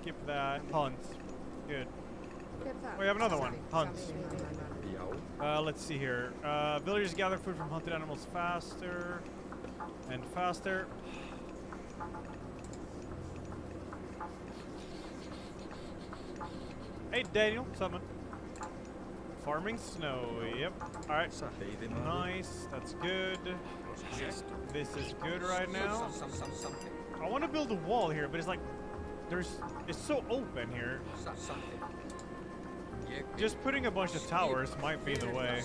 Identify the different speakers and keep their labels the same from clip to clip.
Speaker 1: skip that. Hunt. Good.
Speaker 2: Oh,
Speaker 1: We have another one. Hunt.
Speaker 3: Yo.
Speaker 1: Let's see here. Villagers gather food from hunted animals faster and faster. Hey Daniel, summon. Farming snow, yep. Alright. Nice, that's good. This is good right now. I want to build a wall here, but it's like, it's so open here. Just putting a bunch of towers might be the way.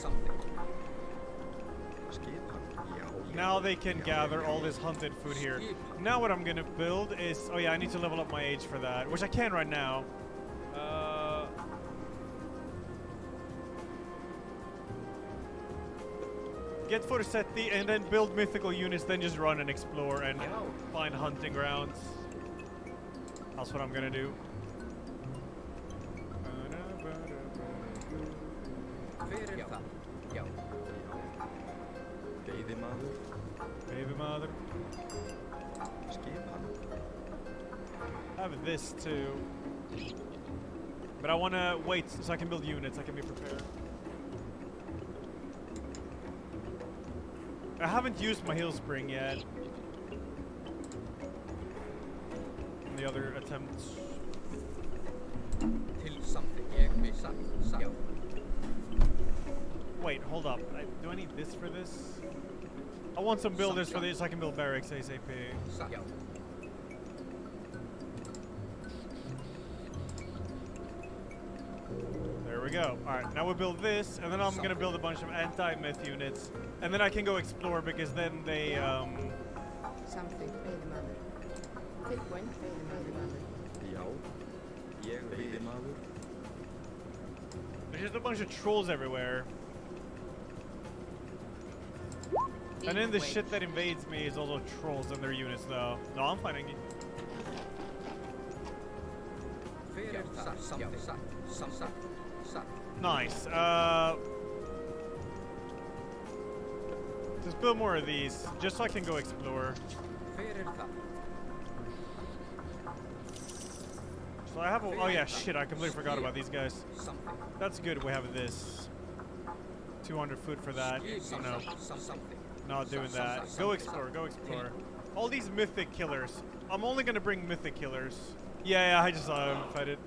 Speaker 1: Now they can gather all this hunted food here. Now what I'm gonna build is, oh yeah, I need to level up my age for that, which I can right now. Get Forsetti and then build mythical units, then just run and explore and find hunting grounds. That's what I'm gonna do. Baby mother. I have this too. But I wanna wait so I can build units, I can be prepared. I haven't used my heal spring yet. In the other attempts. Wait, hold up. Do I need this for this? I want some builders for this so I can build barracks ASAP. There we go. Alright, now we build this, and then I'm gonna build a bunch of anti-myth units. And then I can go explore because then they,
Speaker 2: Something, pay the mother. Take one, pay the mother.
Speaker 1: There's just a bunch of trolls everywhere. And then the shit that invades me is also trolls and their units though. No, I'm fighting you. Nice. Just build more of these, just so I can go explore. So I have a, oh yeah, shit, I completely forgot about these guys. That's good, we have this. 200 food for that. Oh no. Not doing that. Go explore, go explore. All these mythic killers. I'm only gonna bring mythic killers. Yeah, I just saw him fight it.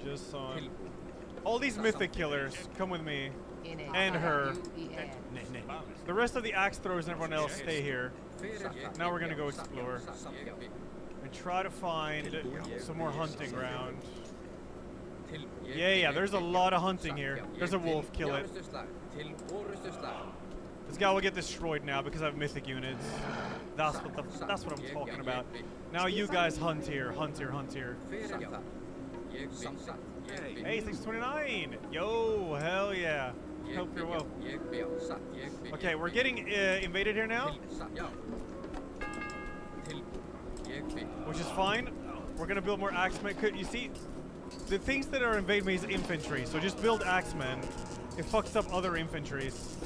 Speaker 1: Just saw him. All these mythic killers, come with me. And her. The rest of the axe throwers and everyone else stay here. Now we're gonna go explore. And try to find some more hunting ground. Yeah, there's a lot of hunting here. There's a wolf, kill it. This guy will get destroyed now because I have mythic units. That's what I'm talking about. Now you guys hunt here, hunt here, hunt here. Hey, 629! Yo, hell yeah. Hope you're well. Okay, we're getting invaded here now. Which is fine. We're gonna build more axemen. You see, the things that are invade me is infantry, so just build axemen. It fucks up other infantries.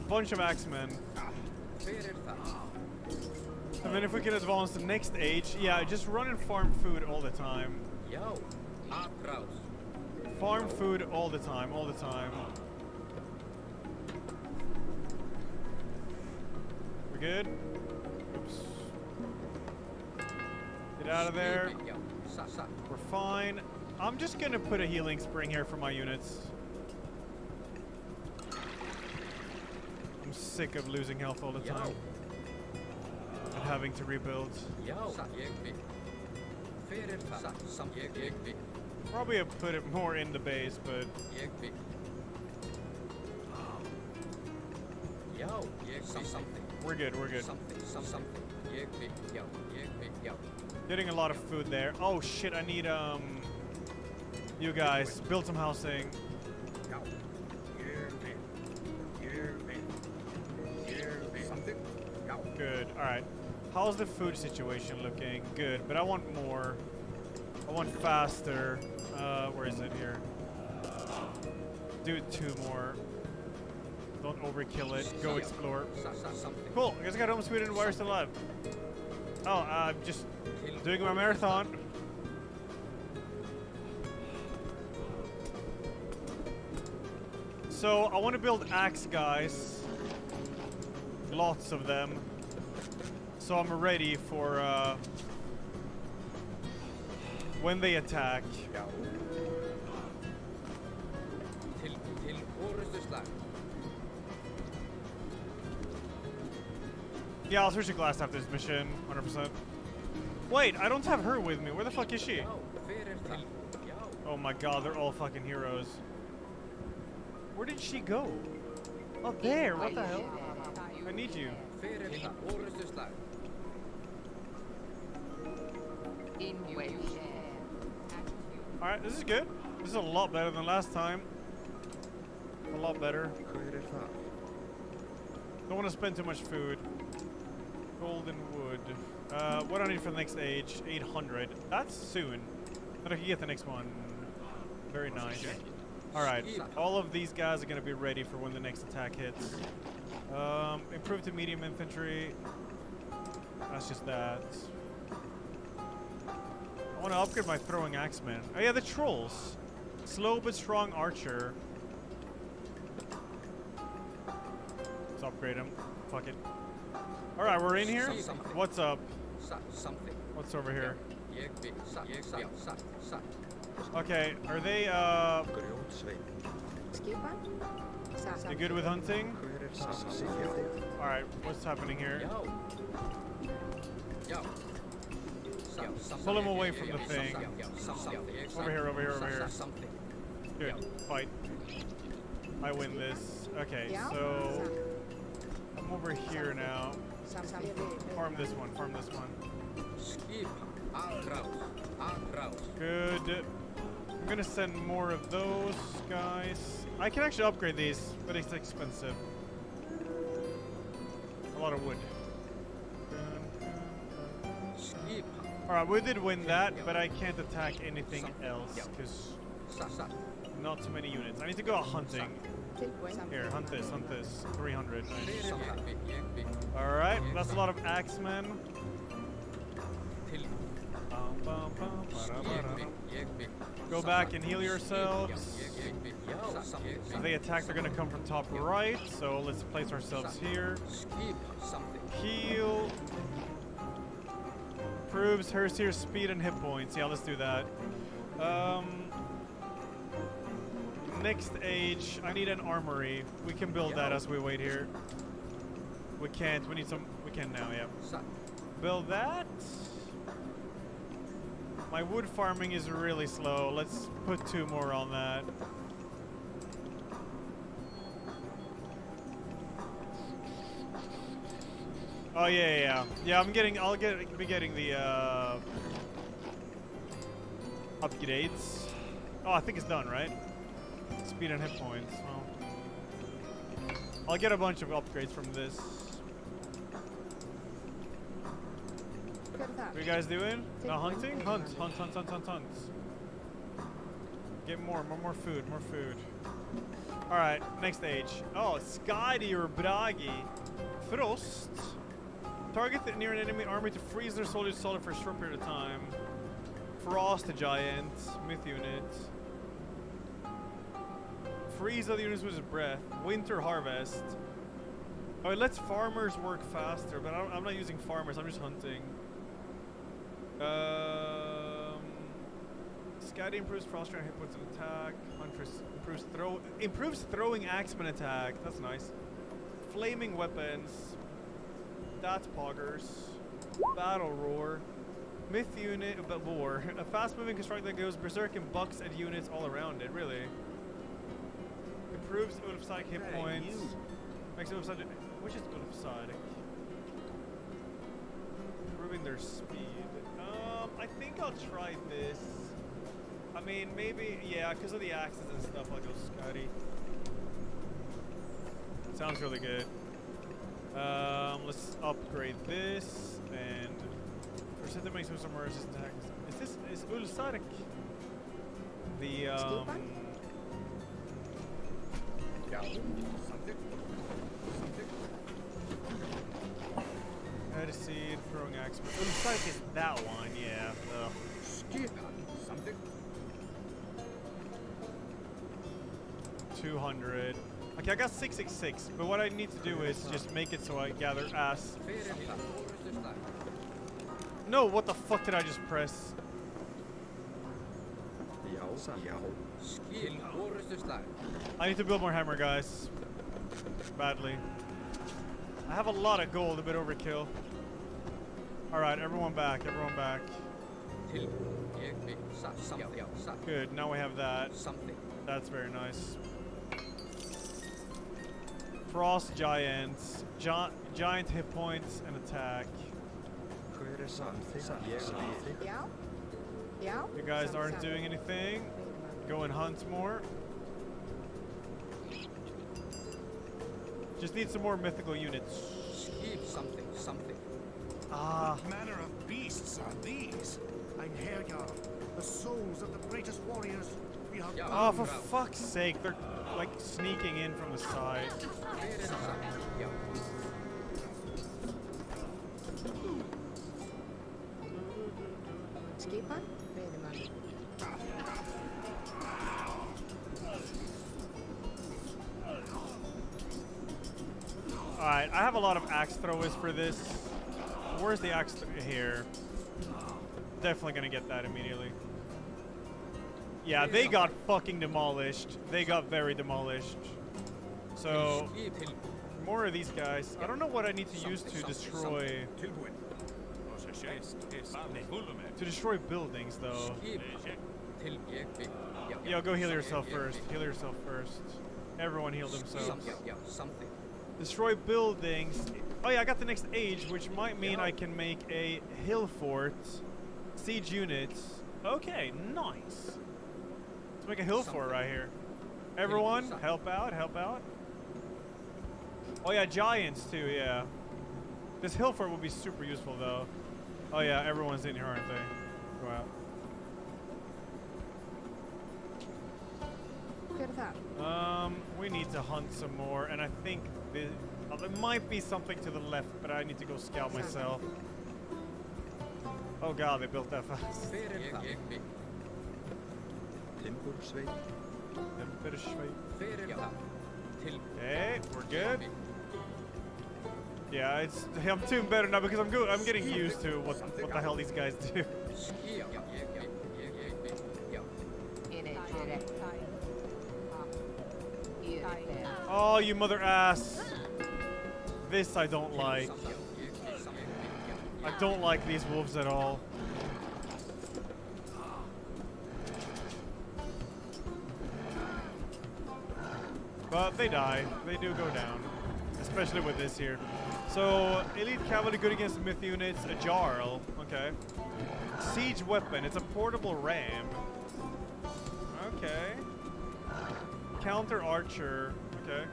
Speaker 1: Bunch of axemen. And then if we can advance the next age, yeah, just run and farm food all the time. Farm food all the time, all the time. We're good? Oops. Get out of there. We're fine. I'm just gonna put a healing spring here for my units. I'm sick of losing health all the time. And having to rebuild. Probably have put it more in the base, but... We're good, we're good. Getting a lot of food there. Oh shit, I need, you guys, build some housing. Good, alright. How's the food situation looking? Good, but I want more. I want faster. Where is it here? Do 2 more. Don't overkill it. Go explore. Cool, I guess I got home sweet and wire's still alive. Oh, I'm just doing my marathon. So I want to build axe guys. Lots of them. So I'm ready for when they attack.
Speaker 3: Já. Til orustuslag.
Speaker 1: Yeah, I'll switch to glass after this mission, 100%. Wait, I don't have her with me. Where the fuck is she?
Speaker 3: Já, hver það? Já.
Speaker 1: Oh my god, they're all fucking heroes. Where did she go? Oh, there. What the hell? I need you.
Speaker 3: Hver það? Orustuslag.
Speaker 1: Alright, this is good. This is a lot better than last time. A lot better.
Speaker 3: Hver það?
Speaker 1: Don't want to spend too much food. Golden wood. What do I need for the next age? 800. That's soon. But I can get the next one. Very nice. Alright, all of these guys are going to be ready for when the next attack hits. Improve to medium infantry. That's just that. I want to upgrade my throwing axeman. Oh yeah, the trolls. Slow but strong archer. Let's upgrade him. Fuck it. Alright, we're in here. What's up?
Speaker 3: Something.
Speaker 1: What's over here?
Speaker 3: Ég
Speaker 1: Okay, are they
Speaker 3: Grjótsvein.
Speaker 2: Skipan?
Speaker 1: you good with hunting?
Speaker 3: Hver það?
Speaker 1: Alright, what's happening here?
Speaker 3: Já.
Speaker 1: Pull him away from the thing. Over here, over here, over here. Good, fight. I win this. Okay, so I'm over here now. Farm this one, farm this one.
Speaker 3: Skip. Árás.
Speaker 1: Good. I'm gonna send more of those guys. I can actually upgrade these, but it's expensive. A lot of wood.
Speaker 3: Skip.
Speaker 1: Alright, we did win that, but I can't attack anything else, because not too many units. I need to go hunting. Here, hunt this, 300. Nice. Alright, that's a lot of axemen. Go back and heal yourselves. If they attack, they're gonna come from top right, so let's place ourselves here. Heal. Improves Herseer's speed and hit points. Yeah, let's do that. Next age, I need an armory. We can build that as we wait here. We can't. We need some. We can now. Yeah. Build that. My wood farming is really slow. Let's put 2 more on that. Oh yeah. I'm getting. Be getting the upgrades. Oh, I think it's done, right? Speed and hit points. Well, I'll get a bunch of upgrades from this. What are you guys doing? Not hunting? Hunt. Get more food. Alright, next stage. Oh, Skadi or Bragi. Frost. Target near an enemy army to freeze their soldiers solid for a short period of time. Frost giant. Myth unit. Freeze other units with his breath. Winter harvest. Oh, it lets farmers work faster, but I'm not using farmers, I'm just hunting. Scouting improves frost and hit points and attack. Huntress improves throwing axeman attack. That's nice. Flaming weapons. That's poggers. Battle roar. Myth unit, but war. A fast-moving construct that goes berserk and bucks at units all around it. Really. Improves Ulfside hit points. Makes Ulfside. Which is Ulfside? Improving their speed. I think I'll try this. I mean, maybe, yeah, because of the axes and stuff, I'll go Scotty. Sounds really good. Let's upgrade this, and for set that makes some more resistant attacks. Is Ulfside the,
Speaker 3: Yeah.
Speaker 1: Seed, throwing axe. Ulfside is that one, yeah.
Speaker 3: Skip. Something.
Speaker 1: 200. Okay, I got 666, but what I need to do is just make it so I gather ass. No, what the fuck did I just press? I need to build more hammer, guys. Badly. I have a lot of gold, a bit overkill. Alright, everyone back, everyone back. Good, now we have that. That's very nice. Frost giants, giant hit points, and attack.
Speaker 2: Yeah? Yeah?
Speaker 1: You guys aren't doing anything. Go and hunt more. Just need some more mythical units. Ah.
Speaker 4: What manner of beasts are these? I'm Herjar, the souls of the greatest warriors. We have
Speaker 1: Oh, for fuck's sake, they're like sneaking in from the side.
Speaker 2: Skipan? Veidemann.
Speaker 1: Alright, I have a lot of axe throwers for this. Where's the axe here? Definitely gonna get that immediately. Yeah, they got fucking demolished. They got very demolished. So, more of these guys. I don't know what I need to use to destroy... To destroy buildings, though. Yo, go heal yourself first. Heal yourself first. Everyone heal themselves. Destroy buildings. Oh yeah, I got the next age, which might mean I can make a hill fort. Siege units. Okay, nice. Let's make a hill fort right here. Everyone, help out, help out. Oh yeah, giants too, yeah. This hill fort will be super useful though. Oh yeah, everyone's in here, aren't they? Go out. We need to hunt some more, and I think there might be something to the left, but I need to go scout myself. Oh god, they built that fast. Okay, we're good. Yeah, I'm doing better now because I'm getting used to what the hell these guys do. Oh, you mother ass. This I don't like. I don't like these wolves at all. But they die. They do go down. Especially with this here. So, elite cavalry good against myth units. A Jarl. Okay. Siege weapon. It's a portable ram. Okay. Counter archer. Okay.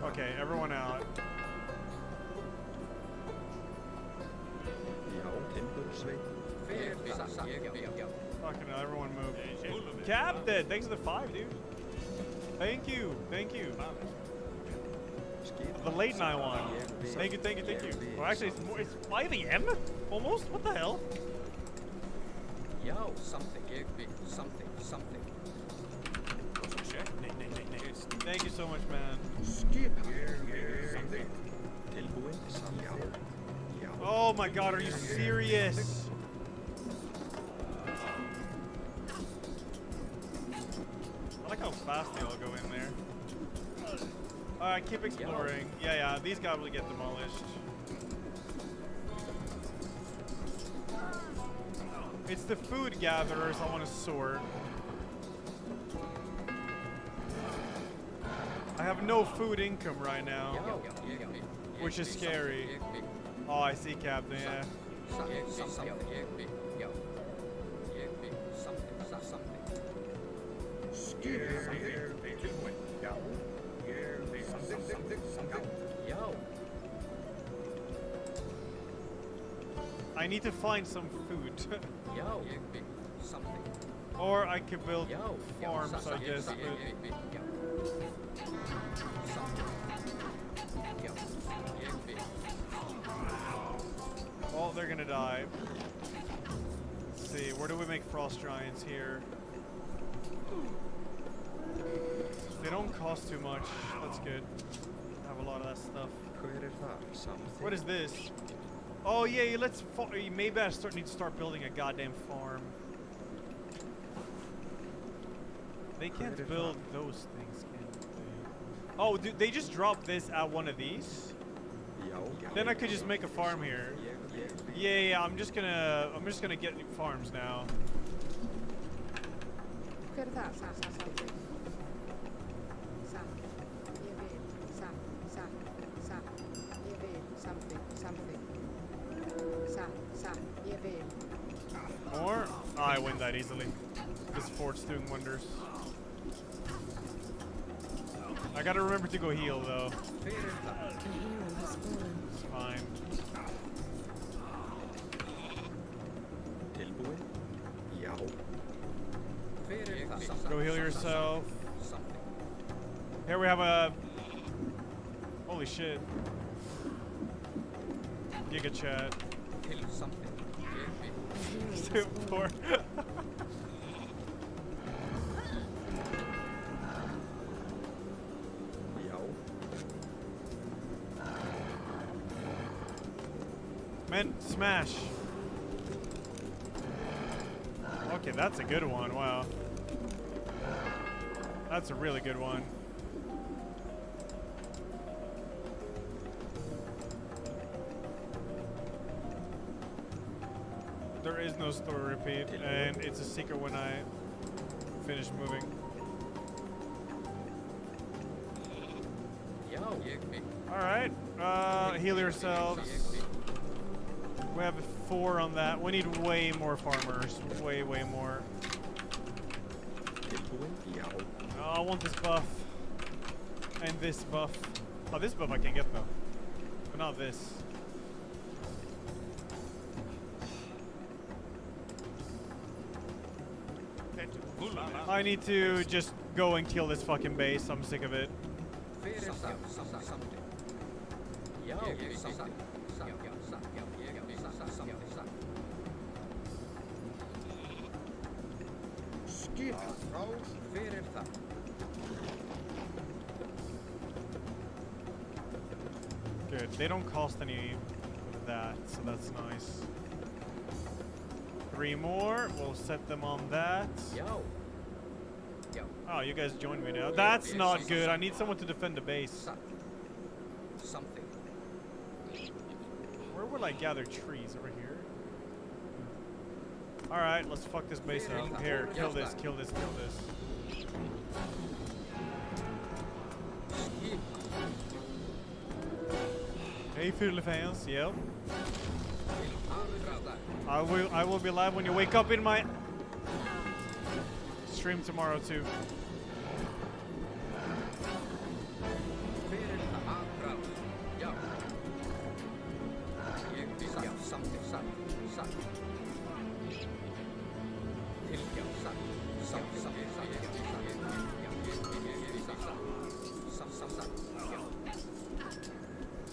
Speaker 1: Okay, everyone out. Fucking hell, everyone move. Captain, thanks for the 5, dude. Thank you, thank you. The late night one. Thank you, thank you, thank you. Well, actually, it's 5 AM? Almost? What the hell?
Speaker 3: Something.
Speaker 1: Thank you so much, man. Oh my god, are you serious? I like how fast they all go in there. Alright, keep exploring. Yeah, these guys will get demolished. It's the food gatherers I want to sort. I have no food income right now, which is scary. Oh, I see, Captain, yeah. I need to find some food. Or I could build farms, I guess. Oh, they're gonna die. Let's see, where do we make frost giants here? They don't cost too much. That's good. I have a lot of that stuff. What is this? Oh yeah, let's. Maybe I need to start building a goddamn farm. They can't build those things, can they? Oh, dude, they just dropped this at one of these. Then I could just make a farm here. Yeah, I'm just gonna get farms now. More? Oh, I win that easily. This fort's doing wonders. I gotta remember to go heal though. It's fine. Go heal yourself. Here we have a... Holy shit. Giga chat. Stupid poor. Man, smash. Okay, that's a good one. Wow. That's a really good one. There is no story repeat, and it's a secret when I finish moving. Alright, heal yourselves. We have 4 on that. We need way more farmers. Way more. Oh, I want this buff. And this buff. Oh, this buff I can get though. But not this. I need to just go and kill this fucking base. I'm sick of it. Good. They don't cost any of that, so that's nice. 3 more. We'll set them on that. Oh, you guys joined me now. That's not good. I need someone to defend the base. Where will I gather trees? Over here? Alright, let's fuck this base up. Here, kill this, kill this, kill this. Hey, Fiddly fans, yep. I will be live when you wake up in my stream tomorrow too.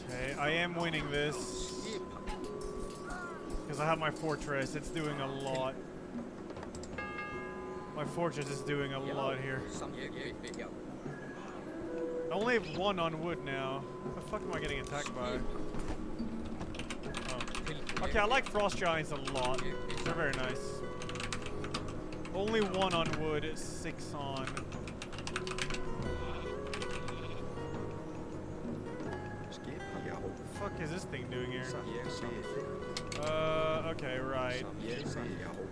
Speaker 1: Okay, I am winning this. Because I have my fortress, it's doing a lot. My fortress is doing a lot here. I only have 1 on wood now. What the fuck am I getting attacked by? Oh. Okay, I like frost giants a lot. They're very nice. Only 1 on wood, 6 on. What the fuck is this thing doing here? Okay, right.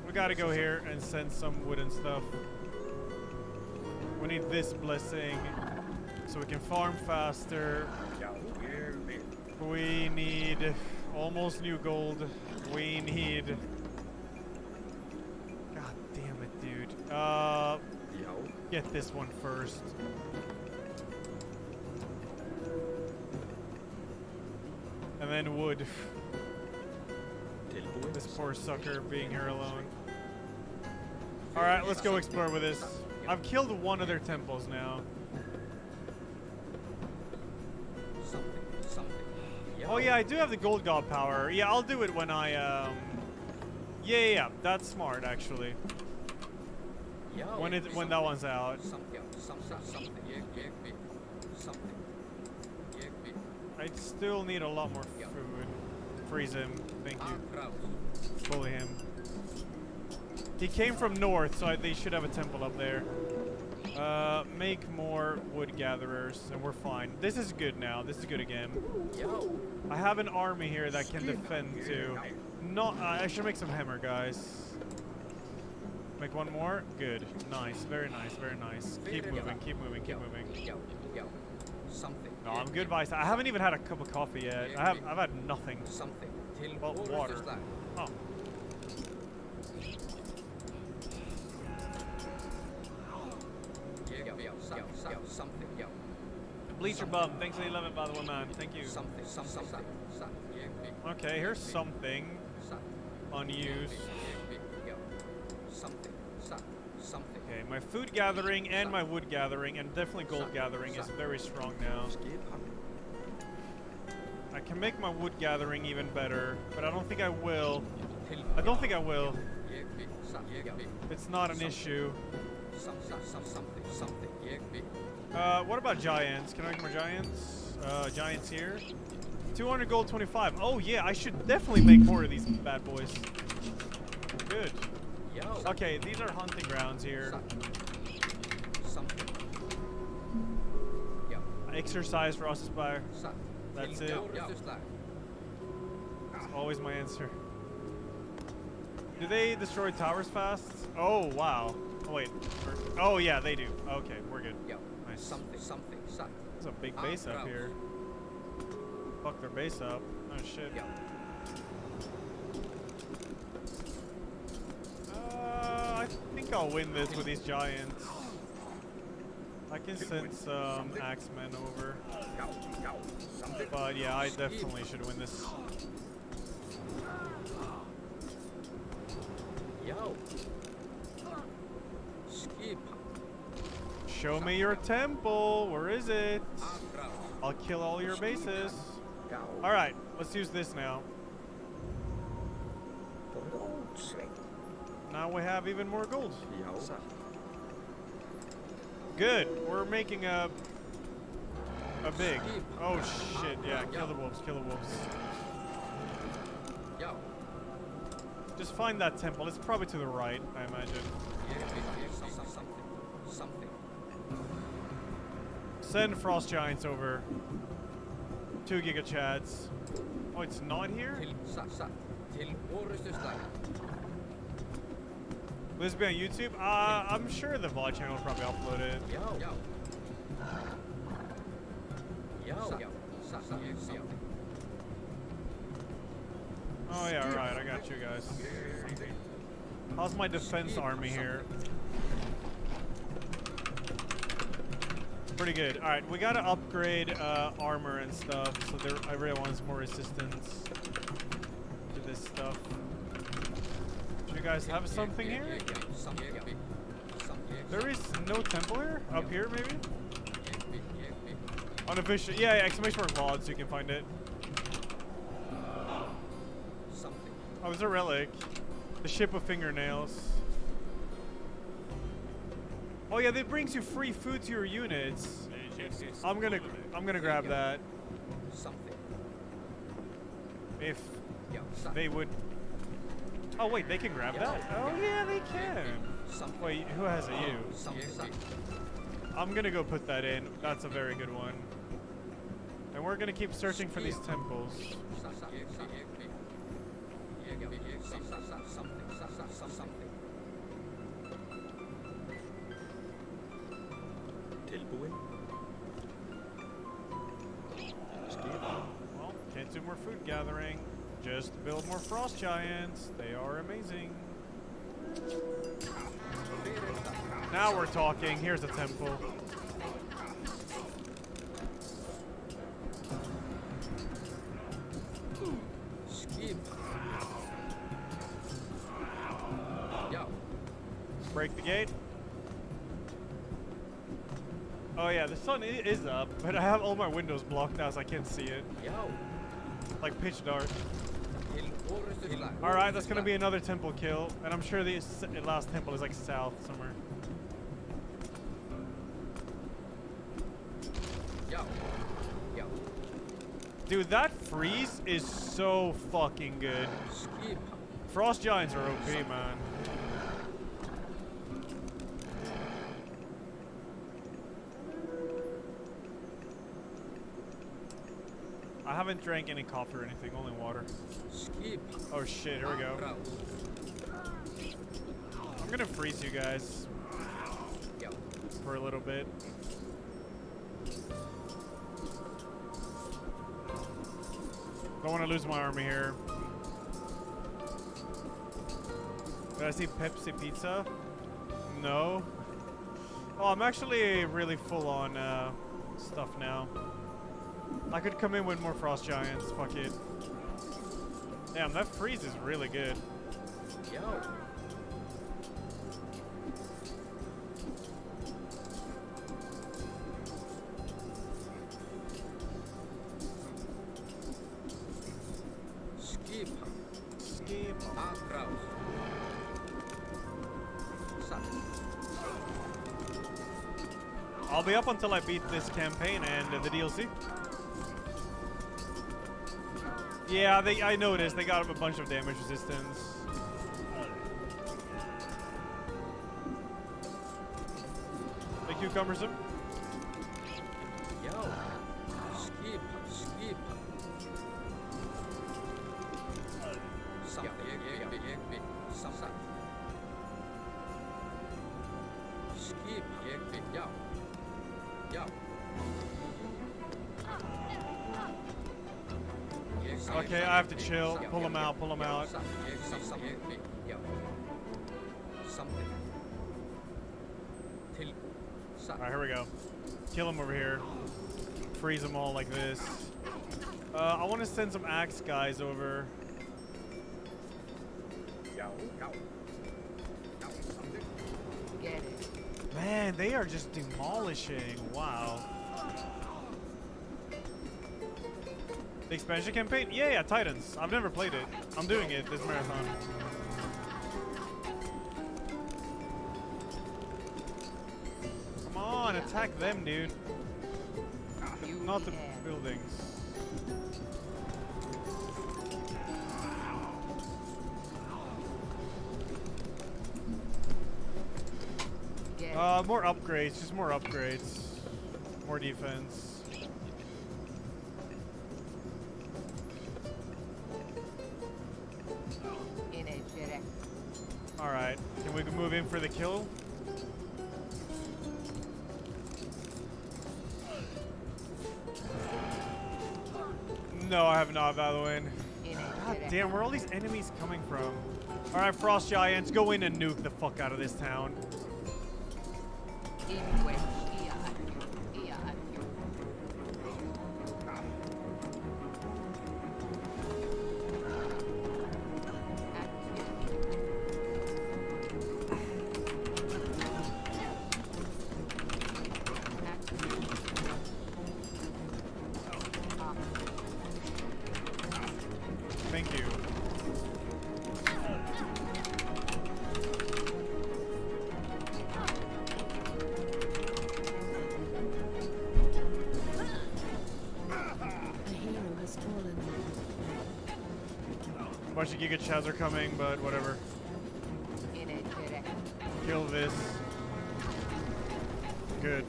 Speaker 1: We gotta go here and send some wood and stuff. We need this blessing so we can farm faster. We need almost new gold. We need... God damn it, dude. Get this one first. And then wood. This poor sucker being here alone. Alright, let's go explore with this. I've killed 1 of their temples now. Oh yeah, I do have the gold god power. Yeah, I'll do it when I Yeah, that's smart actually. When that one's out. I still need a lot more food. Freeze him. Thank you. Bully him. He came from north, so they should have a temple up there. Make more wood gatherers, and we're fine. This is good now. This is good again. I have an army here that can defend too. Not. I should make some hammer, guys. Make one more. Good. Nice. Very nice. Very nice. Keep moving. Keep moving. Keep moving. No, I'm good, Vice. I haven't even had a cup of coffee yet. I've had nothing. Well, water. Oh. Bleacher Bum, thanks for the 11, by the way, man. Thank you. Okay, here's something unused. Okay, my food gathering and my wood gathering and definitely gold gathering is very strong now. I can make my wood gathering even better, but I don't think I will. I don't think I will. It's not an issue. What about giants? Can I make more giants? Giants here. 200 gold, 25. Oh yeah, I should definitely make more of these bad boys. Good. Okay, these are hunting grounds here. Exercise for us aspire. That's it. That's always my answer. Do they destroy towers fast? Oh wow. Oh wait. Oh yeah, they do. Okay, we're good. Nice. There's a big base up here. Fuck their base up. Oh shit. I think I'll win this with these giants. I can send some axemen over. But yeah, I definitely should win this. Show me your temple. Where is it? I'll kill all your bases. Alright, let's use this now. Now we have even more gold. Good. We're making a big. Oh shit, yeah, kill the wolves, kill the wolves. Just find that temple. It's probably to the right, I imagine. Send frost giants over. 2 giga chads. Oh, it's not here? Will this be on YouTube? I'm sure the VOD channel will probably upload it. Oh yeah, alright, I got you guys. How's my defense army here? Pretty good. Alright, we gotta upgrade armor and stuff, so everyone wants more resistance to this stuff. Do you guys have something here? There is no temple here? Up here, maybe? Unofficial. Yeah, exclamation mark VOD so you can find it. Oh, there's a relic. The ship of fingernails. Oh yeah, that brings you free food to your units. I'm gonna grab that. If they would. Oh wait, they can grab that? Oh yeah, they can. Wait, who has it? You. I'm gonna go put that in. That's a very good one. And we're gonna keep searching for these temples. Well, can't do more food gathering. Just build more frost giants. They are amazing. Now we're talking. Here's a temple. Break the gate. Oh yeah, the sun is up, but I have all my windows blocked now so I can't see it. Like pitch dark. Alright, that's gonna be another temple kill. And I'm sure the last temple is like south somewhere. Dude, that freeze is so fucking good. Frost Giants are OP, man. I haven't drank any coffee or anything, only water. Oh shit, here we go. I'm gonna freeze you guys for a little bit. Don't want to lose my army here. Did I see Pepsi Pizza? No. Oh, I'm actually really full on stuff now. I could come in with more Frost Giants. Fuck it. Damn, that freeze is really good.
Speaker 3: Yo. Skip.
Speaker 1: I'll be up until I beat this campaign and the DLC. Yeah, I noticed they got a bunch of damage resistance. The cucumbers him.
Speaker 3: Yo. Skip.
Speaker 1: Okay, I have to chill. Pull him out, pull him out. Alright, here we go. Kill him over here. Freeze them all like this. I want to send some axe guys over.
Speaker 2: Get it.
Speaker 1: Man, they are just demolishing. Wow. The expansion campaign? Yeah, Titans. I've never played it. I'm doing it this marathon. Come on, attack them, dude. Not the buildings. More upgrades, just more upgrades. More defense. Alright, can we move in for the kill? No, I have not, by the way. God damn, where are all these enemies coming from? Alright, Frost Giants, go in and nuke the fuck out of this town. Thank you. A bunch of Giga Chaz are coming, but whatever. Kill this. Good.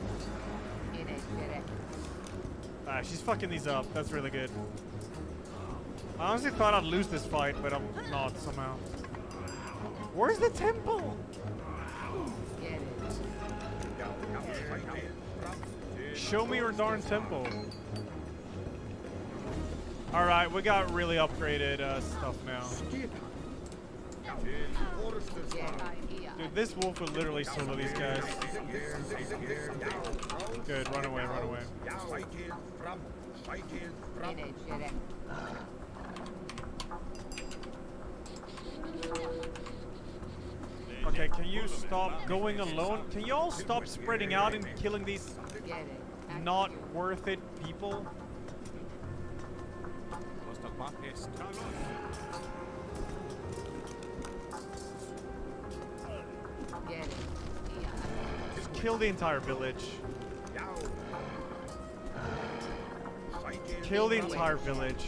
Speaker 1: Ah, she's fucking these up. That's really good. I honestly thought I'd lose this fight, but I'm not somehow. Where's the temple? Show me your darn temple. Alright, we got really upgraded stuff now. Dude, this wolf would literally solo these guys. Good, run away, run away. Okay, can you stop going alone? Can you all stop spreading out and killing these not worth it people? kill the entire village. Kill the entire village.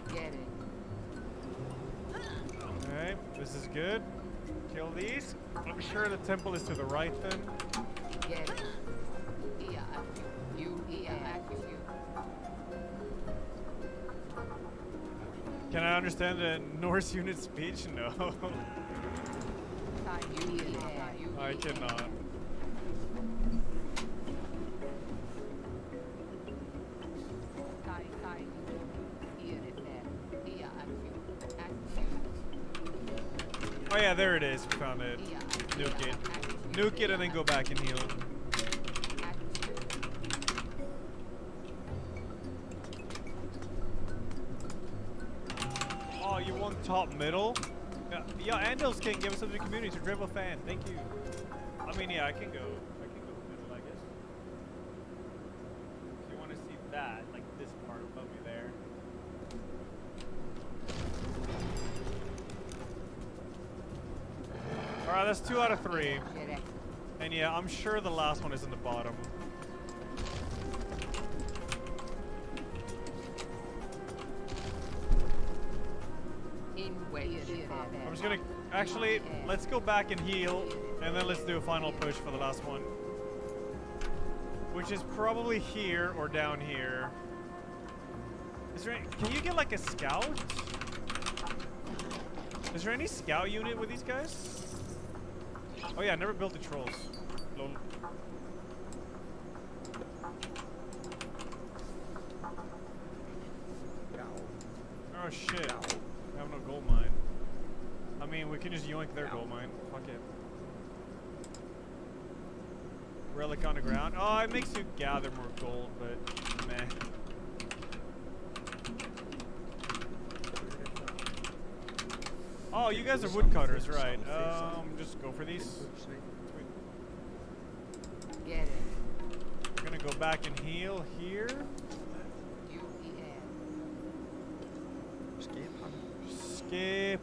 Speaker 2: Get it.
Speaker 1: Okay, this is good. Kill these. I'm sure the temple is to the right then.
Speaker 2: Get it. You.
Speaker 1: Can I understand the Norse unit speech? No. I cannot. Oh yeah, there it is. We found it. Nuke it. Nuke it and then go back and heal. Oh, you want top middle? Yeah, Andals can give us up to the community to dribble fan. Thank you. I mean, yeah, I can go middle, I guess. If you want to see that, like this part above me there. Alright, that's 2 out of 3. And yeah, I'm sure the last one is in the bottom. I'm just gonna, actually, let's go back and heal, and then let's do a final push for the last one. Which is probably here or down here. Is there any, can you get like a scout? Is there any scout unit with these guys? Oh yeah, I never built the trolls. Lol. Oh shit. I have no gold mine. I mean, we can just yoink their gold mine. Fuck it. Relic on the ground. Oh, it makes you gather more gold, but meh. Oh, you guys are woodcutters, right? Just go for these. Sweet.
Speaker 2: Get it.
Speaker 1: We're gonna go back and heal here. Skip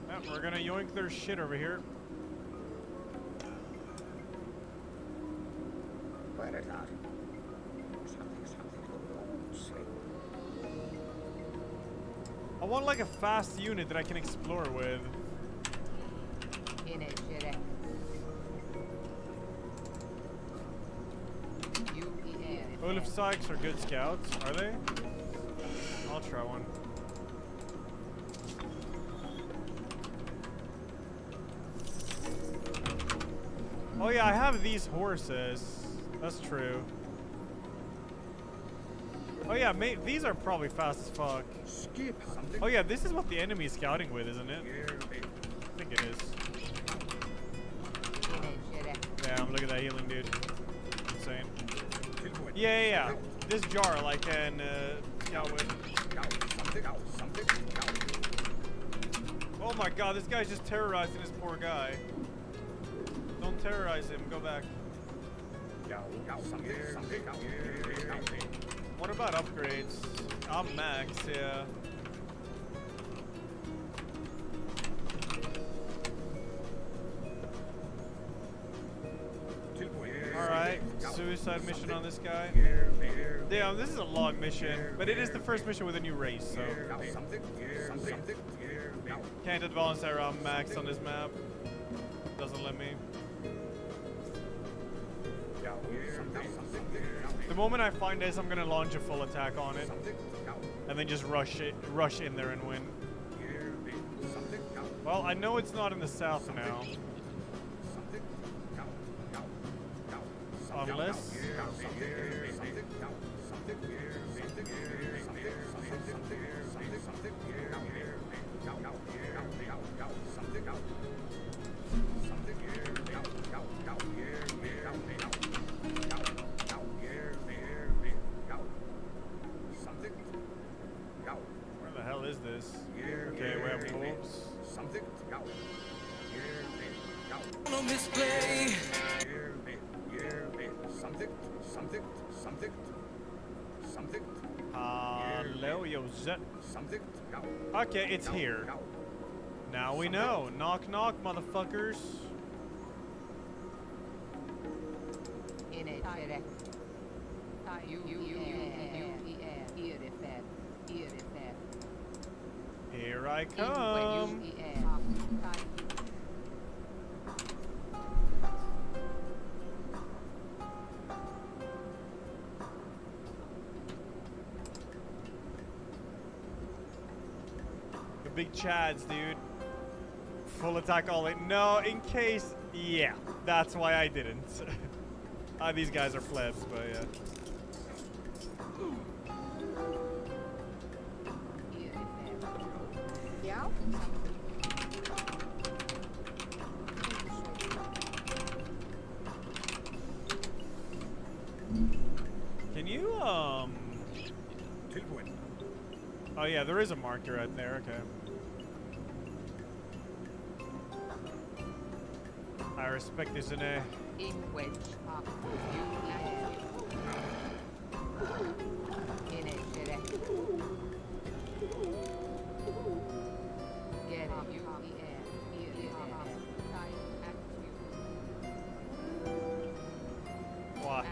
Speaker 1: Yep, we're gonna yoink their shit over here. I want like a fast unit that I can explore with. Olaf Sykes are good scouts, are they? I'll try one. Oh yeah, I have these horses. That's true. Oh yeah, these are probably fast as fuck. Oh yeah, this is what the enemy's scouting with, isn't it? I think it is. Damn, look at that healing dude. Insane. Yeah. This jar I can scout with. Oh my god, this guy's just terrorizing this poor guy. Don't terrorize him, go back. What about upgrades? I'm max, yeah. Alright, suicide mission on this guy. Damn, this is a long mission, but it is the first mission with a new race, so. Can't advance around max on this map. Doesn't let me. The moment I find this, I'm gonna launch a full attack on it. And then just rush in there and win. Well, I know it's not in the south now. Unless...
Speaker 3: Something. Something.
Speaker 1: Hello, yo, zet.
Speaker 3: Something.
Speaker 1: Okay, it's here. Now we know. Knock, knock, motherfuckers. Here I come. The big chads, dude. Full attack all in. No, in case. Yeah, that's why I didn't. These guys are plebs, but yeah.
Speaker 2: Yeah?
Speaker 1: Can you,
Speaker 4: Tiefling.
Speaker 1: Oh yeah, there is a marker right there, okay. I respect this in a... What?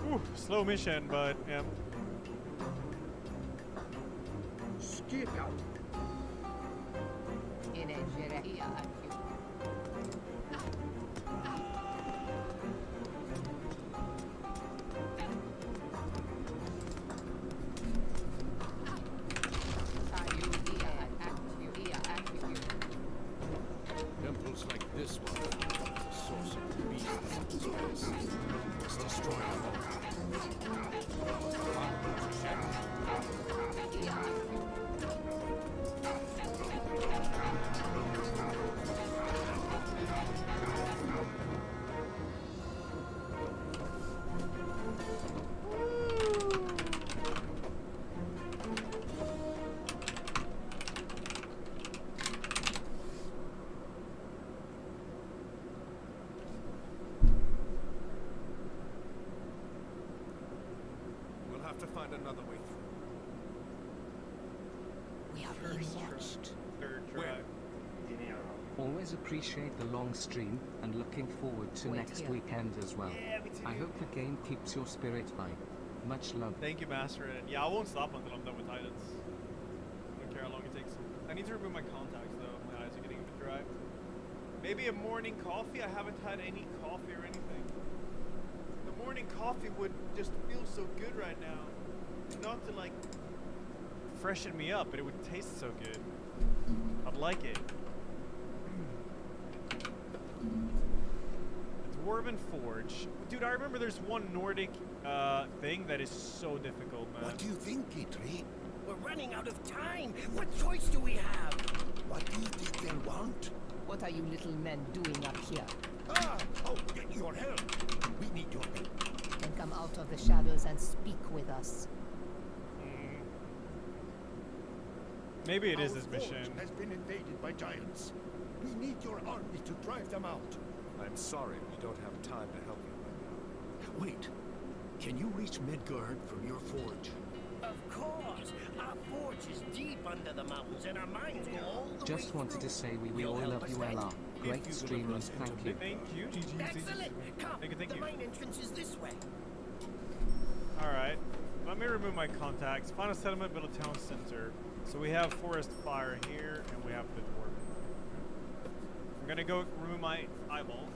Speaker 1: Ooh, slow mission, but yeah.
Speaker 3: Skip.
Speaker 4: Temples like this one. The source of the beast of this place. Must destroy them all. We'll have to find another way through.
Speaker 5: We are being watched.
Speaker 1: Third
Speaker 4: Where?
Speaker 1: try.
Speaker 5: Always appreciate the long stream and looking forward to
Speaker 2: Wait
Speaker 5: next
Speaker 2: here.
Speaker 5: weekend as well.
Speaker 1: Yeah, me too.
Speaker 5: I hope the game keeps your spirit high. Much love.
Speaker 1: Thank you, Master. And yeah, I won't stop until I'm done with Titans. I don't care how long it takes. I need to remove my contacts though. My eyes are getting a bit dry. Maybe a morning coffee. I haven't had any coffee or anything. The morning coffee would just feel so good right now. Not to like freshen me up, but it would taste so good. I'd like it. Dwarven Forge. Dude, I remember there's one Nordic thing that is so difficult, man.
Speaker 4: What do you think, Gitri?
Speaker 6: We're running out of time. What choice do we have?
Speaker 4: What do you think they'll want?
Speaker 7: What are you little men doing up here?
Speaker 4: Ah! Oh, your help! We need your help.
Speaker 7: Then come out of the shadows and speak with us.
Speaker 1: Maybe it is
Speaker 4: Our
Speaker 1: this mission.
Speaker 4: forge has been invaded by giants. We need your army to drive them out.
Speaker 8: I'm sorry, we don't have time to help you right now.
Speaker 4: Wait. Can you reach Midgard from your forge?
Speaker 6: Of course. Our forge is deep under the mountains and our mines go all the way
Speaker 5: Just wanted to
Speaker 6: through.
Speaker 5: say we
Speaker 6: You'll
Speaker 5: all
Speaker 6: help
Speaker 5: love
Speaker 6: us
Speaker 5: you,
Speaker 6: then?
Speaker 5: LR. Great
Speaker 8: you
Speaker 5: stream
Speaker 8: deliver
Speaker 5: and
Speaker 8: us
Speaker 5: thank
Speaker 8: into
Speaker 5: you.
Speaker 1: Thank you. GG.
Speaker 6: Excellent. Come.
Speaker 1: Thank
Speaker 6: the
Speaker 1: you.
Speaker 6: main entrance is this way.
Speaker 1: Alright. Let me remove my contacts. Final settlement, build a town center. So we have forest fire here, and we have the dwarf. I'm gonna go remove my eyeball.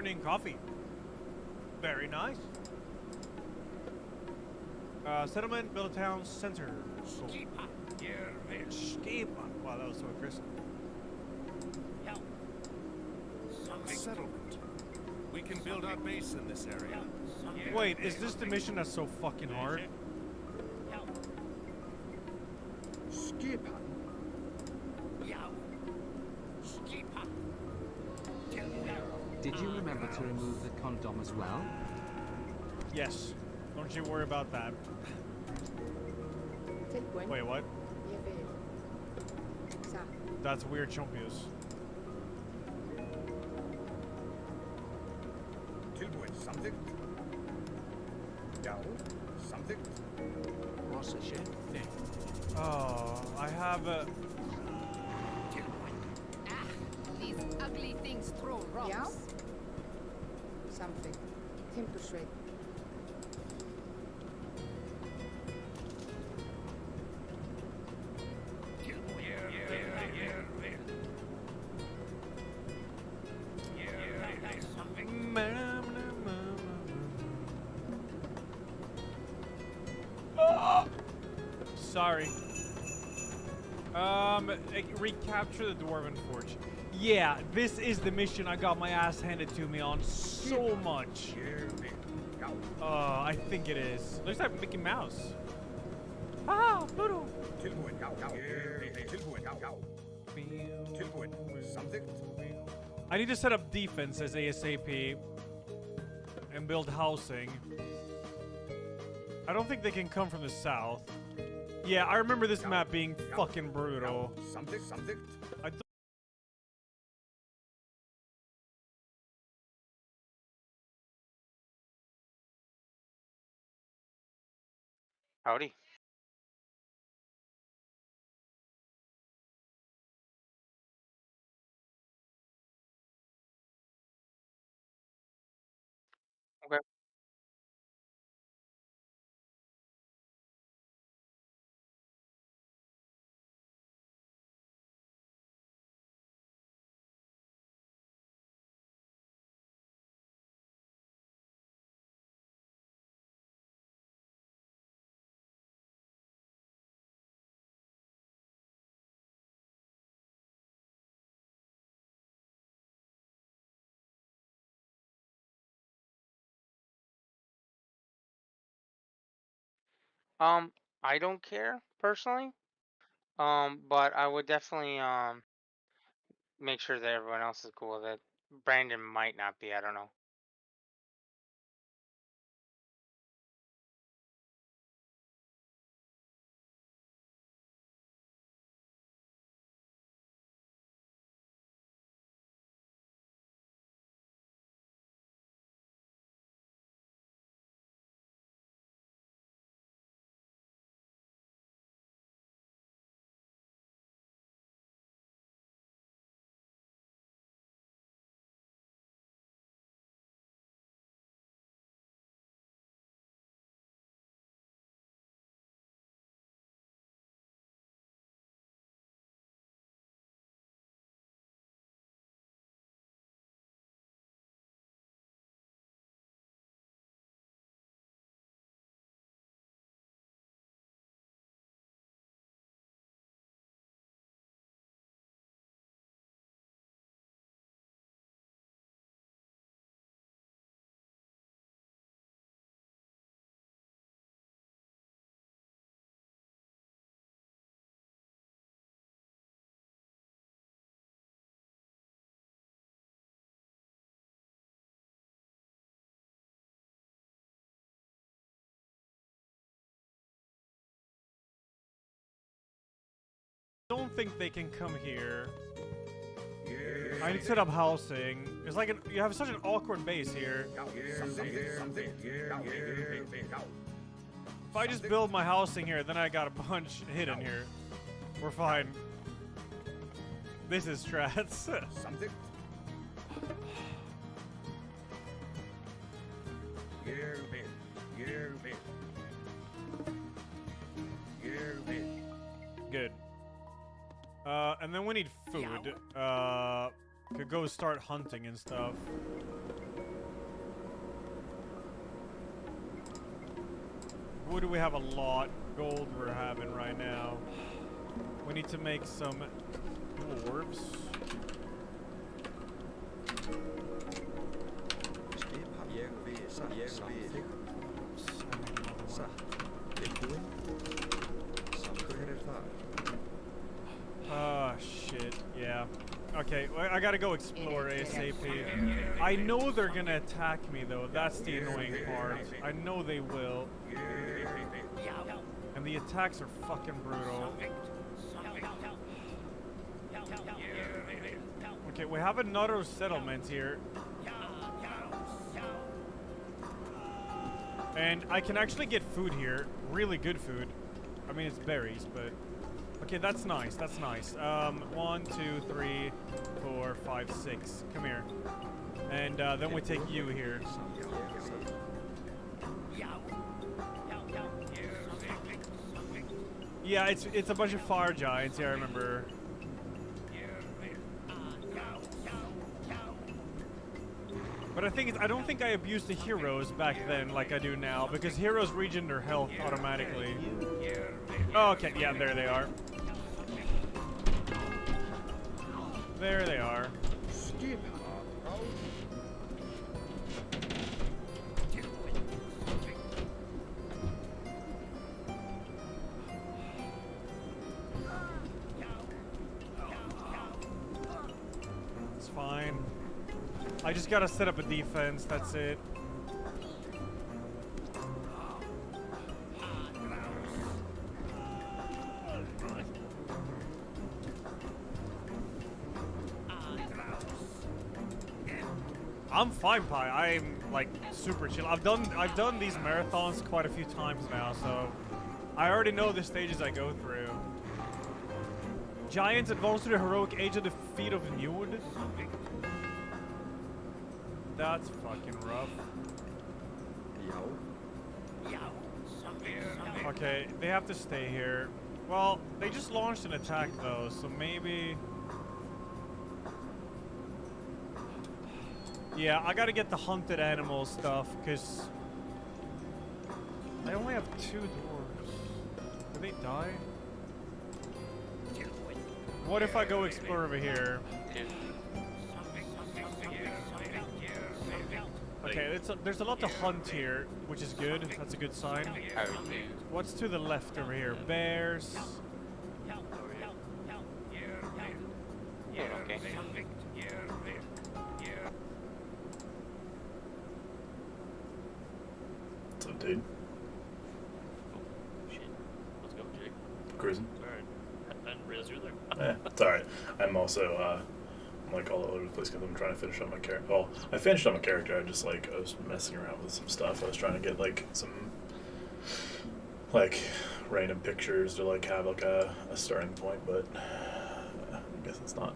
Speaker 1: morning coffee. Very nice. Settlement, build a town center. Cool. Skipa. Wow, that was so aggressive.
Speaker 4: A settlement. We can build our base in this area.
Speaker 1: Wait, is this the mission that's so fucking hard?
Speaker 3: Skip.
Speaker 5: Did you remember to remove the condom as well?
Speaker 1: Yes. Don't you worry about that.
Speaker 2: Tilbúin.
Speaker 1: Wait, what?
Speaker 2: Ég vil. Satt.
Speaker 1: That's weird chompius.
Speaker 3: Tilbúin. Something. Já. Something.
Speaker 4: Rossa chef.
Speaker 1: Oh, I have a...
Speaker 7: These ugly things throw rocks.
Speaker 2: Já. Something. Timbursveit.
Speaker 1: Sorry. Recapture the Dwarven Forge. Yeah, this is the mission I got my ass handed to me on so much. I think it is. Looks like Mickey Mouse. Ah, Pluto.
Speaker 3: Tilbúin. Já. Tilbúin. Já. Tilbúin. Something.
Speaker 1: I need to set up defenses ASAP and build housing. I don't think they can come from the south. Yeah, I remember this map being fucking brutal.
Speaker 3: Something.
Speaker 1: I
Speaker 9: Howdy. Okay. I don't care personally. But I would definitely make sure that everyone else is cool with it. Brandon might not be. I don't know.
Speaker 1: don't think they can come here. I need to set up housing. It's like you have such an awkward base here. If I just build my housing here, then I got a bunch hidden here. We're fine. This is strats.
Speaker 3: Something.
Speaker 1: Good. And then we need food. Could go start hunting and stuff. wood we have a lot. Gold we're having right now. We need to make some dwarves. Ah, shit. Yeah. Okay, well, I gotta go explore ASAP. I know they're gonna attack me though. That's the annoying part. I know they will. And the attacks are fucking brutal. Okay, we have another settlement here. And I can actually get food here. Really good food. I mean, it's berries, but... Okay, that's nice. That's nice. 1, 2, 3, 4, 5, 6. Come here. And then we take you here. Yeah, it's a bunch of fire giants. Yeah, I remember. But I don't think I abused the heroes back then like I do now, because heroes regen their health automatically. Oh, okay, yeah, there they are. There they are. It's fine. I just gotta set up a defense, that's it. I'm fine, Pi. I'm like super chill. I've done these marathons quite a few times now, so I already know the stages I go through. Giants advance to the heroic age of the feet of Nude. That's fucking rough. Okay, they have to stay here. Well, they just launched an attack though, so maybe... Yeah, I gotta get the hunted animal stuff, because I only have 2 dwarves. Will they die? What if I go explore over here? Okay, there's a lot to hunt here, which is good. That's a good sign. What's to the left over here? Bears.
Speaker 9: Yeah, okay.
Speaker 10: What's up, dude?
Speaker 11: Shit. Let's go, Jake.
Speaker 10: Cruising.
Speaker 11: Alright. I didn't realize you were there.
Speaker 10: Yeah, it's alright. I'm also, I'm like all over the place because I'm trying to finish up my character. Well, I finished up my character. I was messing around with some stuff. I was trying to get like some like random pictures to like have like a starting point, but I guess it's not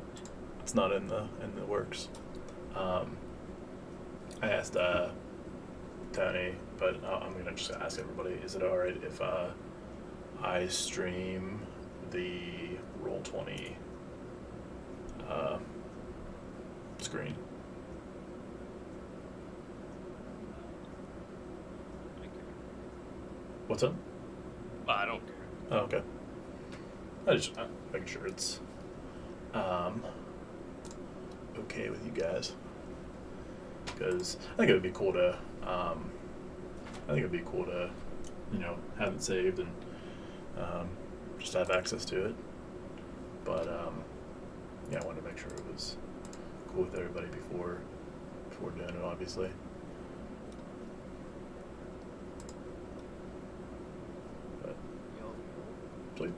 Speaker 10: in the works. I asked Tony, but I'm gonna just ask everybody: is it alright if I stream the Roll20 screen? What's up?
Speaker 11: I don't care.
Speaker 10: Oh, okay. I'm making sure it's okay with you guys, because I think it would be cool to you know, have it saved and just have access to it. But yeah, I wanted to make sure it was cool with everybody before doing it, obviously. But sweet.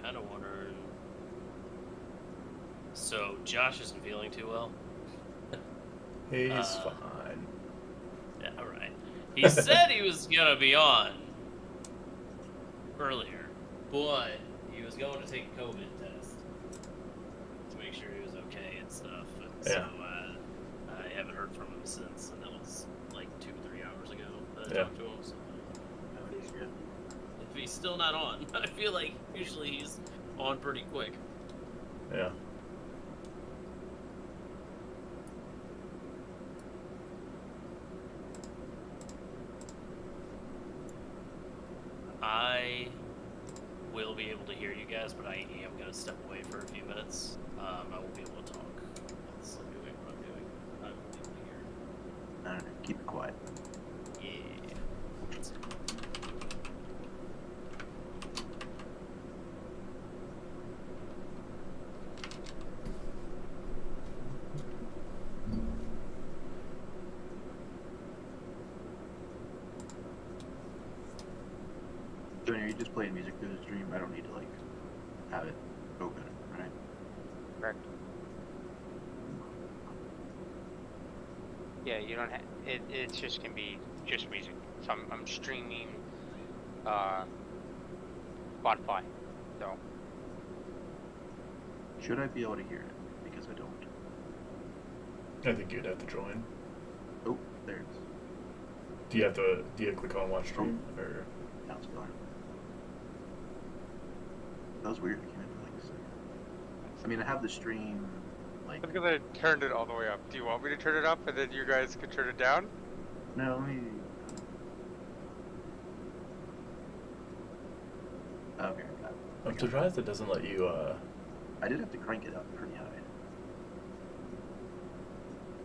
Speaker 11: Kind of wondering. So Josh isn't feeling too well.
Speaker 10: He's fine.
Speaker 11: Yeah, right. He said he was gonna be on earlier, but he was going to take a COVID test to make sure he was okay and stuff. And
Speaker 10: Yeah.
Speaker 11: so I haven't heard from him since, and that was like 2-3 hours ago that I
Speaker 10: Yeah.
Speaker 11: talked to him. So I figured if he's still not on, I feel like usually he's on pretty quick.
Speaker 10: Yeah.
Speaker 11: I will be able to hear you guys, but I am going to step away for a few minutes. I won't be able to talk. That's doing what I'm doing. I will be able to hear.
Speaker 12: Alright, keep it quiet.
Speaker 11: Yeah. Let's do it.
Speaker 12: Johnny, are you just playing music through the stream? I don't need to like have it open, right?
Speaker 9: Correct. Yeah, you don't have it. It just can be just music. So I'm streaming Spotify. So
Speaker 12: Should I be able to hear it? Because I don't.
Speaker 10: I think you'd have to join.
Speaker 12: Oh, there it is.
Speaker 10: Do you click on watch stream or?
Speaker 12: Now it's gone. That was weird. I came in for like a second. I mean, I have the stream like.
Speaker 9: I'm gonna turn it all the way up. Do you want me to turn it up and then you guys can turn it down?
Speaker 12: No, let me. Okay, got it.
Speaker 10: I'm surprised it doesn't let you.
Speaker 12: I did have to crank it up pretty high.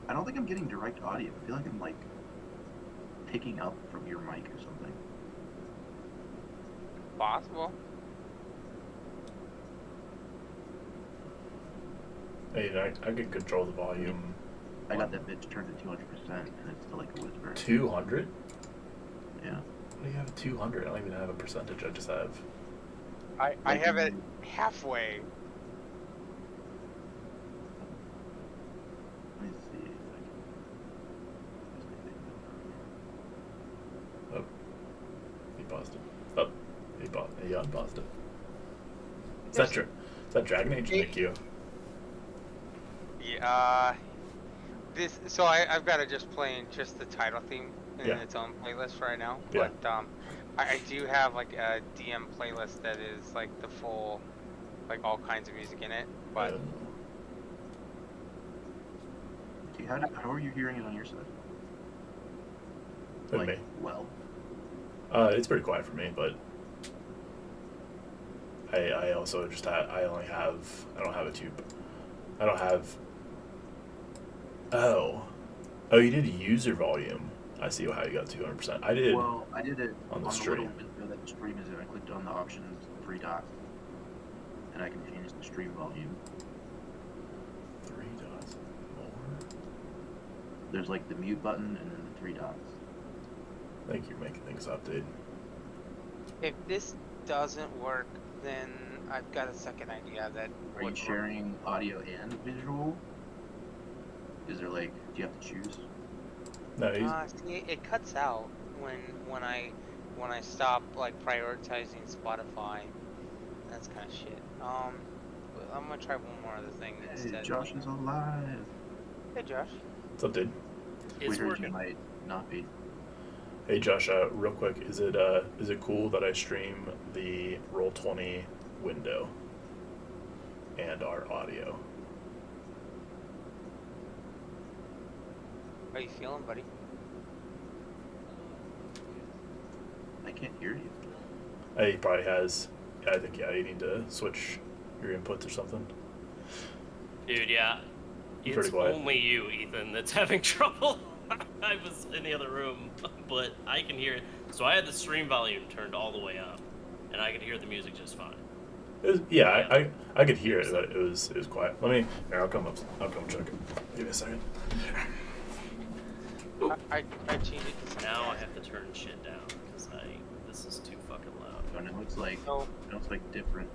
Speaker 12: I don't think I'm getting direct audio. I feel like I'm like picking up from your mic or something.
Speaker 9: Possible.
Speaker 10: Hey, I can control the volume.
Speaker 12: I got that bitch turned to 200%, and it's still like a whisper.
Speaker 10: 200?
Speaker 12: Yeah.
Speaker 10: What do you have at 200? I don't even have a percentage. I just have.
Speaker 9: I have it halfway.
Speaker 12: Let me see if I can.
Speaker 10: Oh, he paused it. Oh, he unpaused it. Is that Dragon Age? Thank you.
Speaker 9: Yeah. So I've got it just playing just the title theme in
Speaker 10: Yeah.
Speaker 9: its own playlist right now.
Speaker 10: Yeah.
Speaker 9: But I do have like a DM playlist that is like the full, like all kinds of music in it. But
Speaker 12: See, how are you hearing it on your side?
Speaker 10: With
Speaker 12: Like,
Speaker 10: me.
Speaker 12: well.
Speaker 10: It's pretty quiet for me, but I also just I don't have a tube. I don't have. Oh, you did user volume. I see how you got 200%. I did.
Speaker 12: Well, I did it
Speaker 10: on the
Speaker 12: little
Speaker 10: stream.
Speaker 12: window that the stream is in. I clicked on the options, 3 dots, and I can change the stream volume.
Speaker 10: 3 dots more.
Speaker 12: There's like the mute button and then the 3 dots.
Speaker 10: I think you're making things update.
Speaker 9: if this doesn't work, then I've got a second idea that.
Speaker 12: Are you sharing audio and visual? Is there like, do you have to choose?
Speaker 10: No, he's.
Speaker 9: See, it cuts out when I stop like prioritizing Spotify. That's kind of shit. I'm gonna try one more other thing
Speaker 12: Hey,
Speaker 9: instead.
Speaker 12: Josh is alive.
Speaker 9: Hey, Josh.
Speaker 10: What's up, dude?
Speaker 12: We
Speaker 11: It's
Speaker 12: heard
Speaker 11: working.
Speaker 12: you might not be.
Speaker 10: Hey Josh, real quick, is it cool that I stream the Roll20 window and our audio?
Speaker 9: How you feeling, buddy?
Speaker 12: I can't hear you.
Speaker 10: He probably has. I think you need to switch your inputs or something.
Speaker 11: Dude, yeah.
Speaker 10: You're
Speaker 11: It's
Speaker 10: pretty quiet.
Speaker 11: only you, Ethan, that's having trouble. I was in the other room, but I can hear it. So I had the stream volume turned all the way up, and I could hear the music just fine.
Speaker 10: I could hear it, but it was quiet. I'll come check it. Give me a second.
Speaker 9: I changed it to
Speaker 11: Now I have to turn shit down because this is too fucking loud.
Speaker 12: And it looks like,
Speaker 9: So,
Speaker 12: it looks like different.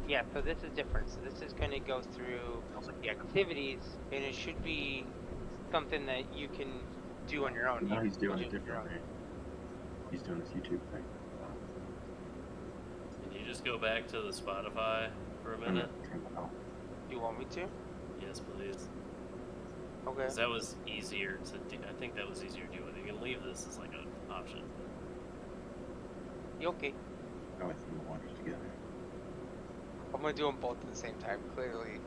Speaker 9: yeah, so this is different. So this is going to go through the activities, and it should be something that you can do on your own.
Speaker 12: Now
Speaker 9: You
Speaker 12: he's
Speaker 9: can
Speaker 12: doing
Speaker 9: do
Speaker 12: it
Speaker 9: on your
Speaker 12: different,
Speaker 9: own.
Speaker 12: right? He's doing this YouTube thing.
Speaker 11: Can you just go back to the Spotify for a minute?
Speaker 9: Do you want me to?
Speaker 11: Yes, please.
Speaker 9: Okay.
Speaker 11: Because that was easier to do. I think that was easier to do. You can leave this as like an option.
Speaker 9: You okay?
Speaker 12: Oh, I think we'll watch together.
Speaker 9: I'm gonna do them both at the same time. Clearly,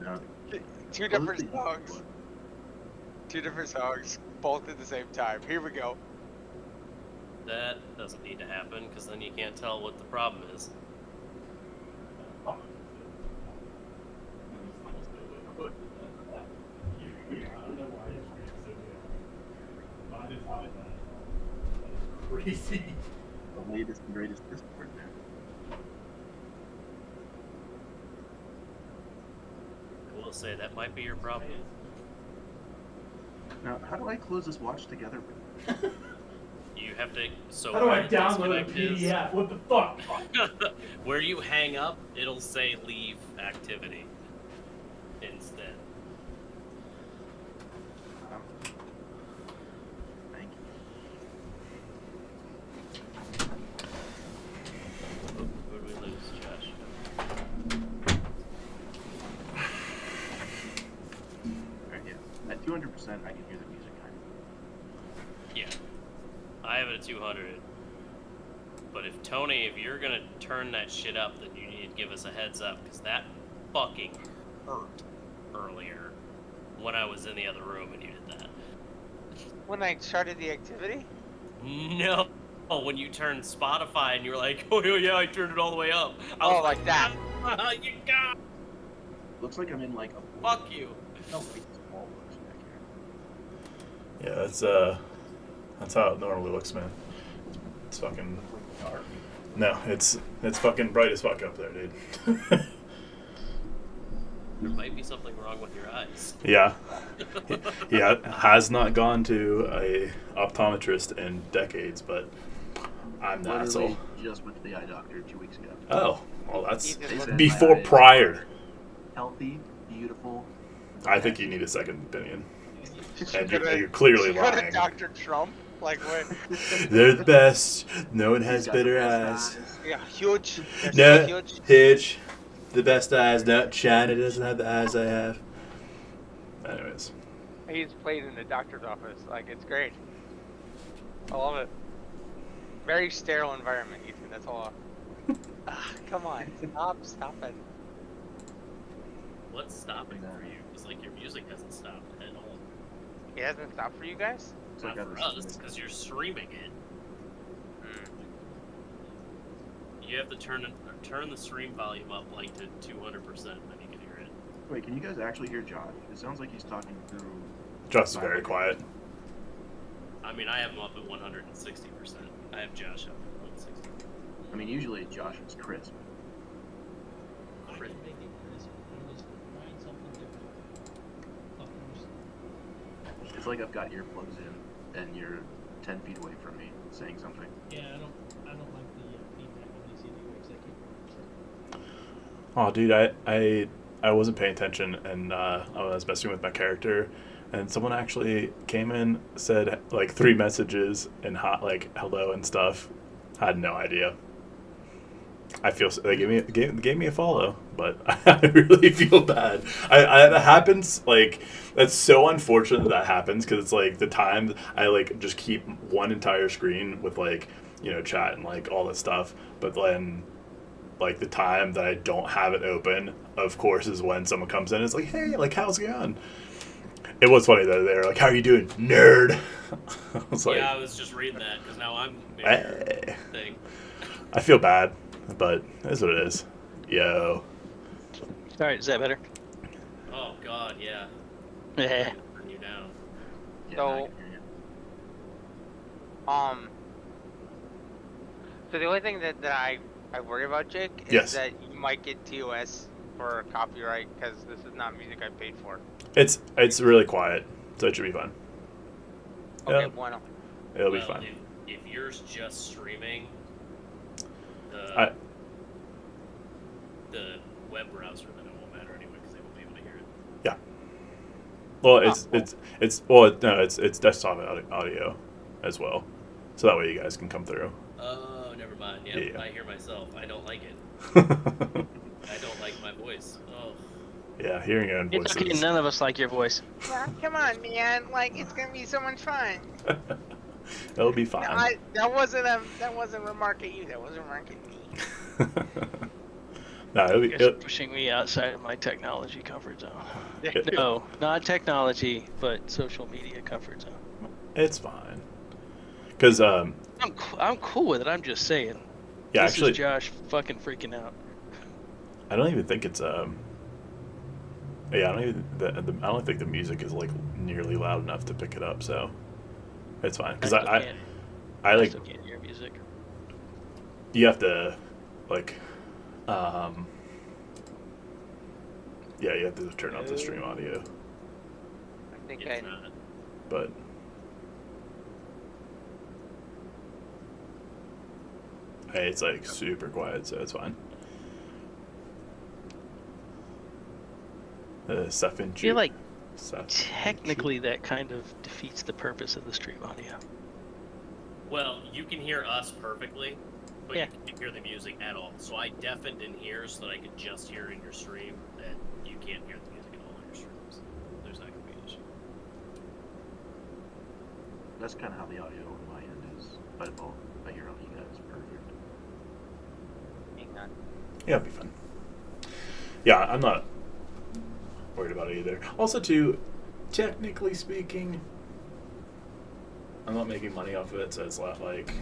Speaker 12: No.
Speaker 9: two different songs. Two different songs, both at the same time. Here we go.
Speaker 11: That doesn't need to happen, because then you can't tell what the problem is.
Speaker 10: Crazy.
Speaker 12: The latest and greatest Discord there.
Speaker 11: I will say that might be your problem.
Speaker 12: Now, how do I close this watch together?
Speaker 11: You have to. So
Speaker 10: How do I
Speaker 11: where the
Speaker 10: download a
Speaker 11: disconnect is-
Speaker 10: PDF? What the fuck?
Speaker 11: Where you hang up, it'll say leave activity instead.
Speaker 12: Thank you.
Speaker 11: Who did we lose, Josh?
Speaker 12: Alright, yeah. At 200%, I can hear the music kind of.
Speaker 11: Yeah. I have it at 200. But if Tony, if you're gonna turn that shit up, then you need to give us a heads up, because that fucking hurt earlier when I was in the other room and you did that.
Speaker 9: When I started the activity?
Speaker 11: No. When you turned Spotify and you were like, oh yeah, I turned it all the way up. I
Speaker 9: Oh,
Speaker 11: was
Speaker 9: like that.
Speaker 11: You got.
Speaker 12: Looks like I'm in like a.
Speaker 11: Fuck you.
Speaker 12: Oh, wait, it's all looks back here.
Speaker 10: Yeah, that's how it normally looks, man. It's fucking. No, it's fucking bright as fuck up there, dude.
Speaker 11: There might be something wrong with your eyes.
Speaker 10: Yeah. Yeah, has not gone to a optometrist in decades, but I'm the asshole.
Speaker 12: Literally just went to the eye doctor 2 weeks ago.
Speaker 10: Oh, well, that's
Speaker 12: They said
Speaker 10: before
Speaker 12: my eyes
Speaker 10: prior.
Speaker 12: are healthy, beautiful.
Speaker 10: I think you need a second opinion. And
Speaker 9: Go to-
Speaker 10: you're clearly
Speaker 9: go to
Speaker 10: lying.
Speaker 9: Dr. Trump? Like, what?
Speaker 10: They're the best. No one has
Speaker 12: He's got the
Speaker 10: better
Speaker 12: best
Speaker 10: eyes.
Speaker 9: Yeah, huge. They're
Speaker 10: No,
Speaker 9: so huge.
Speaker 10: Hitch. The best eyes. No, China doesn't have the eyes I have. Anyways.
Speaker 9: He's played in the doctor's office. Like, it's great. I love it. Very sterile environment, Ethan. That's all. Come on. Stop it.
Speaker 11: What's stopping for you? Because like your music hasn't stopped at all.
Speaker 9: It hasn't stopped for you guys?
Speaker 11: Not for us, because you're streaming it. You have to turn the stream volume up like to 200%, then you can hear it.
Speaker 12: Wait, can you guys actually hear Josh? It sounds like he's talking through.
Speaker 10: Josh is very quiet.
Speaker 11: I mean, I have him up at 160%. I have Josh up at 160.
Speaker 12: I mean, usually Josh is crisp. It's like I've got earplugs in, and you're 10 feet away from me saying something.
Speaker 13: Yeah, I don't like the feedback on these either.
Speaker 10: Oh, dude, I wasn't paying attention, and I was messing with my character, and someone actually came in, said like 3 messages and like hello and stuff. I had no idea. I feel they gave me a follow, but I really feel bad. That happens, like, that's so unfortunate that happens, because it's like the time I like just keep one entire screen with like, you know, chat and like all this stuff, but then like the time that I don't have it open, of course, is when someone comes in and it's like, hey, like, how's it going? It was funny that they were like, how are you doing, nerd? I was like,
Speaker 11: yeah, I was just reading that because now I'm in thing.
Speaker 10: I feel bad, but that's what it is. Yo.
Speaker 14: All right, is that better?
Speaker 11: Oh God, yeah.
Speaker 14: Yeah.
Speaker 11: Turn you down.
Speaker 9: So, so the only thing that I worry about, Jake, is
Speaker 10: Yes.
Speaker 9: that you might get TOS for copyright because this is not music I paid for.
Speaker 10: It's really quiet, so it should be fun.
Speaker 9: Okay,
Speaker 10: Yeah.
Speaker 9: bueno.
Speaker 10: It'll be
Speaker 11: Well,
Speaker 10: fun.
Speaker 11: If yours just streaming,
Speaker 10: I-
Speaker 11: the web browser, then it won't matter anyway because they won't be able to hear it.
Speaker 10: Yeah. Well, it's desktop audio as well, so that way you guys can come through.
Speaker 11: Oh, never mind. Yep,
Speaker 10: Yeah.
Speaker 11: I hear myself. I don't like it. I don't like my voice. Oh.
Speaker 10: Yeah, hearing your own
Speaker 14: You're
Speaker 10: voices.
Speaker 14: lucky none of us like your voice.
Speaker 9: Yeah, come on, man. Like, it's gonna be so much fun.
Speaker 10: It'll be fine.
Speaker 9: That wasn't a remark at you. That was a remark at me.
Speaker 10: No, it'll be.
Speaker 14: You guys are pushing me outside of my technology comfort zone. No, not technology, but social media comfort zone.
Speaker 10: It's fine. Because
Speaker 14: I'm cool with it. I'm just saying.
Speaker 10: yeah,
Speaker 14: This
Speaker 10: actually,
Speaker 14: is Josh fucking freaking out.
Speaker 10: I don't even think it's yeah, I don't even I don't think the music is like nearly loud enough to pick it up, so it's fine. Because I like
Speaker 14: still can't hear music.
Speaker 10: you have to like yeah, you have to turn off the stream audio,
Speaker 9: I think
Speaker 11: It's not.
Speaker 10: but hey, it's like super quiet, so it's fine. Stuff in
Speaker 14: I feel like
Speaker 10: stuff.
Speaker 14: technically that kind of defeats the purpose of the stream audio.
Speaker 11: Well, you can hear us perfectly, but
Speaker 14: Yeah.
Speaker 11: you can't hear the music at all. So I deafened in here so that I could just hear in your stream that you can't hear the music at all in your streams. There's not going to be an issue.
Speaker 12: That's kind of how the audio on my end is. By default, I hear all you guys perfect.
Speaker 9: Hang on.
Speaker 10: Yeah, it'll be fun. Yeah, I'm not worried about it either. Also, too, technically speaking, I'm not making money off of it, so it's not like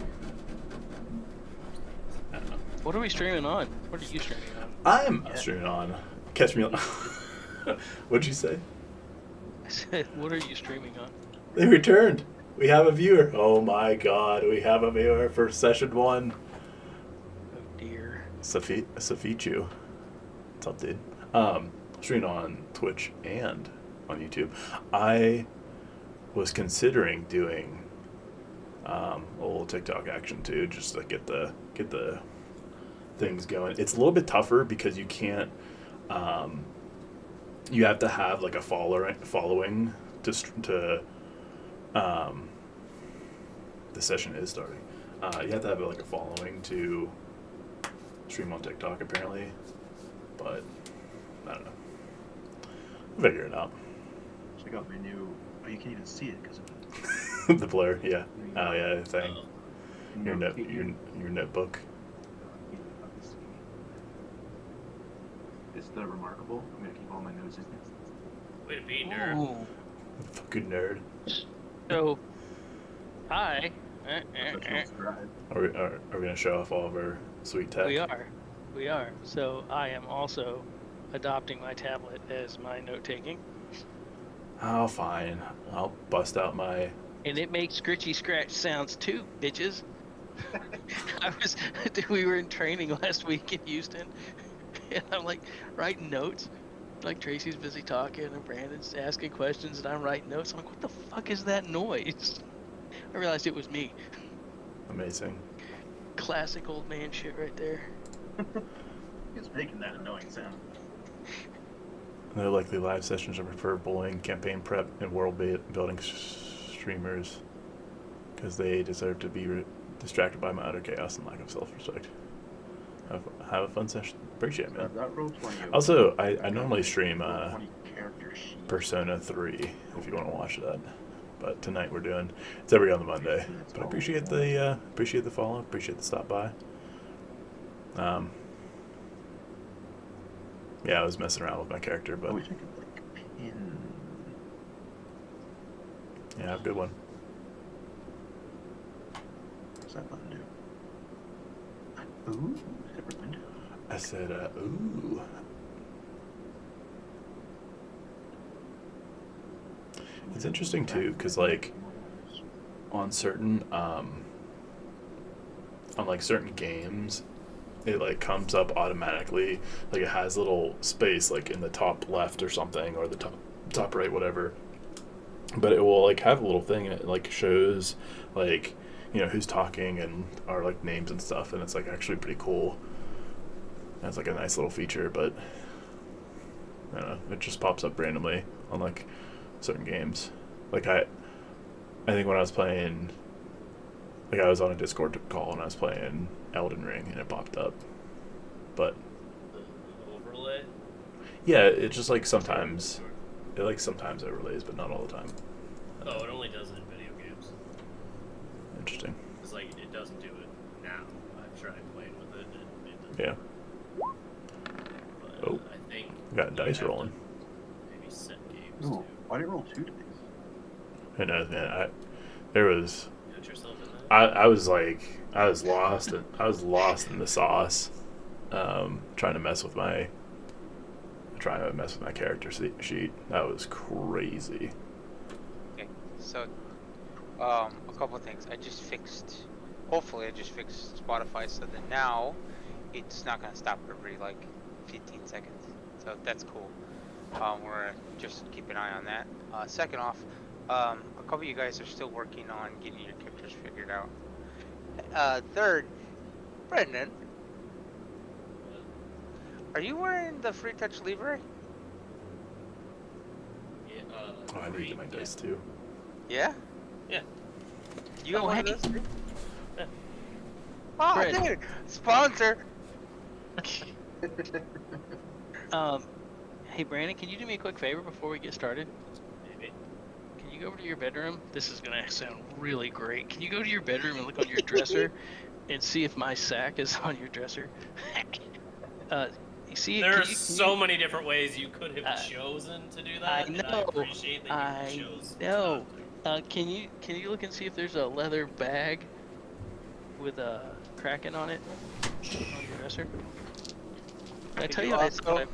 Speaker 10: I don't know.
Speaker 14: What are we streaming on? What are you streaming on?
Speaker 10: I'm streaming on Catch Me. What'd you say?
Speaker 14: I said, what are you streaming on?
Speaker 10: They returned. We have a viewer. Oh my god, we have a viewer for session 1.
Speaker 14: Oh dear.
Speaker 10: Safichu. What's up, dude? Streaming on Twitch and on YouTube. I was considering doing a little TikTok action too, just to get the things going. It's a little bit tougher because you can't. You have to have like a following to. The session is starting. You have to have like a following to stream on TikTok apparently, but I don't know. We'll figure it out.
Speaker 12: Check out my new. Oh, you can't even see it because of
Speaker 10: The blur, yeah. Oh yeah, the thing. Your notebook.
Speaker 12: It's the remarkable. I'm gonna keep all my notes in this.
Speaker 11: Way to be, nerd.
Speaker 14: Ooh.
Speaker 10: Fucking nerd.
Speaker 14: So, hi.
Speaker 10: Are we gonna show off all of our sweet tech?
Speaker 14: We are. So I am also adopting my tablet as my note-taking.
Speaker 10: Oh, fine. I'll bust out my.
Speaker 14: And it makes scritchy scratch sounds too, bitches. We were in training last week in Houston, and I'm like writing notes. Like Tracy's busy talking, and Brandon's asking questions, and I'm writing notes. I'm like, what the fuck is that noise? I realized it was me.
Speaker 10: Amazing.
Speaker 14: Classic old man shit right there.
Speaker 12: It's making that annoying sound.
Speaker 10: No likely live sessions are preferred bullying, campaign prep, and world building streamers because they deserve to be distracted by my utter chaos and lack of self-respect. Have a fun session. Appreciate it, man. Also, I normally stream Persona 3 if you want to watch that. But tonight we're doing it's every other Monday. But I appreciate the follow, appreciate the stop by. Yeah, I was messing around with my character, but
Speaker 12: I wish I could like pin.
Speaker 10: Yeah, have a good one.
Speaker 12: What's that button do? Ooh, separate window.
Speaker 10: I said, ooh. It's interesting too, cause like on certain certain games, it like comes up automatically, like it has a little space like in the top left or something, or the top right, whatever. But it will like have a little thing and it like shows like, you know, who's talking and our like names and stuff, and it's like actually pretty cool. And it's like a nice little feature, but I don't know, it just pops up randomly on like certain games. Like I think when I was playing, like I was on a Discord call and I was playing Elden Ring and it popped up. But
Speaker 11: overlay?
Speaker 10: Yeah, it just like sometimes it overlays, but not all the time.
Speaker 11: Oh, it only does it in video games.
Speaker 10: Interesting.
Speaker 11: It's like it doesn't do it now. I've tried playing with it and it doesn't.
Speaker 10: Yeah.
Speaker 11: But
Speaker 10: oh.
Speaker 11: I think
Speaker 10: we got dice rolling.
Speaker 11: Maybe set games
Speaker 12: Ooh,
Speaker 11: too.
Speaker 12: why did it roll 2 dice?
Speaker 10: Who knows, man? There was
Speaker 11: put yourself in that?
Speaker 10: I was lost. I was lost in the sauce, trying to mess with my character sheet. That was crazy.
Speaker 9: Okay, so a couple things. Hopefully I just fixed Spotify so that now it's not gonna stop every like 15 seconds. So that's cool. We're gonna just keep an eye on that. Second off, a couple of you guys are still working on getting your characters figured out. Third, Brendan, are you wearing the free touch livery?
Speaker 11: Yeah,
Speaker 10: Oh, I need to get my dice too.
Speaker 9: Yeah?
Speaker 11: Yeah.
Speaker 9: You got one of
Speaker 14: hey.
Speaker 9: those too? Yeah. Oh,
Speaker 14: Brandon.
Speaker 9: dude! Sponsor!
Speaker 14: Hey Brandon, can you do me a quick favor before we get started?
Speaker 11: Maybe.
Speaker 14: Can you go over to your bedroom? This is gonna sound really great. Can you go to your bedroom and look on your dresser and see if my sack is on your dresser? You see,
Speaker 11: There are so many different ways you could have chosen to do that.
Speaker 14: I
Speaker 11: And
Speaker 14: know.
Speaker 11: I appreciate that you chose.
Speaker 14: No. Can you look and see if there's a leather bag with a Kraken on it on your dresser? Did I tell you I thought I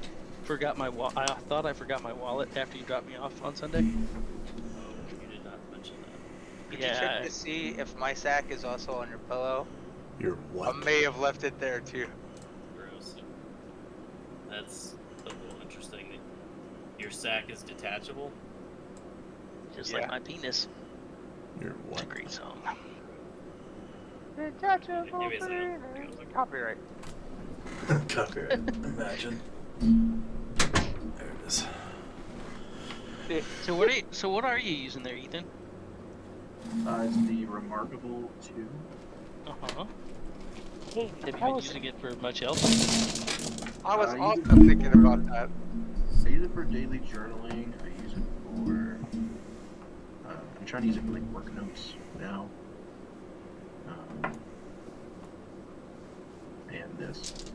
Speaker 14: forgot my wallet after you dropped me off on Sunday?
Speaker 11: Oh, you did not mention that.
Speaker 9: Did you check to see if my sack is also on your pillow?
Speaker 10: Your what?
Speaker 9: I may have left it there too.
Speaker 11: Gross. That's a little interesting. Your sack is detachable?
Speaker 14: Just like my penis.
Speaker 10: Your
Speaker 14: what? It's a great song.
Speaker 9: Detachable.
Speaker 11: Maybe it's like
Speaker 9: Copyright.
Speaker 10: Copyright. Imagine. There it is.
Speaker 14: So what are you using there, Ethan?
Speaker 12: It's the Remarkable 2.
Speaker 14: Uh-huh. Have you been using it for much else?
Speaker 9: I was also thinking about that.
Speaker 12: I use it for daily journaling. I use it for... I'm trying to use it for like work notes now. And this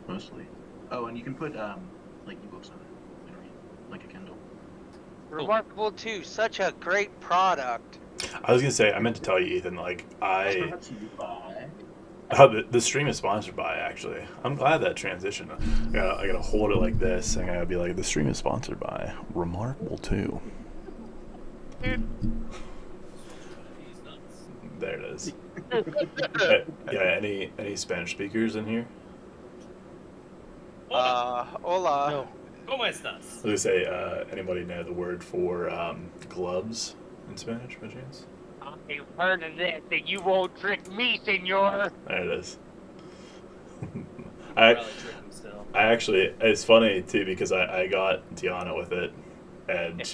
Speaker 12: mostly. Oh, and you can put like ebooks on it and read, like a Kindle.
Speaker 9: Remarkable 2, such a great product.
Speaker 10: I was gonna say, I meant to tell you, Ethan. Like the stream is sponsored by. Actually, I'm glad that transition. I gotta hold it like this, and I gotta be like, the stream is sponsored by Remarkable 2. There it is. Yeah. Any Spanish speakers in here?
Speaker 9: Hola.
Speaker 14: No.
Speaker 11: ¿Cómo estás?
Speaker 10: I was gonna say, anybody know the word for gloves in Spanish, by chance?
Speaker 9: I've heard of this, that you won't trick me, senor.
Speaker 10: There it is. I actually, it's funny too because I got Tiana with it, and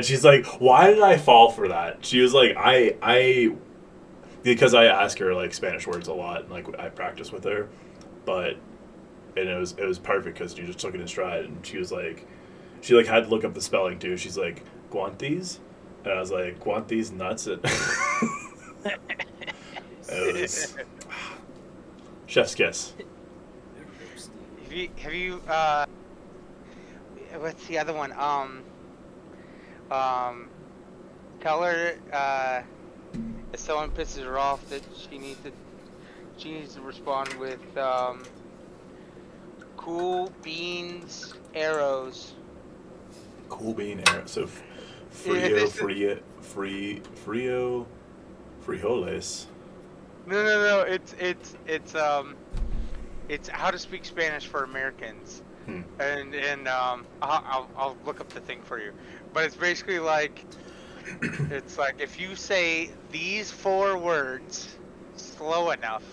Speaker 10: she's like, "Why did I fall for that?" She was like, because I ask her like Spanish words a lot, and like I practice with her, and it was perfect because she just took it in stride, and she had to look up the spelling too. She's like, "Guantes," and I was like, "Guantes nuts." It was chef's kiss.
Speaker 9: Have you what's the other one? Tell her if someone pisses her off that she needs to respond with cool beans arrows.
Speaker 10: Cool bean arrows. So frijoles.
Speaker 9: No. It's how to speak Spanish for Americans. And I'll look up the thing for you. But it's basically like, it's like if you say these 4 words slow enough,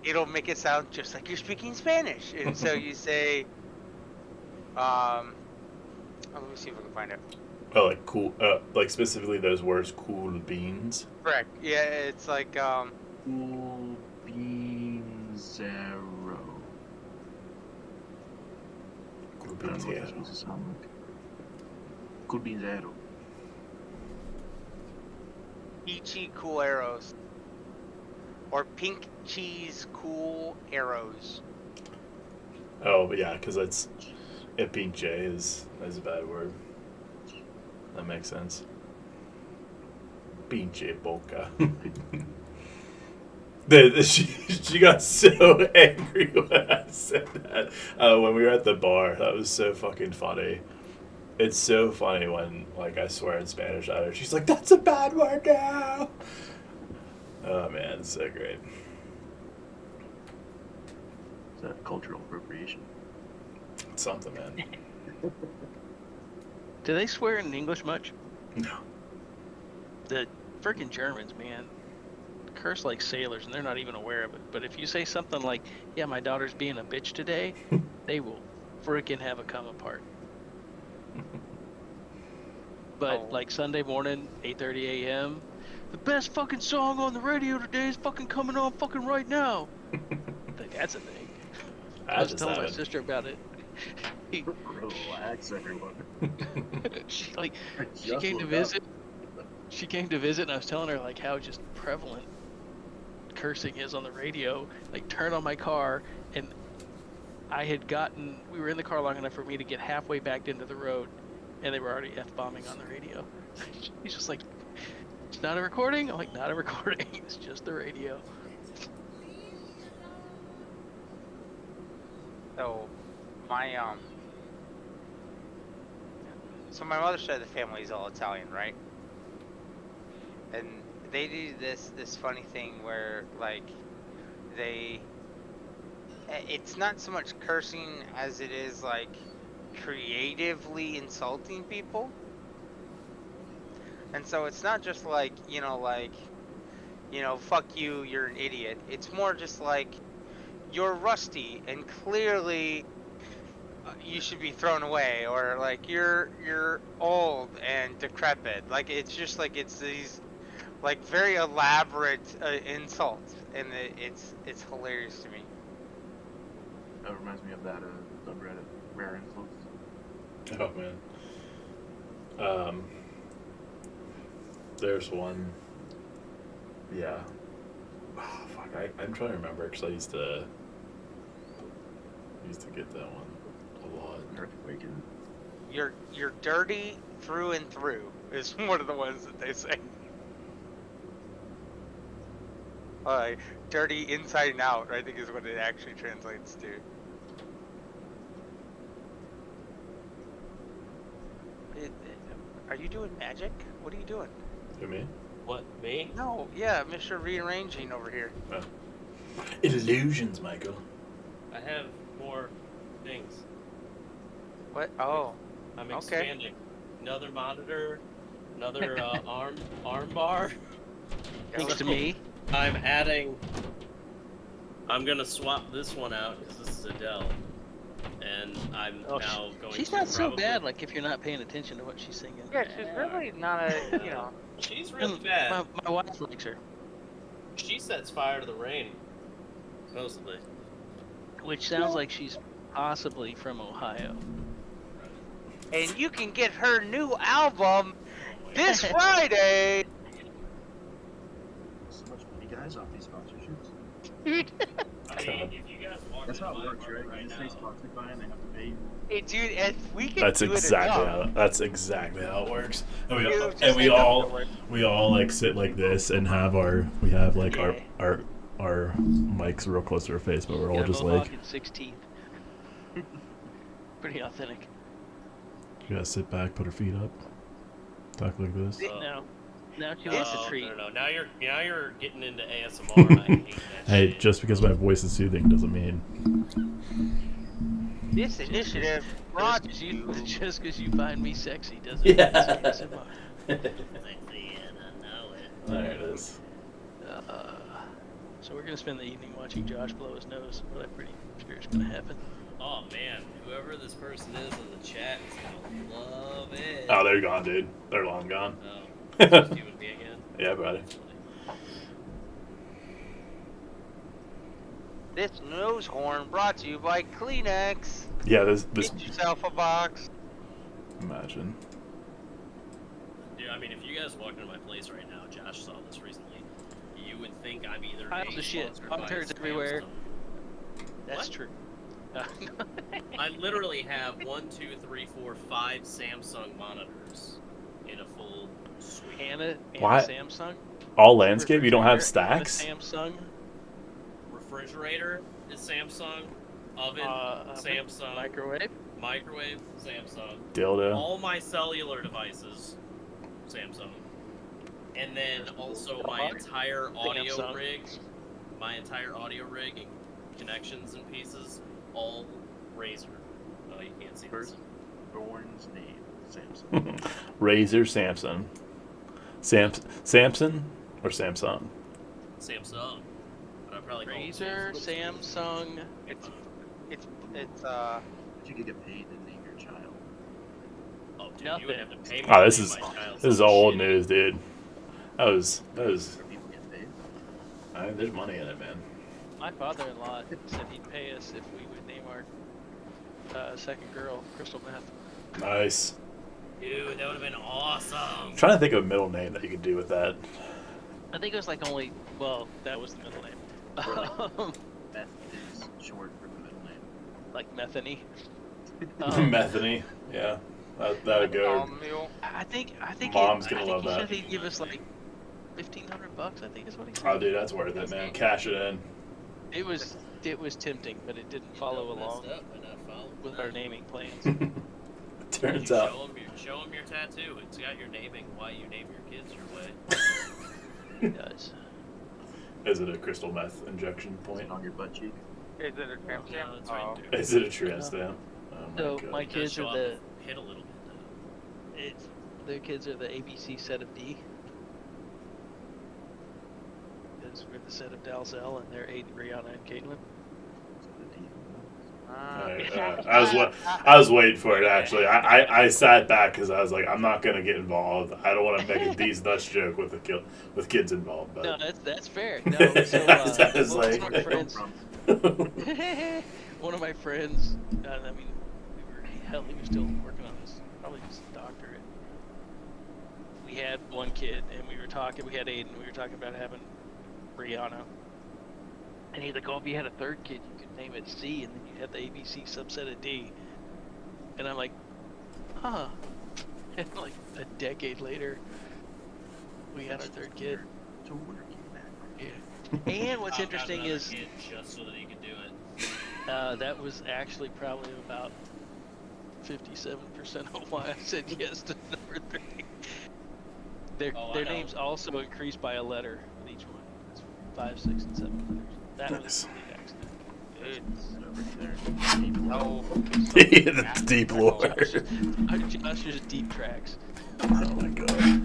Speaker 9: it'll make it sound just like you're speaking Spanish. And so you say, let me see if I can find it.
Speaker 10: Oh, like cool, like specifically those words, cool beans.
Speaker 9: Correct. Yeah, it's like
Speaker 12: Cool beans arrow.
Speaker 10: Cool
Speaker 12: I don't
Speaker 10: beans
Speaker 12: know what
Speaker 10: arrow.
Speaker 12: that's supposed to sound like. Cool beans arrow.
Speaker 9: peachy cool arrows. Or pink cheese cool arrows.
Speaker 10: Oh, but yeah, because it being J is a bad word. That makes sense. Pinche boca. She got so angry when I said that when we were at the bar. That was so fucking funny. It's so funny when, like, I swear in Spanish at her. She's like, "That's a bad word now." Oh man, it's so great.
Speaker 12: Is that cultural appropriation?
Speaker 10: It's something, man.
Speaker 14: Do they swear in English much?
Speaker 10: No.
Speaker 14: The freaking Germans, man, curse like sailors, and they're not even aware of it. But if you say something like, "Yeah, my daughter's being a bitch today," they will freaking have a come apart. But like Sunday morning, 8:30 a.m., the best fucking song on the radio today is fucking coming on fucking right now. Like, that's a thing. I was telling my sister about it.
Speaker 12: Relax, everyone.
Speaker 14: She came to visit. She came to visit, and I was telling her like how just prevalent cursing is on the radio. Like, turn on my car, and we were in the car long enough for me to get halfway back into the road, and they were already F-bombing on the radio. He's just like, "It's not a recording?" I'm like, "Not a recording, it's just the radio."
Speaker 9: So, my mother's side of the family is all Italian, right? And they do this funny thing where, like, it's not so much cursing as it is, like, creatively insulting people. And so it's not just like, fuck you, you're an idiot. It's more just like, you're rusty and clearly you should be thrown away, or like you're old and decrepit. Like, it's just like, it's these like very elaborate insults, and it's hilarious to me.
Speaker 12: That reminds me of that subreddit, Rare Insults.
Speaker 10: Oh man. There's one. Yeah. Oh, fuck. I'm trying to remember because I used to get that one a lot.
Speaker 12: Earthquaking.
Speaker 9: You're dirty through and through is one of the ones that they say. Dirty inside and out, I think, is what it actually translates to. Are you doing magic? What are you doing?
Speaker 10: Who, me?
Speaker 11: What, me?
Speaker 9: No, yeah, Mr. Rearranging over here.
Speaker 10: Oh. Illusions, Michael.
Speaker 11: I have more things.
Speaker 9: What? Oh.
Speaker 11: I'm expanding. Another monitor, another arm bar.
Speaker 14: Thanks to me.
Speaker 11: I'm gonna swap this one out because this is a Dell. And I'm now going
Speaker 14: She's
Speaker 11: to
Speaker 14: not so
Speaker 11: probably...
Speaker 14: bad, like, if you're not paying attention to what she's singing.
Speaker 9: Yeah, she's really not a,
Speaker 11: She's really bad.
Speaker 14: My wife likes her.
Speaker 11: She sets fire to the rain, mostly.
Speaker 14: Which sounds like she's possibly from Ohio.
Speaker 9: And you can get her new album this Friday!
Speaker 12: So much money, guys, off these sponsorships.
Speaker 11: I mean, if you guys walk
Speaker 12: That's how it works, right?
Speaker 11: right
Speaker 12: You
Speaker 11: now,
Speaker 12: stay sponsored by them, they have to pay you.
Speaker 9: Hey, dude, if we can
Speaker 10: That's
Speaker 9: do
Speaker 10: exactly
Speaker 9: it enough,
Speaker 10: that's exactly how it works. And
Speaker 9: just
Speaker 10: we all like sit like this and have our mics real close to our face, but we're all just like
Speaker 14: 16th. Pretty authentic.
Speaker 10: you gotta sit back, put our feet up, talk like this.
Speaker 14: Now she wants a treat.
Speaker 11: No. Now you're getting into ASMR. And I hate that
Speaker 10: Hey,
Speaker 11: shit.
Speaker 10: just because my voice is soothing doesn't mean.
Speaker 9: this initiative brought
Speaker 14: Just
Speaker 9: to you.
Speaker 14: because you find me sexy doesn't
Speaker 10: Yeah.
Speaker 14: mean it's ASMR.
Speaker 10: There it is.
Speaker 14: So we're gonna spend the evening watching Josh blow his nose. What I'm pretty sure is gonna happen.
Speaker 11: Oh man, whoever this person is in the chat is gonna love it.
Speaker 10: Oh, they're gone, dude. They're long gone.
Speaker 11: Oh, it's just you and me again.
Speaker 10: Yeah, buddy.
Speaker 9: This nose horn brought to you by Kleenex.
Speaker 10: Yeah, this.
Speaker 9: Get yourself a box.
Speaker 10: Imagine.
Speaker 11: Dude, I mean, if you guys walked into my place right now, Josh saw this recently, you would think I'm either
Speaker 14: Piles of shit.
Speaker 11: sponsored by
Speaker 14: Turds
Speaker 11: Samsung.
Speaker 14: everywhere. That's
Speaker 11: What?
Speaker 14: true.
Speaker 11: I literally have 5 Samsung monitors in a full suite.
Speaker 14: and a
Speaker 10: Why?
Speaker 14: Samsung.
Speaker 10: All landscape? You don't have
Speaker 14: Refrigerator and a
Speaker 10: stacks?
Speaker 14: Samsung.
Speaker 11: Refrigerator is Samsung. Oven, Samsung.
Speaker 14: Microwave.
Speaker 11: Microwave, Samsung.
Speaker 10: Dildo.
Speaker 11: All my cellular devices, Samsung. And then also my entire audio
Speaker 14: Samsung.
Speaker 11: rig, and connections and pieces, all Razer. Oh, you can't see this.
Speaker 12: Firstborn's name, Samsung.
Speaker 10: Razer Samsung. Samson or Samsung?
Speaker 11: Samsung. But I probably call it
Speaker 14: Razer, Samsung.
Speaker 9: It's
Speaker 12: But you could get paid to name your child.
Speaker 11: Oh, dude, you would have to pay me.
Speaker 10: Oh,
Speaker 11: to
Speaker 10: this
Speaker 11: name
Speaker 10: is
Speaker 11: my child
Speaker 10: this is
Speaker 11: some
Speaker 10: old
Speaker 11: shit.
Speaker 10: news, dude. That was.
Speaker 12: People get paid.
Speaker 10: There's money in it, man.
Speaker 14: My father-in-law said he'd pay us if we would name our second girl Crystal Meth.
Speaker 10: Nice.
Speaker 11: Dude, that would have been awesome.
Speaker 10: I'm trying to think of a middle name that you could do with that.
Speaker 14: I think it was like only. Well, that was the middle name.
Speaker 12: Meth is short for the middle name.
Speaker 14: Like Methany.
Speaker 10: Methany. Yeah. That'd go.
Speaker 14: I think.
Speaker 10: Mom's gonna love
Speaker 14: he
Speaker 10: that.
Speaker 14: said he'd give us like $1,500. I think is what he said.
Speaker 10: Oh, dude, that's worth it, man. Cash it in.
Speaker 14: It was tempting, but it didn't follow along with our naming plans.
Speaker 10: Turns
Speaker 11: You
Speaker 10: out.
Speaker 11: Show him your tattoo. It's got your naming, why you name your kids your way.
Speaker 14: It does.
Speaker 10: Is it a crystal meth injection point?
Speaker 12: On your butt cheek.
Speaker 9: Is it a tramp stamp?
Speaker 11: that's right
Speaker 9: Oh.
Speaker 11: there.
Speaker 10: Is it a tramp stamp? Oh
Speaker 14: So
Speaker 10: God.
Speaker 14: my
Speaker 11: It does
Speaker 14: kids
Speaker 11: show
Speaker 14: are
Speaker 11: up
Speaker 14: the.
Speaker 11: hit a little bit
Speaker 14: Their kids are the ABC set of D. Because we're the set of Dalzell, and they're Aiden, Brianna, and Caitlin.
Speaker 10: I was waiting for it actually. I sat back because I was like, I'm not gonna get involved. I don't want to make a D's nuts joke with kids involved. But
Speaker 14: No, that's fair. No, so
Speaker 10: I was
Speaker 14: one
Speaker 10: like,
Speaker 14: of my friends, one of my friends. I mean, he was still working on his probably his doctorate. We had one kid, and we were talking. We had Aiden. We were talking about having Brianna. And he's like, oh, if you had a third kid, you could name it C, and then you have the ABC subset of D. And I'm like, huh. And like a decade later, we had our third kid.
Speaker 12: To work you, man.
Speaker 14: Yeah. And what's interesting is
Speaker 11: just so that he could do it.
Speaker 14: that was actually probably about 57% of why I said yes to number 3. Their names also increased by a letter in each one. It's 5, 6, and 7 letters. That was a complete accident.
Speaker 9: No.
Speaker 10: the deep lore.
Speaker 14: Josh's deep tracks.
Speaker 10: Oh my God.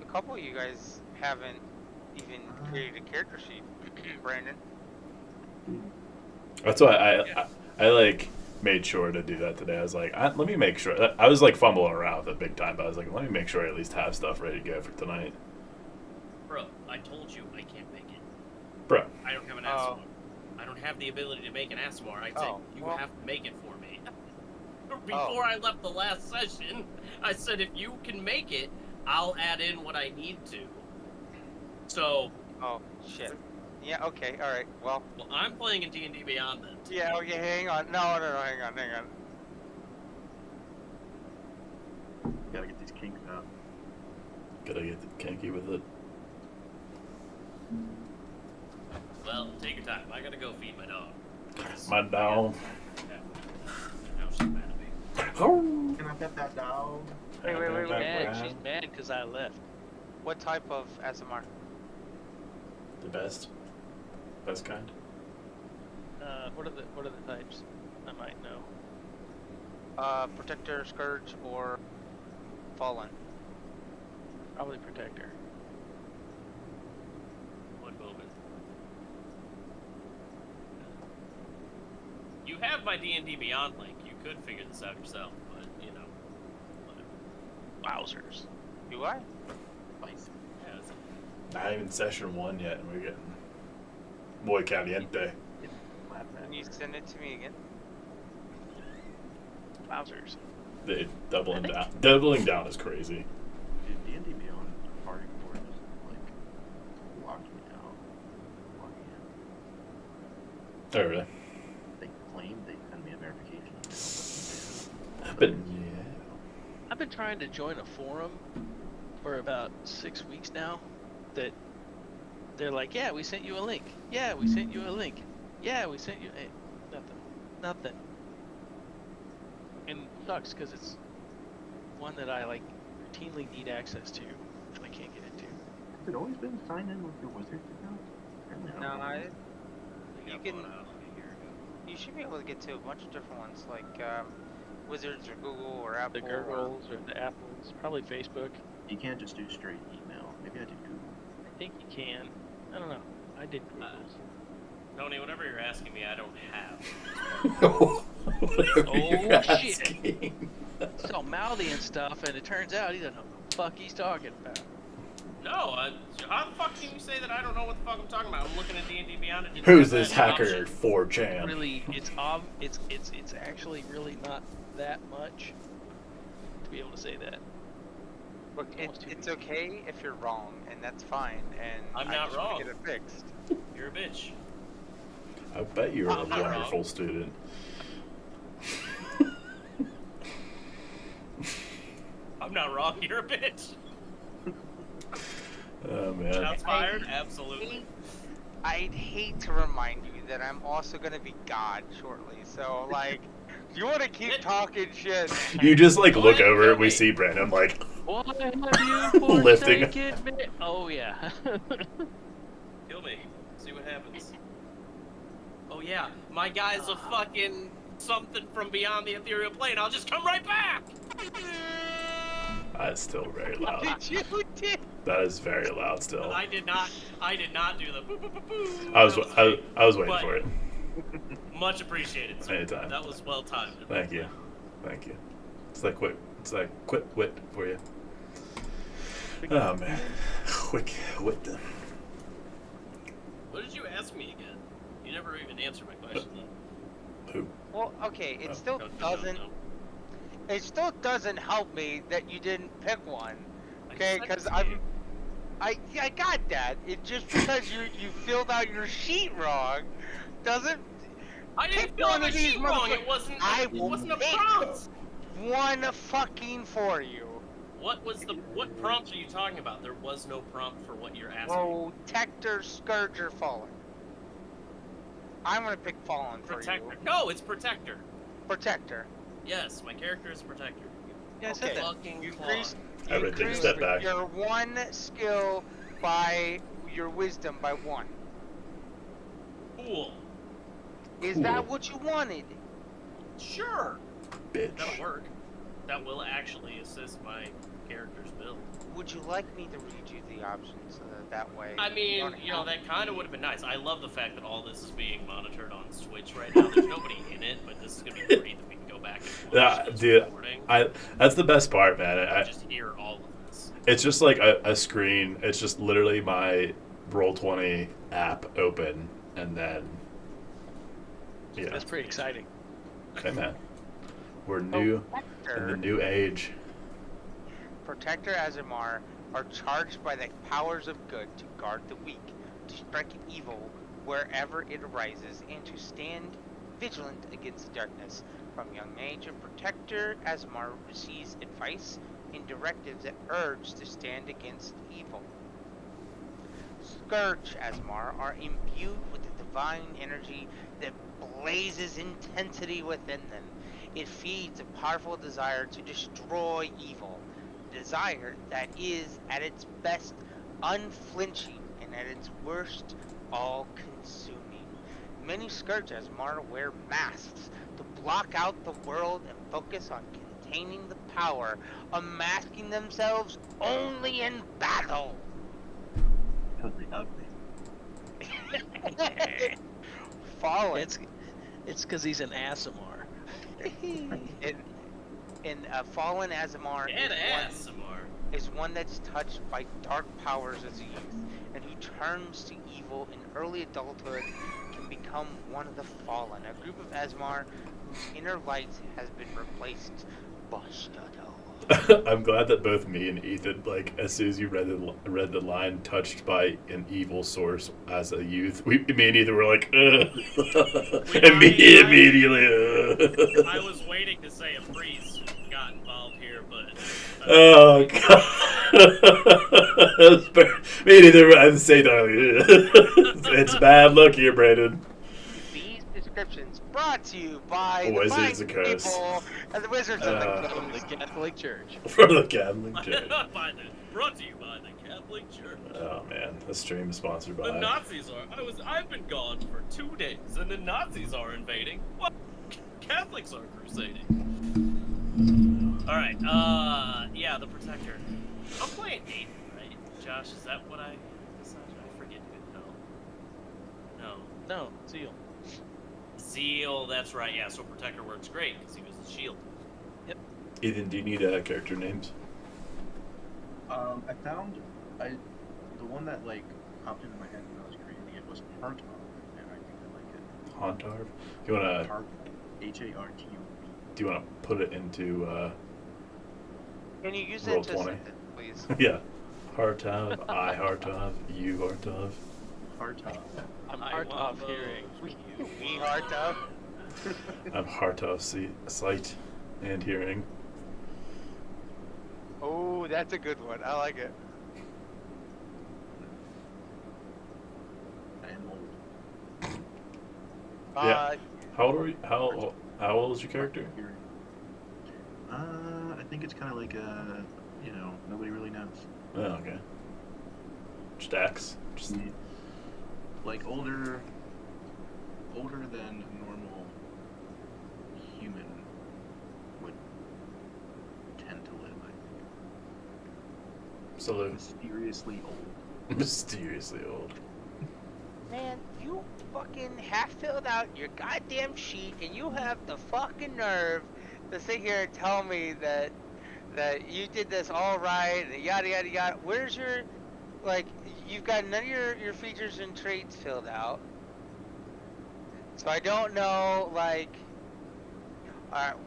Speaker 9: A couple of you guys haven't even created a character sheet, Brandon.
Speaker 10: That's why I like made sure to do that today. I was like, let me make sure. I was like fumbling around with it big time, but I was like, let me make sure I at least have stuff ready to go for tonight.
Speaker 11: Bro, I told you I can't make it.
Speaker 10: Bro.
Speaker 11: I don't have an ASMR. I don't have the ability to make an ASMR. I said, you have to make it for me. Before I left the last session, I said, if you can make it, I'll add in what I need to. So.
Speaker 9: Oh, shit. Yeah, okay, alright, well,
Speaker 11: I'm playing in D&D Beyond then.
Speaker 9: Yeah, okay, hang on. No, hang on.
Speaker 12: Gotta get these kinks out.
Speaker 10: Gotta get kinky with it.
Speaker 11: Well, take your time. I gotta go feed my dog.
Speaker 10: My dog.
Speaker 11: Now she's mad at me.
Speaker 12: Can I pet that dog?
Speaker 9: Wait.
Speaker 14: She's mad because I left.
Speaker 9: What type of SMR?
Speaker 10: The best kind.
Speaker 14: What are the types? I might know.
Speaker 9: Protector, Scourge, or Fallen?
Speaker 14: Probably Protector.
Speaker 11: One moment. You have my D&D Beyond link. You could figure this out yourself, but, you know, whatever.
Speaker 14: Wowzers.
Speaker 9: Do I?
Speaker 12: Spicy.
Speaker 11: Yeah, it's
Speaker 10: Not even session 1 yet, and we're getting muy caliente.
Speaker 9: Can you send it to me again?
Speaker 14: Wowzers.
Speaker 10: Doubling down is crazy.
Speaker 12: Dude, D&D Beyond Party Board just like locked me out. Logging in.
Speaker 10: Oh, really?
Speaker 12: They claim they send me a verification.
Speaker 10: But
Speaker 14: I've been trying to join a forum for about 6 weeks now. That they're like, yeah, we sent you a link. Yeah, we sent you a link. Yeah, we sent you nothing. And it sucks because it's one that I like routinely need access to, and I can't get into.
Speaker 12: Has it always been signed in with your wizard account? Apparently not.
Speaker 9: You can. You should be able to get to a bunch of different ones, like Wizards or Google or Apple.
Speaker 14: The Googles or the Apples, probably Facebook.
Speaker 12: You can't just do straight email. Maybe I did Google.
Speaker 14: I think you can. I don't know. I did Googles.
Speaker 11: Tony, whatever you're asking me, I don't have.
Speaker 14: Oh shit! He's all mouthy and stuff, and it turns out he doesn't know what the fuck he's talking about.
Speaker 11: No, how the fuck can you say that I don't know what the fuck I'm talking about? I'm looking at D&D Beyond. And
Speaker 10: who's this hacker 4chan?
Speaker 14: Really, it's actually really not that much to be able to say that.
Speaker 9: Look, it's okay if you're wrong, and that's fine. And
Speaker 11: I'm
Speaker 9: I
Speaker 11: not
Speaker 9: just wanna
Speaker 11: wrong.
Speaker 9: get it fixed.
Speaker 11: You're a bitch.
Speaker 10: I bet you're a
Speaker 11: I'm not
Speaker 10: wonderful
Speaker 11: wrong.
Speaker 10: student.
Speaker 11: I'm not wrong. You're a bitch.
Speaker 10: Oh man.
Speaker 11: Shots fired? Absolutely.
Speaker 9: I'd hate to remind you that I'm also gonna be God shortly. So like, you want to keep talking shit?
Speaker 10: You just like look over and we see Brandon like
Speaker 14: Why have you
Speaker 10: lifting.
Speaker 14: forsaken me? Oh yeah.
Speaker 11: Kill me. See what happens. Oh yeah, my guy's a fucking something from beyond the ethereal plane. I'll just come right back.
Speaker 10: That's still very loud.
Speaker 9: You did.
Speaker 10: That is very loud still.
Speaker 11: I did not do the boo boo boo boo.
Speaker 10: I was waiting
Speaker 11: But
Speaker 10: for it.
Speaker 11: Much appreciated, sir.
Speaker 10: Anytime.
Speaker 11: That was well timed.
Speaker 10: Thank you. Thank you. It's like quick wit for you. Oh man. Quick wit.
Speaker 11: What did you ask me again? You never even answered my question.
Speaker 10: Who?
Speaker 9: Well, okay, it
Speaker 10: Oh.
Speaker 9: still doesn't. It still doesn't help me that you didn't pick one. Okay, because I got that. It just because you filled out your sheet wrong doesn't.
Speaker 11: I didn't
Speaker 9: pick
Speaker 11: fill out
Speaker 9: one
Speaker 11: my
Speaker 9: of these
Speaker 11: sheet wrong. It
Speaker 9: motherfuckers.
Speaker 11: wasn't.
Speaker 9: I
Speaker 11: It
Speaker 9: will
Speaker 11: wasn't a
Speaker 9: pick
Speaker 11: prompt.
Speaker 9: one fucking for you.
Speaker 11: What prompt are you talking about? There was no prompt for what you're asking.
Speaker 9: Protector, Scourge, or Fallen. I'm gonna pick Fallen for
Speaker 11: Protector.
Speaker 9: you.
Speaker 11: No, it's Protector.
Speaker 9: Protector.
Speaker 11: Yes, my character is Protector.
Speaker 14: Yeah, I said that.
Speaker 11: Fucking
Speaker 9: You
Speaker 11: Claw.
Speaker 9: increase
Speaker 10: Everything step back.
Speaker 9: your one skill by your wisdom by 1.
Speaker 11: Cool.
Speaker 9: Is that what you wanted?
Speaker 11: Sure.
Speaker 10: Bitch.
Speaker 11: That'll work. That will actually assist my character's build.
Speaker 9: Would you like me to read you the options that way?
Speaker 11: I mean,
Speaker 9: don't
Speaker 11: you know,
Speaker 9: have
Speaker 11: that
Speaker 9: to
Speaker 11: kind of
Speaker 9: be-
Speaker 11: would have been nice. I love the fact that all this is being monitored on Switch right now. There's nobody in it, but this is going to be great that we can go back and watch this
Speaker 10: Dude,
Speaker 11: recording.
Speaker 10: that's the best part, man.
Speaker 11: and just hear all of this.
Speaker 10: It's just like a screen. It's just literally my Roll20 app open, and then yeah.
Speaker 14: That's pretty exciting.
Speaker 10: Hey man, we're new in the new age.
Speaker 9: Protector Azimar are charged by the powers of good to guard the weak, to strike evil wherever it arises, and to stand vigilant against darkness. From young age, a Protector Azimar receives advice and directives that urge to stand against evil. Scourge Azimar are imbued with the divine energy that blazes intensity within them. It feeds a powerful desire to destroy evil. Desire that is at its best unflinching and at its worst all-consuming. Many Scourge Azimar wear masks to block out the world and focus on containing the power, unmasking themselves only in battle.
Speaker 12: Because they ugly.
Speaker 9: Fallen.
Speaker 14: It's because he's an Asimar.
Speaker 9: Fallen Azimar
Speaker 11: Asimar.
Speaker 9: is one that's touched by dark powers as a youth, and who turns to evil in early adulthood can become one of the Fallen, a group of Azimar whose inner light has been replaced by shadow.
Speaker 10: I'm glad that both me and Ethan, like, as soon as you read the line "touched by an evil source" as a youth, me and Ethan were like, immediately.
Speaker 11: I was waiting to say a priest got involved here, but.
Speaker 10: Oh god. Me neither. I'd say that. It's bad luck here, Brandon.
Speaker 9: These descriptions brought to you by
Speaker 10: Wizards
Speaker 9: the
Speaker 10: of
Speaker 9: fine
Speaker 10: Coast.
Speaker 9: people and the Wizards of the Coast.
Speaker 14: From the Catholic Church.
Speaker 10: From the Catholic Church.
Speaker 11: Brought to you by the Catholic Church.
Speaker 10: Oh man, the stream is sponsored by.
Speaker 11: The Nazis are. I've been gone for 2 days, and the Nazis are invading. What? Catholics are crusading. All right. Yeah, the Protector. I'm playing Nathan, right? Josh, is that what I decided? I forget. No,
Speaker 14: Zeal.
Speaker 11: Zeal. That's right. Yeah. So Protector works great because he was the shield.
Speaker 14: Yep.
Speaker 10: Ethan, do you need character names?
Speaker 12: I found the one that like popped into my head when I was creating it was Hartov, and I think I like it.
Speaker 10: Hontarv? You wanna?
Speaker 12: Hartov.
Speaker 10: Do you wanna put it into
Speaker 9: Can you use
Speaker 10: roll
Speaker 9: it to
Speaker 10: 20?
Speaker 9: send it, please?
Speaker 10: Yeah. Hartov, I Hartov, you Hartov.
Speaker 12: Hartov.
Speaker 14: I'm Hartov hearing.
Speaker 9: Me Hartov.
Speaker 10: I'm Hartov sight and hearing.
Speaker 9: Oh, that's a good one. I like it.
Speaker 12: I am old.
Speaker 10: Yeah. How old are you? How old is your character?
Speaker 12: I think it's kind of like nobody really knows.
Speaker 10: Oh, okay. Stacks. Just
Speaker 12: like older than a normal human would tend to live, I think.
Speaker 10: Salute.
Speaker 12: Mysteriously old.
Speaker 10: Mysteriously old.
Speaker 9: Man, you fucking half filled out your goddamn sheet, and you have the fucking nerve to sit here and tell me that you did this all right, and yada yada yada. Where's your, like, you've got none of your features and traits filled out. So I don't know, like,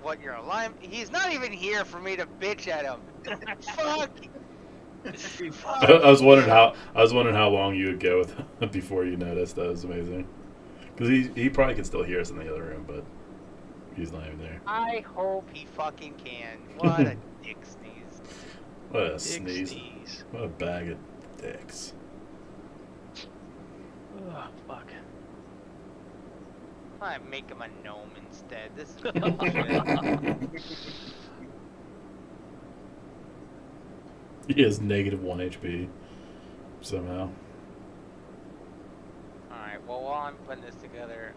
Speaker 9: what your alignment. He's not even here for me to bitch at him. Fuck.
Speaker 10: I was wondering how long you would go with before you noticed. That was amazing. Because he probably can still hear us in the other room, but he's not even there.
Speaker 9: I hope he fucking can. What a dick sneeze.
Speaker 10: What a sneeze. What a bag of dicks.
Speaker 14: Oh, fuck.
Speaker 9: I make him a gnome instead. This is bullshit.
Speaker 10: He has -1 HP somehow.
Speaker 9: Alright, well, while I'm putting this together,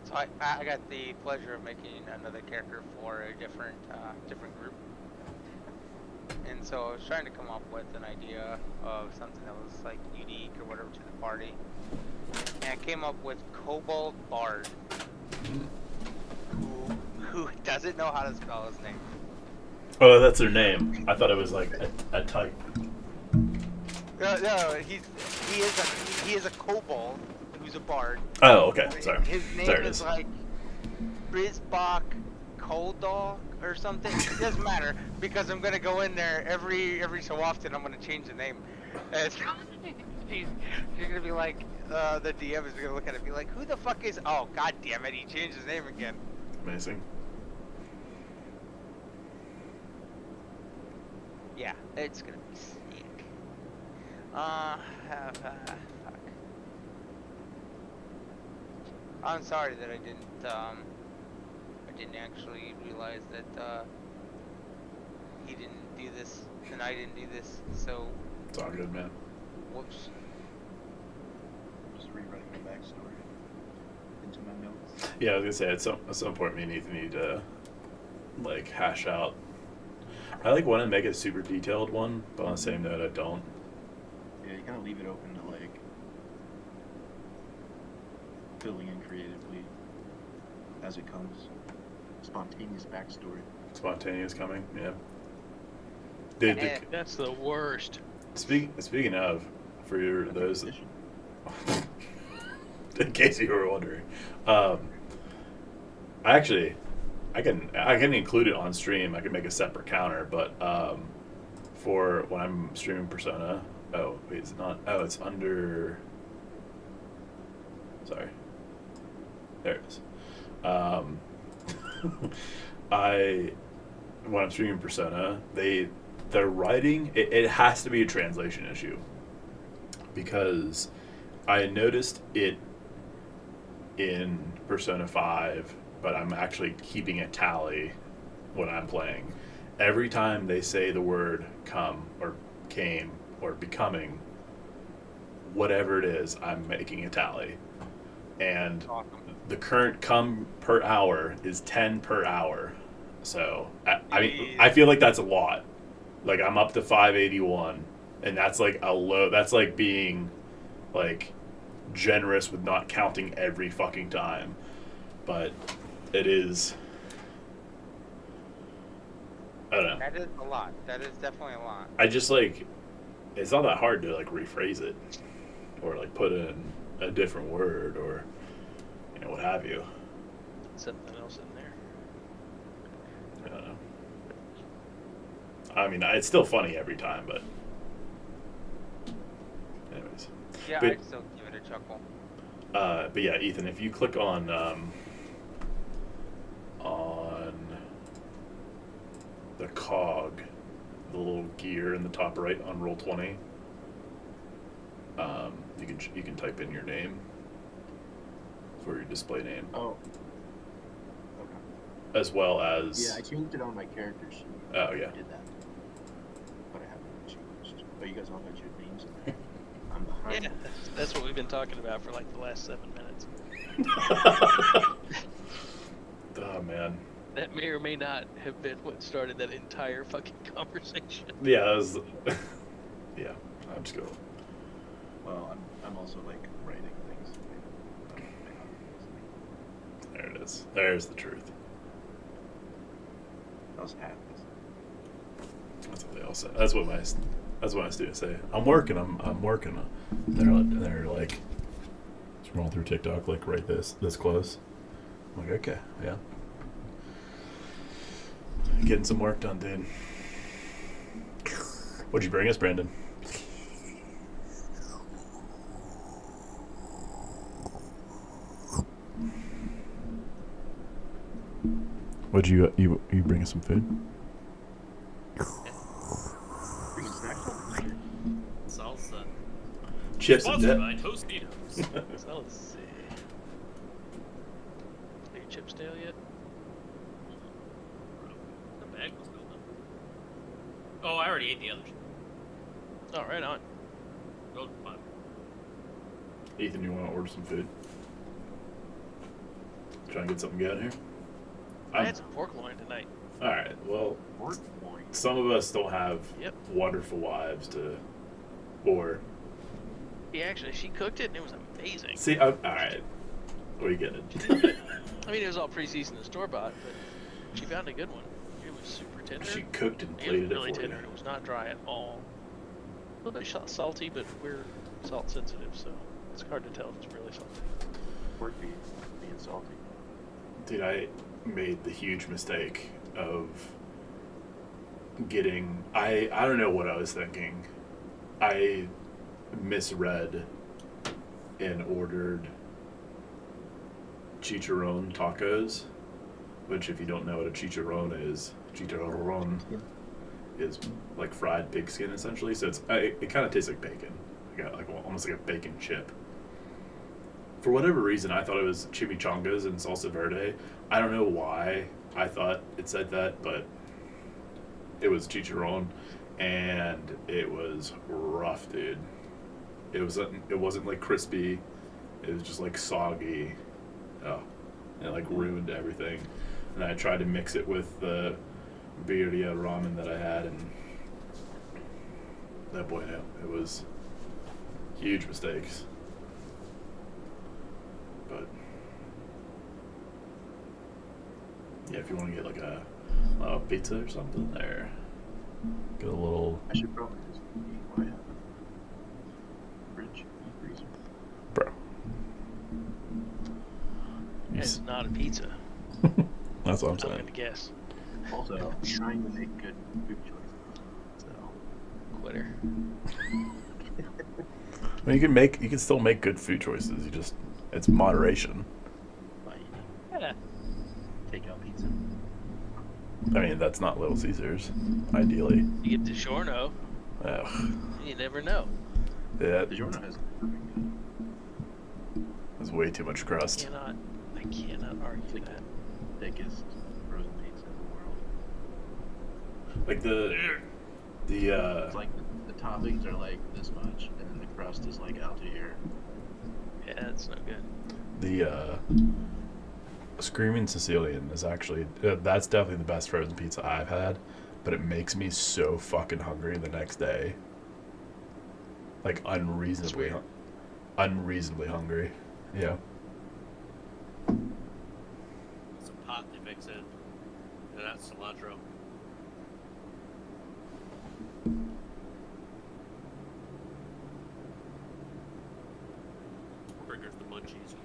Speaker 9: so I got the pleasure of making another character for a different group. And so I was trying to come up with an idea of something that was like unique or whatever to the party. And I came up with Kobold Bard, who doesn't know how to spell his name.
Speaker 10: Oh, that's her name. I thought it was like a type.
Speaker 9: No, he is a kobold who's a bard.
Speaker 10: Oh, okay. Sorry.
Speaker 9: His name
Speaker 10: There it
Speaker 9: is
Speaker 10: is.
Speaker 9: like Brisbach Koldog or something. It doesn't matter because I'm gonna go in there every so often. I'm gonna change the name. And she's gonna be like, the DM is gonna look at it and be like, who the fuck is? Oh, god damn it! He changed his name again.
Speaker 10: Amazing.
Speaker 9: Yeah, it's gonna be sick. Fuck. I'm sorry that I didn't actually realize that, he didn't do this, and I didn't do this, so...
Speaker 10: It's all good, man.
Speaker 9: Whoops.
Speaker 12: Just rewriting my backstory into my notes.
Speaker 10: Yeah, I was gonna say at some point me and Ethan need to like hash out. I like want to make it a super detailed one, but on the same note, I don't.
Speaker 12: Yeah, you kind of leave it open to like filling in creatively as it comes. Spontaneous backstory.
Speaker 10: Spontaneous coming, yeah. Dude,
Speaker 14: That's the worst.
Speaker 10: speaking of, for those, in case you were wondering, I I can include it on stream. I can make a separate counter, but for when I'm streaming Persona, oh wait, is it not? Oh, it's under. Sorry, there it is. When I'm streaming Persona, they're writing. It has to be a translation issue because I noticed it in Persona 5, but I'm actually keeping a tally when I'm playing. Every time they say the word come or came or becoming, whatever it is, I'm making a tally. And the current come per hour is 10 per hour. So, I mean, I feel like that's a lot. Like, I'm up to 581, and that's like a low, that's like being, like, generous with not counting every fucking time. But it is, I don't know.
Speaker 9: That is a lot. That is definitely a lot.
Speaker 10: I just, like, it's not that hard to, like, rephrase it. Or, like, put in a different word or, you know, what have you.
Speaker 14: Something else in there.
Speaker 10: I don't know. I mean, it's still funny every time, but anyways.
Speaker 9: Yeah,
Speaker 10: but,
Speaker 9: I'd still give it a chuckle.
Speaker 10: But yeah, Ethan, if you click on the cog, the little gear in the top right on Roll20, you can type in your name for your display name.
Speaker 12: Oh.
Speaker 10: As well as.
Speaker 12: Yeah, I changed it on my character sheet.
Speaker 10: Oh yeah.
Speaker 12: I did that, but I haven't changed. But you guys all got your names in there. I'm behind.
Speaker 14: Yeah, that's what we've been talking about for like the last 7 minutes.
Speaker 10: Oh man.
Speaker 14: That may or may not have been what started that entire fucking conversation.
Speaker 10: Yeah, that was. Yeah, I'm just going.
Speaker 12: Well, I'm also like writing things.
Speaker 10: There it is. There's the truth.
Speaker 12: Those happens.
Speaker 10: That's what they all say. That's what my students say. I'm working. They're like, scrolling through TikTok like right this close. I'm like, okay, yeah. Getting some work done, dude. What'd you bring us, Brandon? Would you bring us some food?
Speaker 11: Salsa.
Speaker 10: Chips and dip.
Speaker 11: Sponsored by Tostitos.
Speaker 14: So let's see. Are your chips stale yet?
Speaker 11: The bag was still done. Oh, I already ate the others.
Speaker 14: Oh, right on.
Speaker 11: Those were fine.
Speaker 10: Ethan, you want to order some food? Try and get something good here.
Speaker 14: I had some pork loin tonight.
Speaker 10: All right. Well, some of us don't have wonderful wives to, or.
Speaker 14: Yeah, actually, she cooked it and it was amazing.
Speaker 10: See, all right. We get it.
Speaker 14: I mean, it was all pre-seasoned and store-bought, but she found a good one. It was super tender.
Speaker 10: She cooked and
Speaker 14: It
Speaker 10: plated
Speaker 14: was
Speaker 10: it
Speaker 14: really
Speaker 10: for
Speaker 14: tender.
Speaker 10: you.
Speaker 14: It was not dry at all. A little bit salty, but we're salt sensitive, so it's hard to tell if it's really salty.
Speaker 12: Pork being salty.
Speaker 10: Dude, I made the huge mistake of getting. I don't know what I was thinking. I misread and ordered chicharron tacos, which, if you don't know what a chicharron is like fried pig skin essentially. So it kind of tastes like bacon. Like almost like a bacon chip. For whatever reason, I thought it was chimichangas and salsa verde. I don't know why I thought it said that, but it was chicharron, and it was rough, dude. It wasn't like crispy. It was just like soggy. Oh, and it like ruined everything. And I tried to mix it with the birria ramen that I had, and that boy, no, it was huge mistakes. But yeah, if you want to get like a pizza or something there, get a little.
Speaker 12: I should probably just eat my fridge freezer.
Speaker 10: Bro.
Speaker 14: It's not a pizza.
Speaker 10: Okay. That's what I'm
Speaker 14: I'm
Speaker 10: saying.
Speaker 14: gonna guess.
Speaker 12: Also, trying to make good food choices. So,
Speaker 14: Quitter.
Speaker 10: I mean, you can still make good food choices. It's moderation.
Speaker 14: Yeah.
Speaker 12: take out pizza.
Speaker 10: I mean, that's not Little Caesars, ideally.
Speaker 14: You get DiGiorno.
Speaker 10: Ugh.
Speaker 14: You never know.
Speaker 10: Yeah.
Speaker 12: DiGiorno has.
Speaker 10: There's way too much crust.
Speaker 14: I cannot argue that.
Speaker 12: Thickest frozen pizza in the world.
Speaker 10: Like
Speaker 12: It's like the toppings are like this much, and then the crust is like out to here.
Speaker 14: Yeah, that's no good.
Speaker 10: The Screaming Sicilian is actually that's definitely the best frozen pizza I've had, but it makes me so fucking hungry the next day. Like unreasonably hungry. Yeah.
Speaker 11: It's a pot they mix in, and that's cilantro. Triggers the munchies.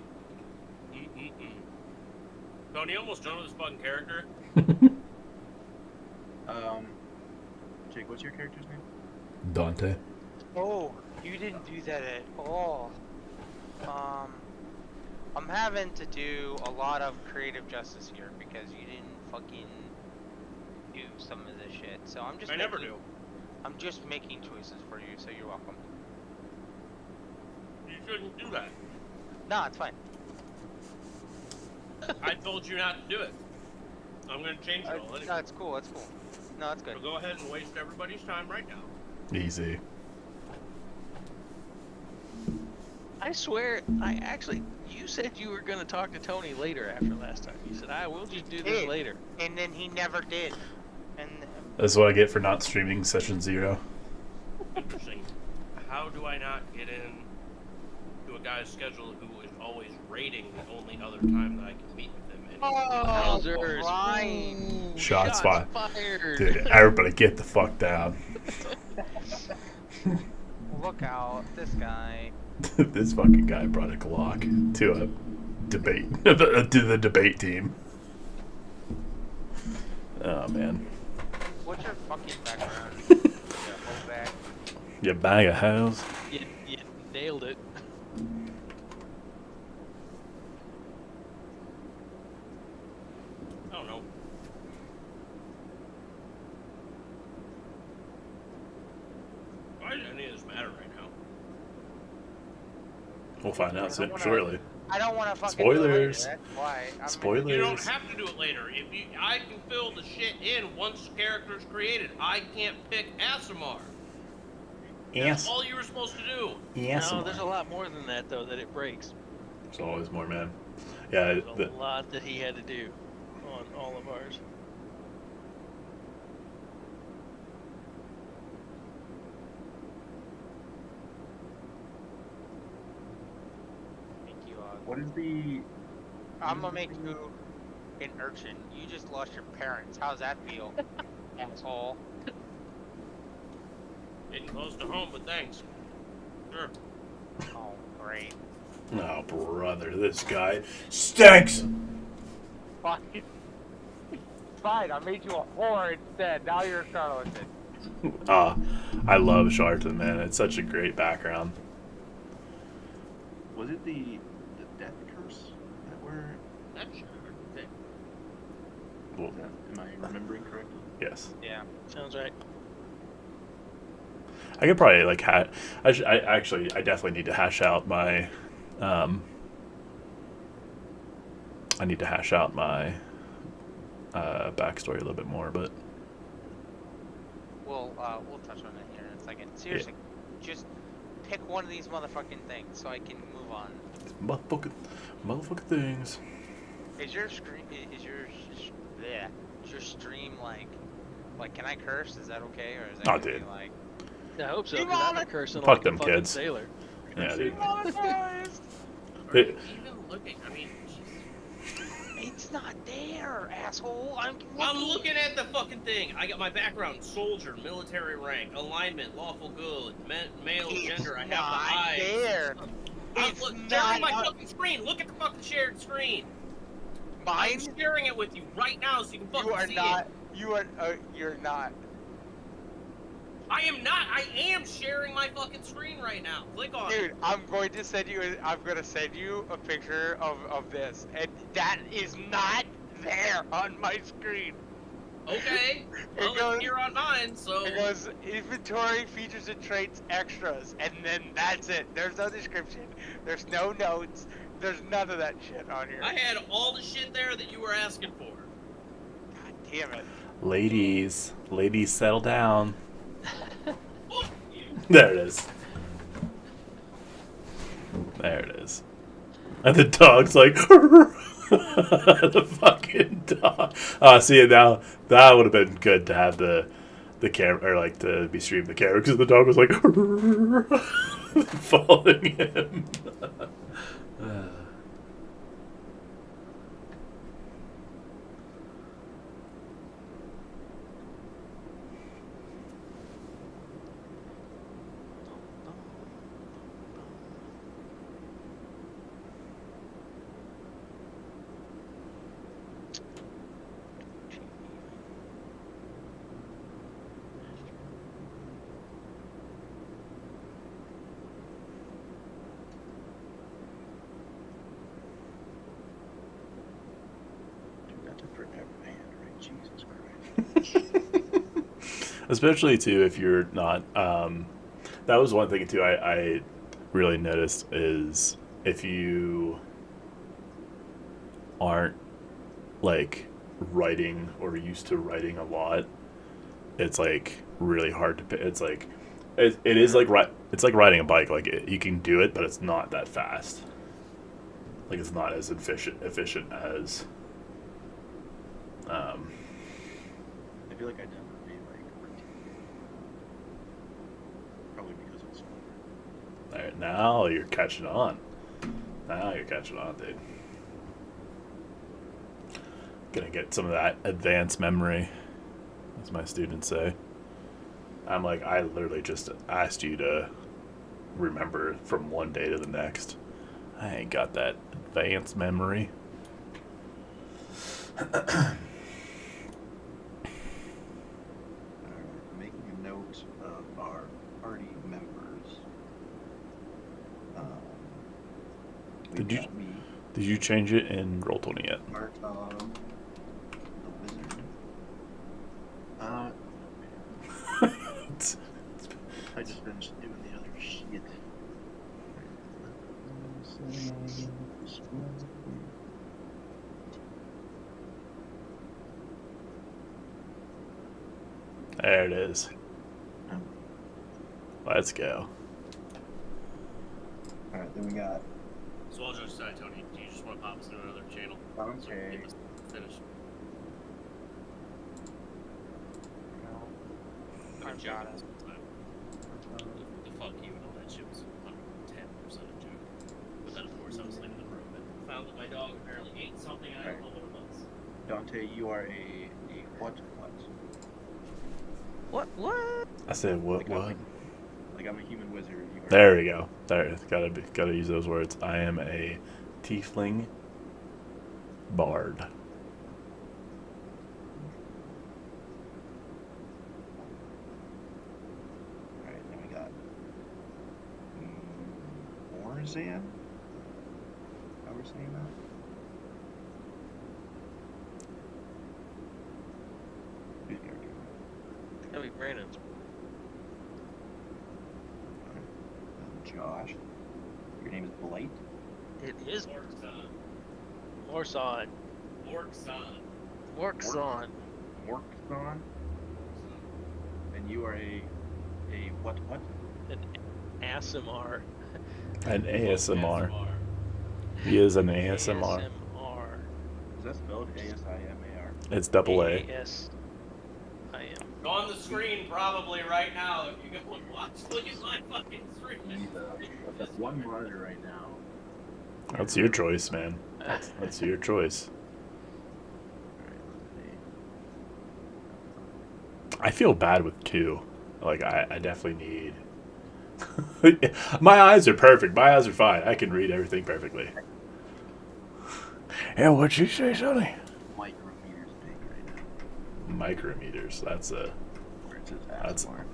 Speaker 11: Tony, you almost done with this fucking character?
Speaker 12: Jake, what's your character's name?
Speaker 10: Dante.
Speaker 9: Oh, you didn't do that at all. I'm having to do a lot of creative justice here because you didn't fucking do some of this shit. So I'm just
Speaker 11: never do.
Speaker 9: I'm just making choices for you, so you're welcome.
Speaker 11: You shouldn't do that.
Speaker 9: No, it's fine.
Speaker 11: I told you not to do it. I'm gonna change it all anyway.
Speaker 9: No, it's cool, it's cool. No, it's good.
Speaker 11: So go ahead and waste everybody's time right now.
Speaker 10: Easy.
Speaker 14: I swear, you said you were gonna talk to Tony later after last time. You said, we'll just do this later.
Speaker 9: And then he never did. And
Speaker 10: That's what I get for not streaming session 0.
Speaker 11: Interesting. How do I not get in to a guy's schedule who is always raiding the only other time that I can meet with him?
Speaker 14: Wowzers.
Speaker 9: Ryan.
Speaker 10: Shots fired.
Speaker 14: fired.
Speaker 10: Dude, everybody get the fuck down.
Speaker 9: Look out, this guy.
Speaker 10: This fucking guy brought a Glock to a debate, to the debate team. Oh, man.
Speaker 9: What's your fucking background? You hold back.
Speaker 10: You bag of hoes.
Speaker 14: You nailed it.
Speaker 11: I don't know. Why does any of this matter right now?
Speaker 10: We'll find out soon, shortly.
Speaker 9: I don't want to fucking
Speaker 10: Spoilers.
Speaker 9: do it later, that's why.
Speaker 10: Spoilers.
Speaker 11: You don't have to do it later. I can fill the shit in once the character's created. I can't pick Asimar. That's all you were supposed to do.
Speaker 14: No, there's a lot more than that though that it breaks.
Speaker 10: There's always more, man. Yeah.
Speaker 14: There's a lot that he had to do on all of ours.
Speaker 12: What is the?
Speaker 9: I'm gonna make you an urchin. You just lost your parents. How's that feel, asshole?
Speaker 11: Getting close to home, but thanks. Sure.
Speaker 9: Oh, great.
Speaker 10: Oh, brother, this guy stinks.
Speaker 9: Fine. Fine, I made you a whore instead. Now you're a charlatan.
Speaker 10: I love Charlatan, man. It's such a great background.
Speaker 12: Was it the death curse that were?
Speaker 11: That's sure.
Speaker 10: Well,
Speaker 12: Am I remembering correctly?
Speaker 10: yes.
Speaker 9: Yeah.
Speaker 14: Sounds right.
Speaker 10: I could probably like I definitely need to hash out my I need to hash out my backstory a little bit more, but
Speaker 9: We'll touch on it here in a second. Seriously, just pick one of these motherfucking things so I can move on.
Speaker 10: motherfucking things.
Speaker 9: Is your screen? Is your stream like? Can I curse? Is that okay, or is that gonna be like?
Speaker 14: I hope so, because I've been cursing
Speaker 10: Fuck
Speaker 14: like
Speaker 10: them
Speaker 14: a fucking
Speaker 10: kids.
Speaker 14: sailor.
Speaker 10: Yeah, dude.
Speaker 11: Are you even looking? I mean,
Speaker 9: it's not there, asshole. I'm
Speaker 11: looking at the fucking thing. I got my background: soldier, military rank, alignment, lawful good, male, gender. I have the eyes.
Speaker 9: There.
Speaker 11: Sharing my fucking screen. Look at the fucking shared screen.
Speaker 9: Mine?
Speaker 11: I'm sharing it with you right now so you can fucking
Speaker 9: You are
Speaker 11: see
Speaker 9: not.
Speaker 11: it.
Speaker 9: You are. You're not.
Speaker 11: I am not. I am sharing my fucking screen right now. Click on it.
Speaker 9: Dude, I'm going to send you. I'm going to send you a picture of this, and that is not there on my screen.
Speaker 11: Okay. Well, it's here on mine, so.
Speaker 9: It goes inventory, features and traits, extras, and then that's it. There's no description. There's no notes. There's none of that shit on here.
Speaker 11: I had all the shit there that you were asking for.
Speaker 9: God damn it.
Speaker 10: Ladies, settle down. There it is. There it is. And the dog's like, the fucking dog. See, now that would have been good to have the camera, or like to be streamed the camera, because the dog was like following him. Especially too if you're not that was one thing too I really noticed is if you aren't like writing or used to writing a lot, it's like really hard to it's like it is like it's like riding a bike. Like you can do it, but it's not that fast. Like it's not as efficient as
Speaker 12: I feel like I never be like routine. Probably because it's slower.
Speaker 10: Alright, now you're catching on. Dude. Gonna get some of that advanced memory, as my students say. I'm like, I literally just asked you to remember from one day to the next. I ain't got that advanced memory.
Speaker 12: Making a note of our party members.
Speaker 10: Did you change it in Roll20 yet?
Speaker 12: Martom, the wizard. I just finished doing the other shit.
Speaker 10: There it is. Let's go.
Speaker 12: Alright, then we got.
Speaker 11: So I'll just decide, Tony, do you just want to pop us into another channel?
Speaker 12: Okay.
Speaker 11: So we can get this finished.
Speaker 9: I'm John.
Speaker 11: The fuck you and all that shit was 110% a joke. But then, of course, I was leaving the room and found that my dog apparently ate something and I don't know what it was.
Speaker 12: Dante, you are a what?
Speaker 14: What?
Speaker 10: I said what?
Speaker 12: Like I'm a human wizard. You are
Speaker 10: There we go. There, gotta use those words. I am a tiefling bard.
Speaker 12: Alright, then we got Orzan. How we're saying that? Who's character?
Speaker 14: That'd be Brandon.
Speaker 12: Josh. Your name is Blight?
Speaker 14: It is
Speaker 11: Morkson.
Speaker 14: Morson.
Speaker 11: Morkson.
Speaker 12: Morkson. And you are a what?
Speaker 14: An ASMR.
Speaker 10: An ASMR. He is an ASMR.
Speaker 12: Is that spelled A-S-I-M-A-R?
Speaker 10: It's double A.
Speaker 14: Yes. I am.
Speaker 11: Go on the screen probably right now if you go and watch. Look at my fucking screen.
Speaker 12: That's one monitor right now.
Speaker 10: That's your choice, man. That's your choice. I feel bad with two. Like, I definitely need... My eyes are perfect. My eyes are fine. I can read everything perfectly. Yeah, what'd you say, Sonny?
Speaker 12: Micrometers big right now.
Speaker 10: Micrometers. That's a.
Speaker 12: Where it says
Speaker 10: That's.
Speaker 12: Asmar.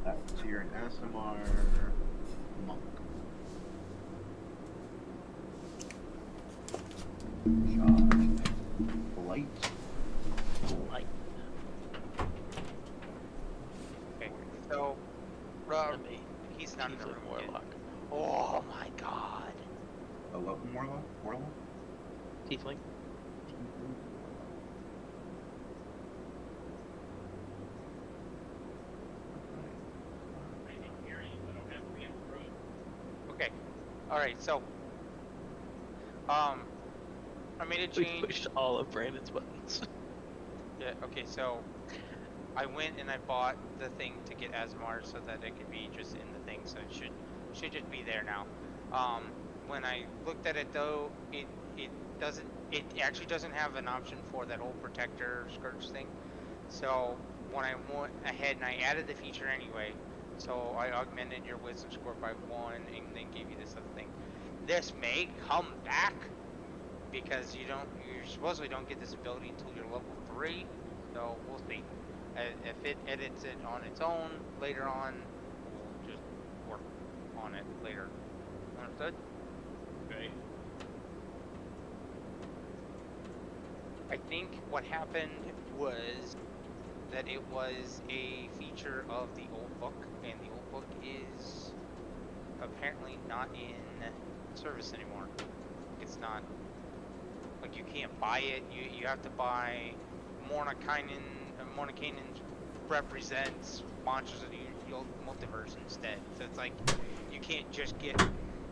Speaker 12: Alright, so you're an SMR monk. Light.
Speaker 14: Light.
Speaker 9: Okay, so he's not in the room yet.
Speaker 14: Warlock.
Speaker 9: Oh my god.
Speaker 12: A what warlock? Warlock?
Speaker 14: Tiefling.
Speaker 9: Okay. Alright, so I made a
Speaker 14: We
Speaker 9: change.
Speaker 14: pushed all of Brandon's buttons.
Speaker 9: Yeah, okay, so I went and I bought the thing to get Asmar so that it could be just in the thing, so it should just be there now. When I looked at it though, it actually doesn't have an option for that old protector scourge thing. So when I went ahead and I added the feature anyway, so I augmented your wisdom score by 1 and then gave you this other thing. This may come back because you supposedly don't get this ability until you're level 3, so we'll see. If it edits it on its own later on, we'll just work on it later. Understood?
Speaker 11: Okay.
Speaker 9: I think what happened was that it was a feature of the old book, and the old book is apparently not in service anymore. It's not, like, you can't buy it. You have to buy Mordenkainen. Mordenkainen represents monsters of the old multiverse instead. So it's like you can't just get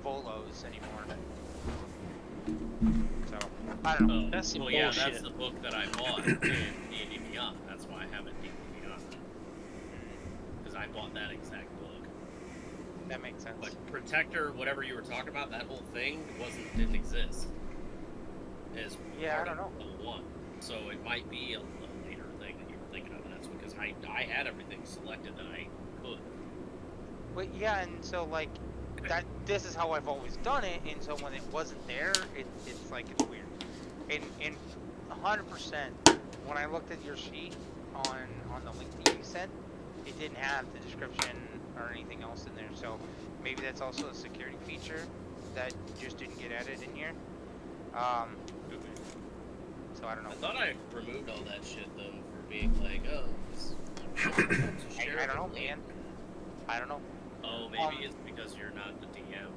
Speaker 9: Volos anymore. So I don't know.
Speaker 14: That's some
Speaker 11: well, yeah,
Speaker 14: bullshit.
Speaker 11: that's the book that I bought in D&D Beyond. That's why I haven't D&D Beyond. Because I bought that exact book.
Speaker 9: That makes sense.
Speaker 11: But Protector, whatever you were talking about, that whole thing didn't exist. As
Speaker 9: Yeah, I
Speaker 11: part
Speaker 9: don't know.
Speaker 11: of level 1. So it might be a later thing that you were thinking of, and that's because I had everything selected that I could.
Speaker 9: But yeah, and so like that. This is how I've always done it, and so when it wasn't there, it's like it's weird. And 100%, when I looked at your sheet on the link that you sent, it didn't have the description or anything else in there. So maybe that's also a security feature that just didn't get added in here. So I don't know.
Speaker 11: I thought I removed all that shit though for being like, oh, it's
Speaker 9: I don't know, man. I don't know.
Speaker 11: Oh, maybe it's because you're not the DM.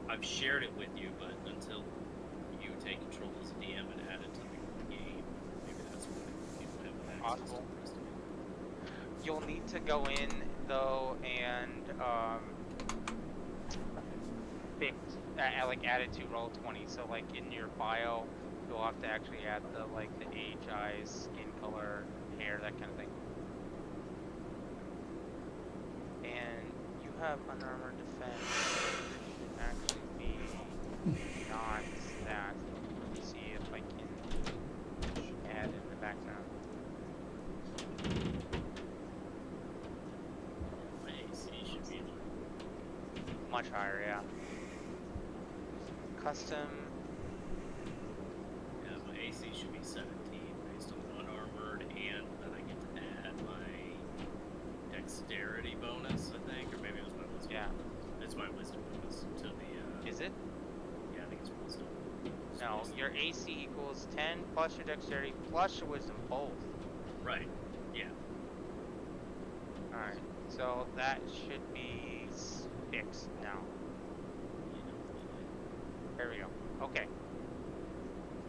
Speaker 11: I've shared it with you, but until you take control as a DM and add it to the game, maybe that's why you don't have access to
Speaker 9: Possible.
Speaker 11: the rest of it.
Speaker 9: You'll need to go in though and fix, like add it to Roll20. So like in your bio, you'll have to actually add the age, eyes, skin color, hair, that kind of thing. And you have unarmored defense. It should actually be not that. Let me see if I can add in the background.
Speaker 11: My AC should be
Speaker 9: Much higher, yeah. Custom.
Speaker 11: yeah, my AC should be 17 based on unarmored, and then I get to add my dexterity bonus, I think, or maybe it was my wisdom.
Speaker 9: Yeah.
Speaker 11: It's my wisdom bonus to the.
Speaker 9: Is it?
Speaker 11: Yeah, I think it's wisdom.
Speaker 9: No, your AC equals 10 plus your dexterity plus your wisdom, both.
Speaker 11: Right. Yeah.
Speaker 9: Alright, so that should be fixed now. There we go. Okay.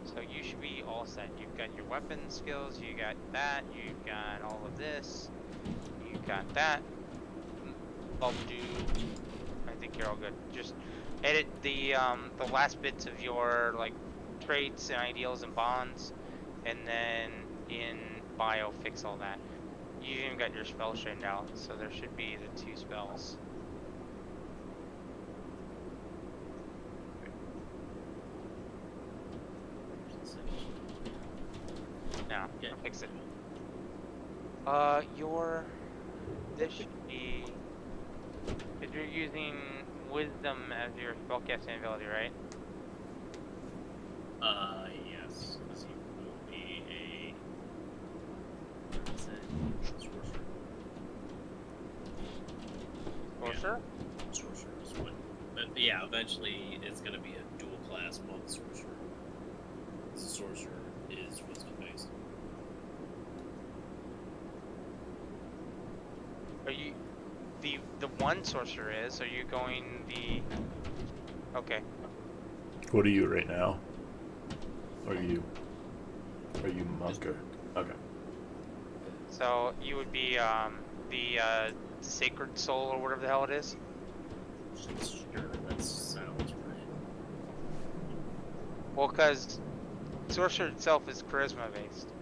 Speaker 9: So you should be all set. You've got your weapon skills, you got that, you've got all of this, you've got that. I'll do. I think you're all good. Just edit the last bits of your traits and ideals and bonds, and then in bio fix all that. You even got your spell straightened out, so there should be the 2 spells. No,
Speaker 11: Okay.
Speaker 9: I'll fix it. This should be. If you're using Wisdom as your spellcasting ability, right?
Speaker 11: Yes. Because he will be a. What is it? Sorcerer.
Speaker 9: Sorcerer?
Speaker 11: Yeah. Sorcerer is what. But yeah, eventually it's going to be a dual class monk sorcerer. The sorcerer is wisdom based.
Speaker 9: Are you the one sorcerer is? Are you going the? Okay.
Speaker 10: What are you right now? Are you monk or? Okay.
Speaker 9: So you would be the sacred soul or whatever the hell it is.
Speaker 11: Sure, that sounds right.
Speaker 9: Well, because sorcerer itself is charisma based.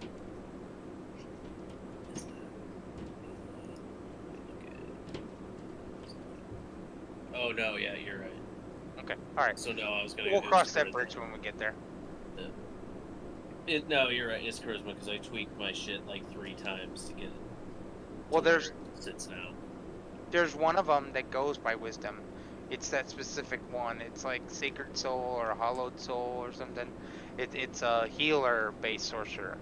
Speaker 11: Oh no, yeah, you're right.
Speaker 9: Okay, all right.
Speaker 11: So no, I was gonna.
Speaker 9: We'll cross that bridge when we get there.
Speaker 11: No, you're right. It's charisma because I tweaked my shit like 3 times to get it.
Speaker 9: Well, there's
Speaker 11: where it sits now.
Speaker 9: There's one of them that goes by wisdom. It's that specific one. It's like sacred soul or hallowed soul or something. It's a healer based sorcerer.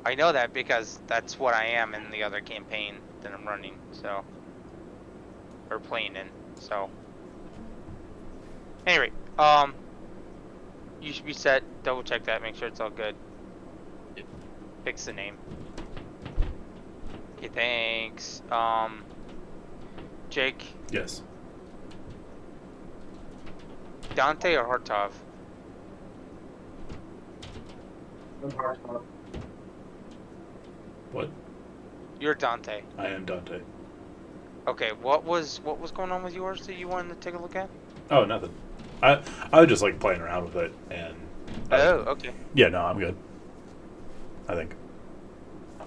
Speaker 9: I know that because that's what I am in the other campaign that I'm running. So. Or playing in, so. Anyway, you should be set. Double check that, make sure it's all good.
Speaker 11: Yep.
Speaker 9: Fix the name. Okay, thanks. Jake.
Speaker 10: Yes.
Speaker 9: Dante or Hartov?
Speaker 10: What?
Speaker 9: You're Dante.
Speaker 10: I am Dante.
Speaker 9: Okay, what was going on with yours that you wanted to take a look at?
Speaker 10: Oh, nothing. I was just like playing around with it and.
Speaker 9: Oh, okay.
Speaker 10: Yeah, no, I'm good. I think.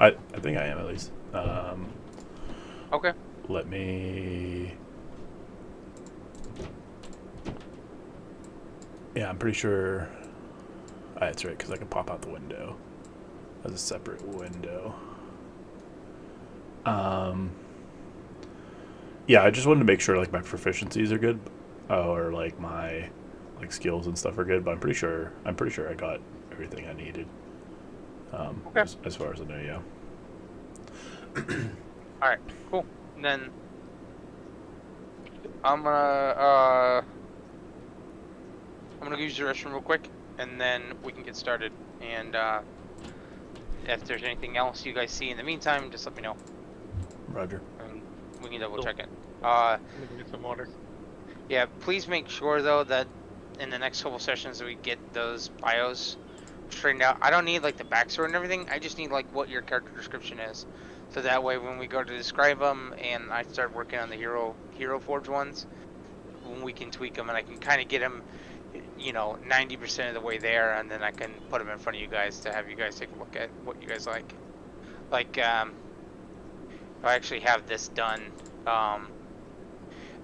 Speaker 10: I think I am at least.
Speaker 9: Okay.
Speaker 10: Let me. Yeah, I'm pretty sure. That's right, because I can pop out the window as a separate window. Yeah, I just wanted to make sure like my proficiencies are good, or like my like skills and stuff are good. But I'm pretty sure I got everything I needed.
Speaker 9: Okay.
Speaker 10: As far as I know, yeah.
Speaker 9: All right, cool. And then I'm gonna use the restroom real quick, and then we can get started. And if there's anything else you guys see in the meantime, just let me know.
Speaker 10: Roger.
Speaker 9: And we can double
Speaker 14: Cool.
Speaker 9: check it.
Speaker 14: I'm gonna get some water.
Speaker 9: Yeah, please make sure though that in the next couple sessions that we get those bios straightened out. I don't need like the backstory and everything. I just need like what your character description is, so that way when we go to describe them and I start working on the hero forge ones, when we can tweak them and I can kind of get them, 90% of the way there, and then I can put them in front of you guys to have you guys take a look at what you guys like. Like I actually have this done.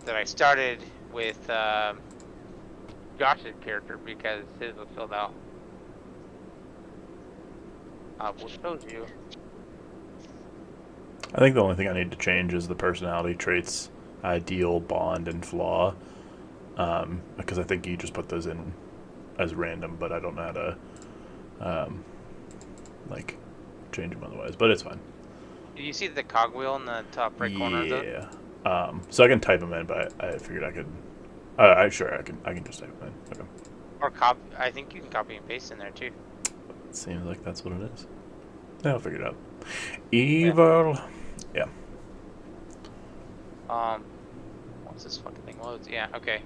Speaker 9: That I started with Josh's character because his was filled out. We'll show you.
Speaker 10: I think the only thing I need to change is the personality traits, ideal, bond, and flaw. Because I think you just put those in as random, but I don't know how to like change them otherwise. But it's fine.
Speaker 9: Do you see the cogwheel in the top right corner?
Speaker 10: Yeah. So I can type them in, but I figured I could. I can just type them in. Okay.
Speaker 9: Or copy. I think you can copy and paste in there too.
Speaker 10: It seems like that's what it is. Yeah, I'll figure it out. Evil. Yeah.
Speaker 9: Once this fucking thing loads, yeah. Okay.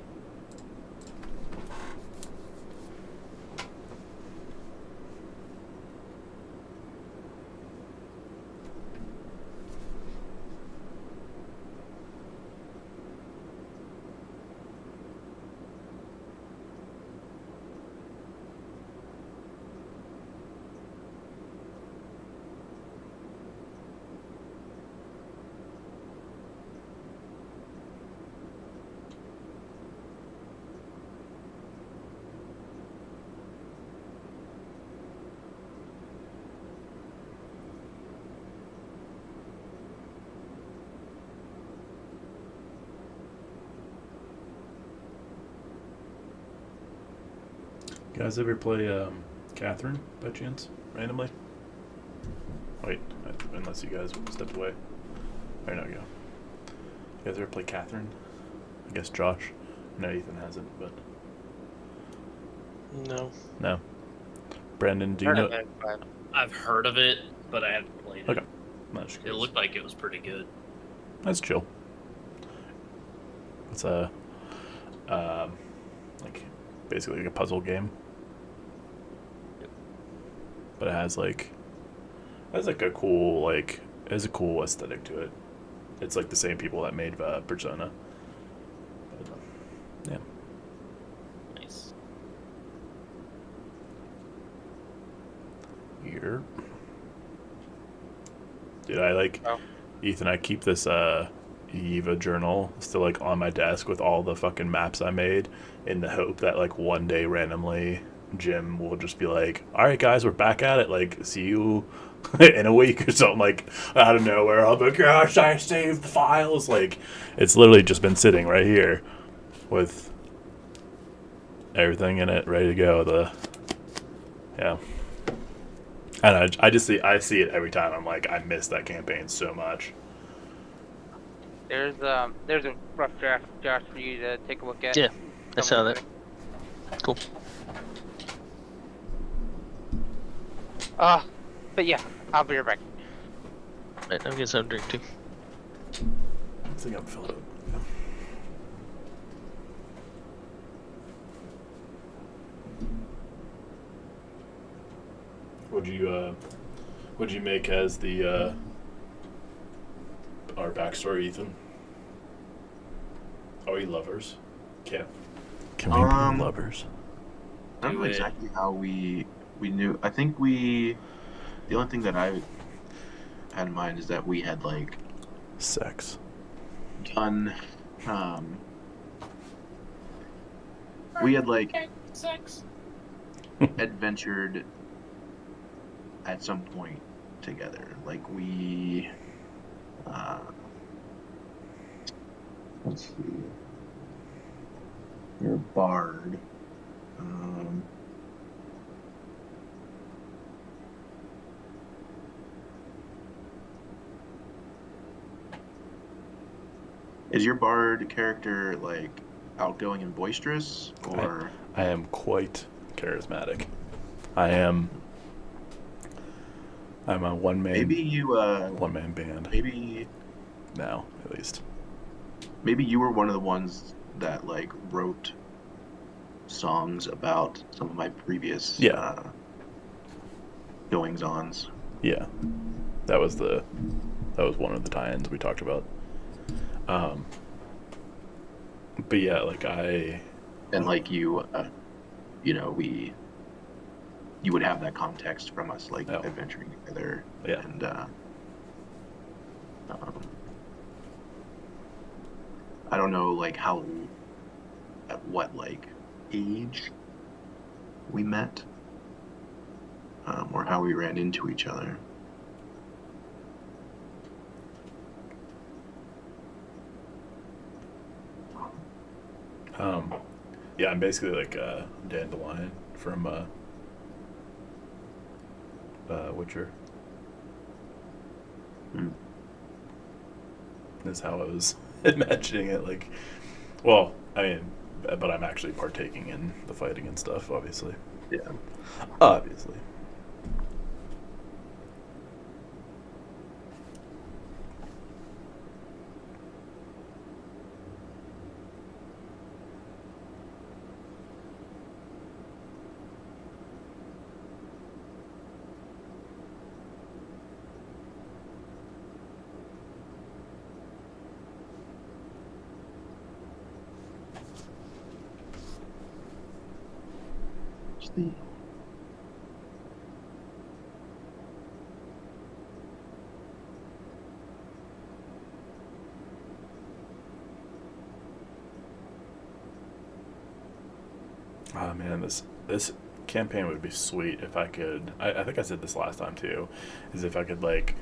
Speaker 10: You guys ever play Catherine by chance, randomly? Wait, unless you guys stepped away. There, no, go. You guys ever play Catherine? I guess Josh. No, Ethan hasn't, but
Speaker 14: No.
Speaker 10: no. Brandon, do you know?
Speaker 11: I've heard of it, but I haven't played it.
Speaker 10: Okay. That's
Speaker 11: It looked like it was pretty good.
Speaker 10: That's chill. It's a like basically like a puzzle game.
Speaker 11: Yep.
Speaker 10: But it has like a cool it has a cool aesthetic to it. It's like the same people that made Persona. But, yeah.
Speaker 11: Nice.
Speaker 10: Here. Dude, Ethan, I keep this Eva journal still like on my desk with all the fucking maps I made in the hope that like one day randomly Jim will just be like, all right guys, we're back at it, like see you in a week or something, like out of nowhere. I'll be like, gosh, I saved the files. Like it's literally just been sitting right here with everything in it ready to go. Yeah. And I see it every time. I'm like, I miss that campaign so much.
Speaker 9: There's a rough draft, Josh, for you to take a look at.
Speaker 14: Yeah, I saw that. Cool.
Speaker 9: But yeah, I'll be right back.
Speaker 14: Right, I'll get some drink too.
Speaker 10: I think I'm filled up. What'd you make as the our backstory, Ethan? Are we lovers? Can we be lovers?
Speaker 12: I don't know exactly how we knew. I think the only thing that I had in mind is that we had like
Speaker 10: sex.
Speaker 12: Done. We had like
Speaker 11: sex.
Speaker 12: Adventured at some point together. Like we let's see. You're a bard. Is your bard character like outgoing and boisterous, or?
Speaker 10: I am quite charismatic. I'm a one-man.
Speaker 12: Maybe you
Speaker 10: one-man band.
Speaker 12: Maybe
Speaker 10: now, at least.
Speaker 12: Maybe you were one of the ones that like wrote songs about some of my previous goings-ons.
Speaker 10: Yeah, that was one of the tie-ins we talked about. But yeah, like
Speaker 12: and like you would have that context from us, like adventuring together, and I don't know like at what like age we met, or how we ran into each other.
Speaker 10: Yeah, I'm basically like Dandelion from Witcher. That's how I was imagining it. Like, well, I mean, but I'm actually partaking in the fighting and stuff, obviously.
Speaker 12: Yeah.
Speaker 10: Obviously. Oh man, this campaign would be sweet if I could. I think I said this last time too, is if I could like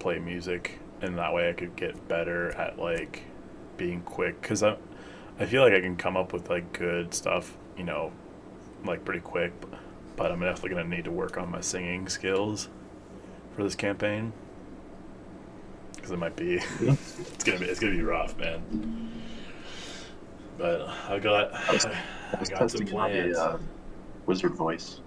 Speaker 10: play music, and that way I could get better at like being quick, because I feel like I can come up with like good stuff, you know, like pretty quick, but I'm definitely gonna need to work on my singing skills for this campaign, because it might be it's gonna be rough, man. But I got some plans.
Speaker 12: Wizard voice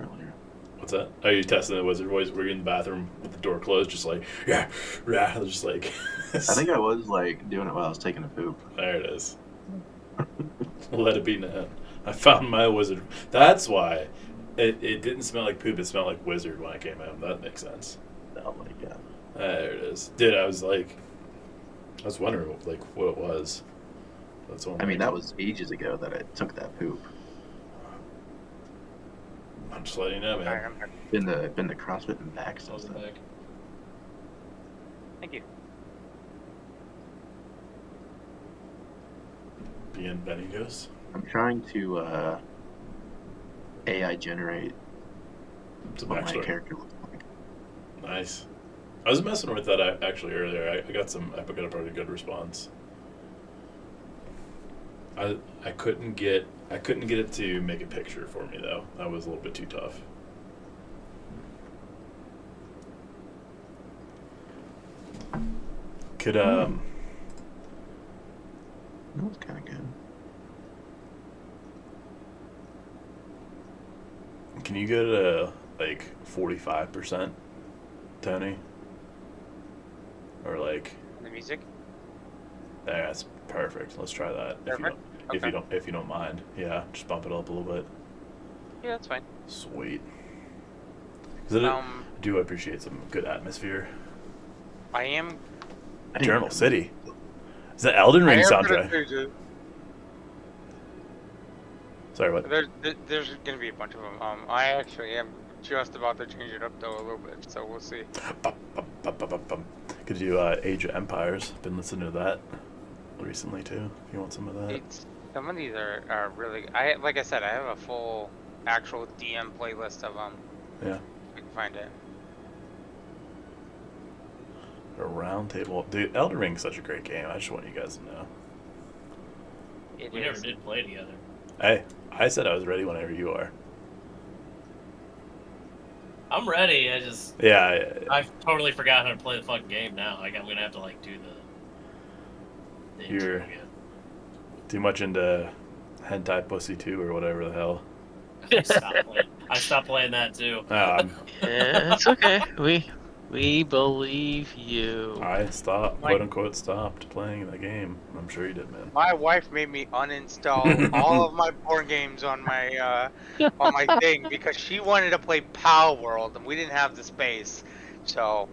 Speaker 12: earlier.
Speaker 10: What's that? Are you testing the wizard voice? Were you in the bathroom with the door closed, just like yeah, just like?
Speaker 12: I think I was like doing it while I was taking a poop.
Speaker 10: There it is. Let it be known. I found my wizard. That's why it didn't smell like poop. It smelled like wizard when I came home. That makes sense.
Speaker 12: Oh my god.
Speaker 10: There it is. Dude, I was wondering like what it was. That's all.
Speaker 12: I mean, that was ages ago that I took that poop.
Speaker 10: I'm just letting you know, man.
Speaker 12: Been to CrossFit and back since then.
Speaker 9: Thank you.
Speaker 10: Being Benny goes.
Speaker 12: I'm trying to AI generate
Speaker 10: Some
Speaker 12: what my
Speaker 10: backstory.
Speaker 12: character looks like.
Speaker 10: Nice. I was messing with that actually earlier. I got a pretty good response. I couldn't get it to make a picture for me though. That was a little bit too tough. Could
Speaker 12: That was kind of good.
Speaker 10: Can you go to like 45%, Tony? Or like
Speaker 9: The music?
Speaker 10: yeah, that's perfect. Let's try that.
Speaker 9: Perfect?
Speaker 10: If you don't mind. Yeah, just bump it up a little bit.
Speaker 9: Yeah, that's fine.
Speaker 10: Sweet. 'Cause I do appreciate some good atmosphere.
Speaker 9: I am.
Speaker 10: Eternal City. Is that Elden Ring soundtrack? Sorry, what?
Speaker 9: There's gonna be a bunch of them. I actually am just about to change it up though a little bit, so we'll see.
Speaker 10: Could do Age of Empires. Been listening to that recently too. If you want some of that.
Speaker 9: Some of these are really. Like I said, I have a full actual DM playlist of them.
Speaker 10: Yeah.
Speaker 9: I can find it.
Speaker 10: A round table. Dude, Elden Ring's such a great game. I just want you guys to know.
Speaker 11: We never did play together.
Speaker 10: Hey, I said I was ready whenever you are.
Speaker 11: I'm ready. I just I've totally forgotten how to play the fucking game now. I'm gonna have to like do the
Speaker 10: You're too much into hentai pussy 2 or whatever the hell.
Speaker 11: I stopped playing that too.
Speaker 14: Yeah, it's okay. We believe you.
Speaker 10: I stopped, quote unquote, stopped playing the game. I'm sure you did, man.
Speaker 9: My wife made me uninstall all of my porn games on my thing because she wanted to play Pal World and we didn't have the space, so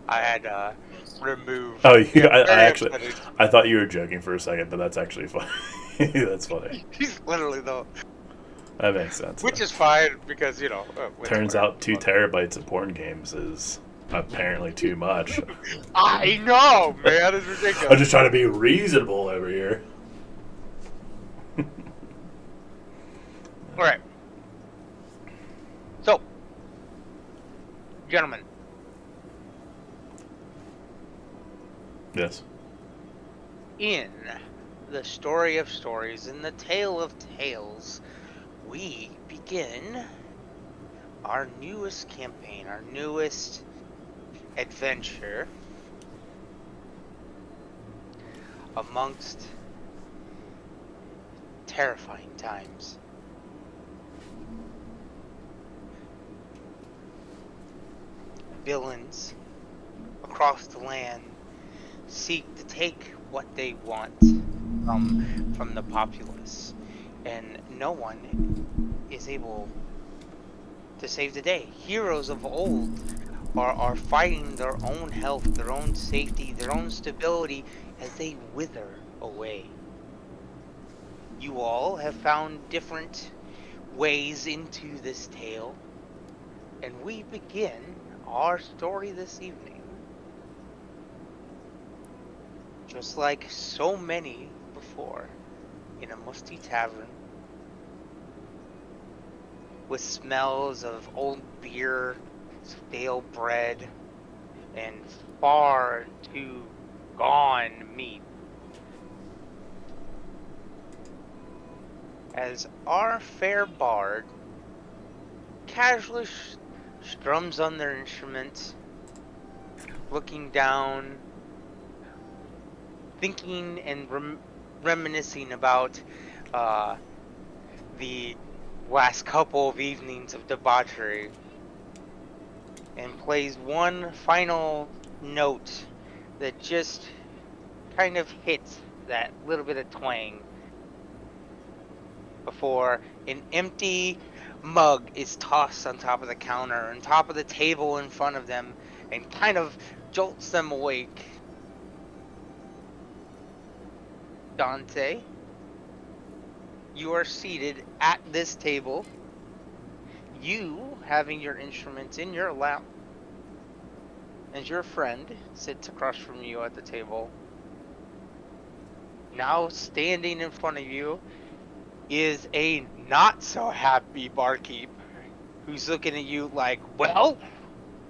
Speaker 9: I had to remove.
Speaker 10: Oh, I thought you were joking for a second, but that's actually funny. That's funny.
Speaker 9: She's literally though.
Speaker 10: That makes sense.
Speaker 9: Which is fine because
Speaker 10: turns out 2 terabytes of porn games is apparently too much.
Speaker 9: I know, man, it's ridiculous.
Speaker 10: I'm just trying to be reasonable over here.
Speaker 9: All right. So, gentlemen.
Speaker 10: Yes.
Speaker 9: In the story of stories, in the tale of tales, we begin our newest campaign, our newest adventure amongst terrifying times. Villains across the land seek to take what they want from the populace, and no one is able to save the day. Heroes of old are fighting their own health, their own safety, their own stability as they wither away. You all have found different ways into this tale, and we begin our story this evening. Just like so many before, in a musty tavern, with smells of old beer, stale bread, and far too gone meat. as our fair bard casually strums on their instrument, looking down, thinking and reminiscing about the last couple of evenings of debauchery, and plays one final note that just kind of hits that little bit of twang before an empty mug is tossed on top of the counter, on top of the table in front of them, and kind of jolts them awake. Dante, you are seated at this table, you having your instruments in your lap, as your friend sits across from you at the table. Now standing in front of you is a not so happy barkeep who's looking at you like, well,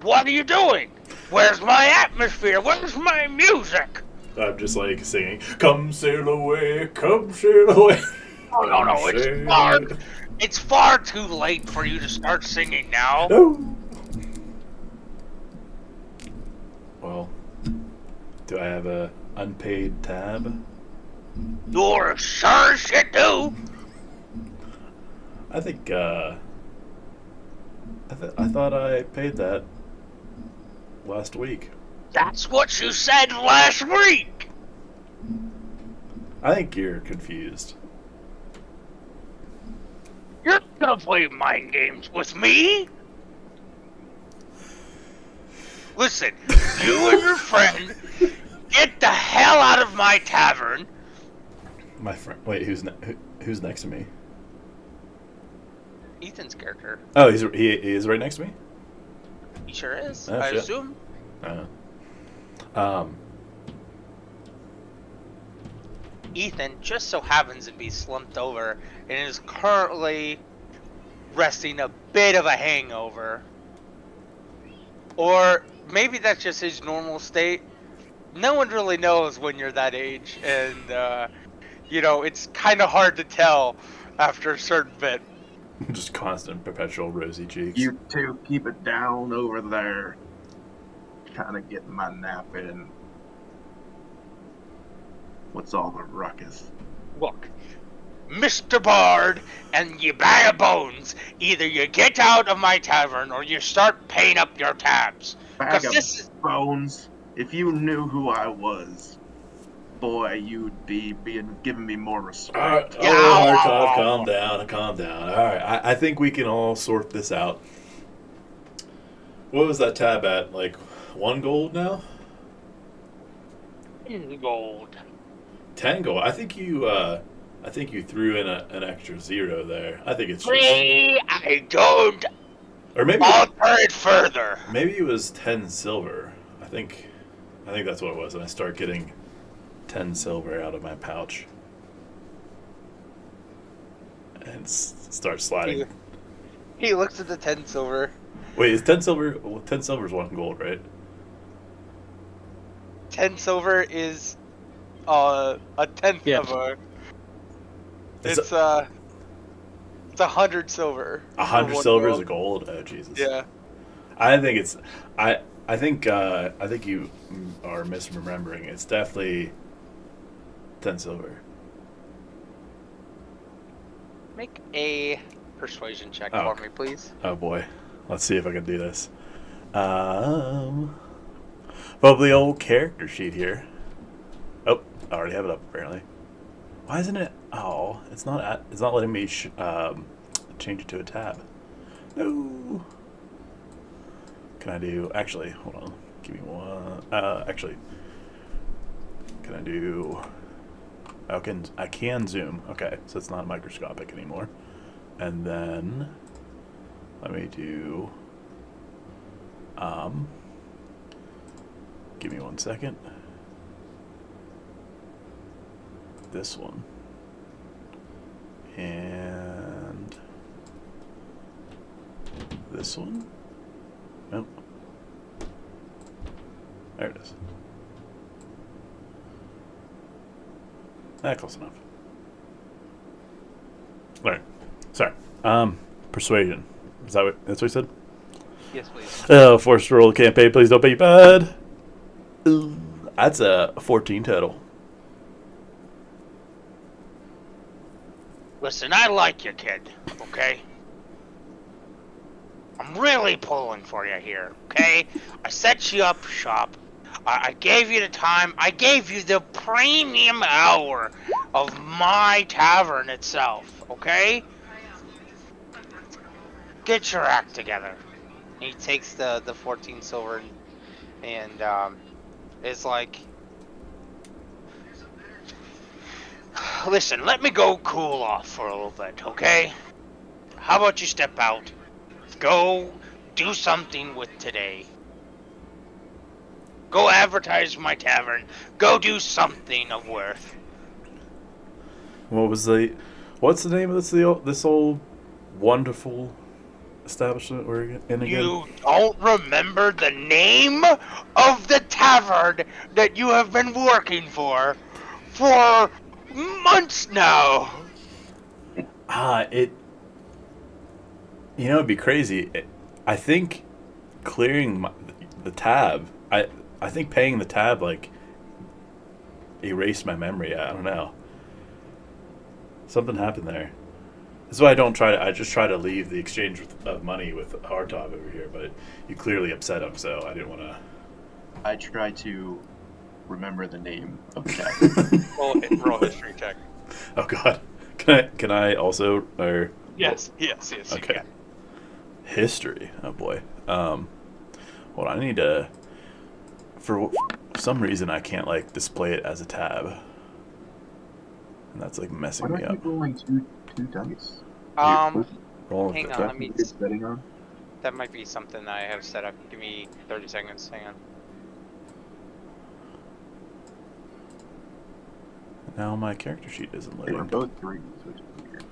Speaker 9: what are you doing? Where's my atmosphere? Where's my music?
Speaker 10: I'm just like singing, come sail away, come sail away.
Speaker 9: Oh, no, it's far too late for you to start singing now.
Speaker 10: No. Well, do I have a unpaid tab?
Speaker 9: You're sure as shit do.
Speaker 10: I think, I thought I paid that last week.
Speaker 9: That's what you said last week.
Speaker 10: I think you're confused.
Speaker 9: You're gonna play mind games with me? Listen, you and your friend get the hell out of my tavern.
Speaker 10: My friend. Wait, who's next to me?
Speaker 9: Ethan's character.
Speaker 10: Oh, he is right next to me?
Speaker 9: He sure is.
Speaker 10: Oh,
Speaker 9: I
Speaker 10: shit.
Speaker 9: assume. Ethan just so happens to be slumped over and is currently resting a bit of a hangover. Or maybe that's just his normal state. No one really knows when you're that age, and it's kind of hard to tell after a certain bit.
Speaker 10: Just constant, perpetual rosy cheeks.
Speaker 12: You two keep it down over there. Kind of getting my nap in. What's all the ruckus?
Speaker 9: Look, Mr. Bard and you bag of bones, either you get out of my tavern or you start paying up your tabs.
Speaker 12: Bag of bones? If you knew who I was, boy, you'd be giving me more respect.
Speaker 10: Calm down. All right, I think we can all sort this out. What was that tab at? Like 1 gold now?
Speaker 9: 10 gold.
Speaker 10: 10 gold. I think you threw in an extra 0 there. I think it's just...
Speaker 9: I don't.
Speaker 10: Or maybe
Speaker 9: I'll turn it further.
Speaker 10: Maybe it was 10 silver. I think that's what it was, and I start getting 10 silver out of my pouch and start sliding.
Speaker 9: He looks at the 10 silver.
Speaker 10: Wait, is 10 silver? Well, 10 silver is 1 gold, right?
Speaker 9: 10 silver is a tenth of a. It's 100 silver.
Speaker 10: 100 silver is a gold. Oh Jesus.
Speaker 9: Yeah.
Speaker 10: I think it's I think you are misremembering. It's definitely 10 silver.
Speaker 9: Make a persuasion check for me, please.
Speaker 10: Oh boy, let's see if I can do this. Well, the old character sheet here. Oh, I already have it up apparently. Why isn't it? Oh, it's not letting me change it to a tab. No. Can I do? Actually, hold on. Give me one. Actually, can I do? I can zoom. Okay, so it's not microscopic anymore. And then let me do. Give me 1 second. This one. And this one. Nope. There it is. Close enough. All right. Sorry. Persuasion. That's what he said?
Speaker 9: Yes, please.
Speaker 10: Forced roll campaign. Please don't be bad. Ooh, that's a 14 total.
Speaker 9: Listen, I like you, kid. Okay. I'm really pulling for you here. Okay. I set you up shop. I gave you the time. I gave you the premium hour of my tavern itself. Okay. Get your act together. He takes the 14 silver and is like, listen, let me go cool off for a little bit, okay? How about you step out, go do something with today. Go advertise my tavern. Go do something of worth.
Speaker 10: What's the name of this old wonderful establishment we're in again?
Speaker 9: You don't remember the name of the tavern that you have been working for months now.
Speaker 10: It'd be crazy. I think clearing the tab. I think paying the tab erased my memory. I don't know. Something happened there. That's why I just try to leave the exchange of money with Hartov over here, but you clearly upset him, so I didn't want to.
Speaker 12: I try to remember the name of the tavern.
Speaker 9: Roll history check.
Speaker 10: Oh God, can I also or?
Speaker 9: Yes.
Speaker 10: Okay. History. Oh boy. Hold on. I need to. For some reason, I can't display it as a tab, and that's messing me up.
Speaker 12: Why don't you rolling two dice?
Speaker 9: Hang on. Let me.
Speaker 12: On?
Speaker 9: That might be something I have set up. Give me 30 seconds. Hang on.
Speaker 10: Now my character sheet isn't
Speaker 12: They were
Speaker 10: loading.
Speaker 12: both threes, which is weird.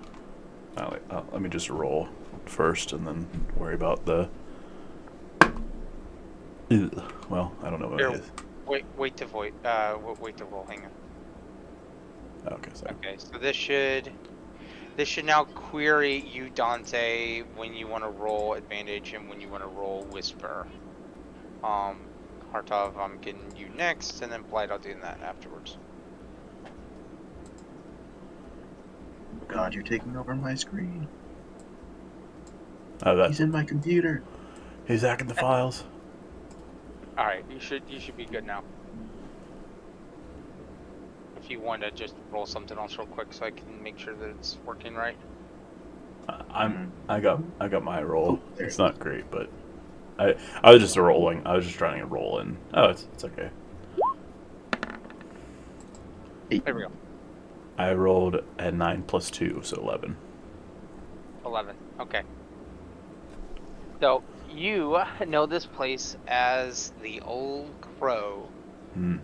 Speaker 10: Let me just roll first, and then worry about the. Well, I don't know what it is.
Speaker 9: Wait to roll. Hang on.
Speaker 10: Okay, sorry.
Speaker 9: Okay, so this should now query you, Dante, when you want to roll advantage and when you want to roll whisper. Hartov, I'm getting you next, and then Blight, I'll do that afterwards.
Speaker 12: God, you're taking over my screen.
Speaker 10: Oh,
Speaker 12: He's in my computer.
Speaker 10: He's hacking the files.
Speaker 9: All right, you should be good now. If you want to just roll something else real quick, so I can make sure that it's working right.
Speaker 10: I got my roll. It's not great, but I was just rolling. I was just trying to roll in. Oh, it's okay.
Speaker 9: There we go.
Speaker 10: I rolled a 9 plus 2, so 11.
Speaker 9: 11. Okay. So you know this place as the Old Crow.
Speaker 10: Hmm.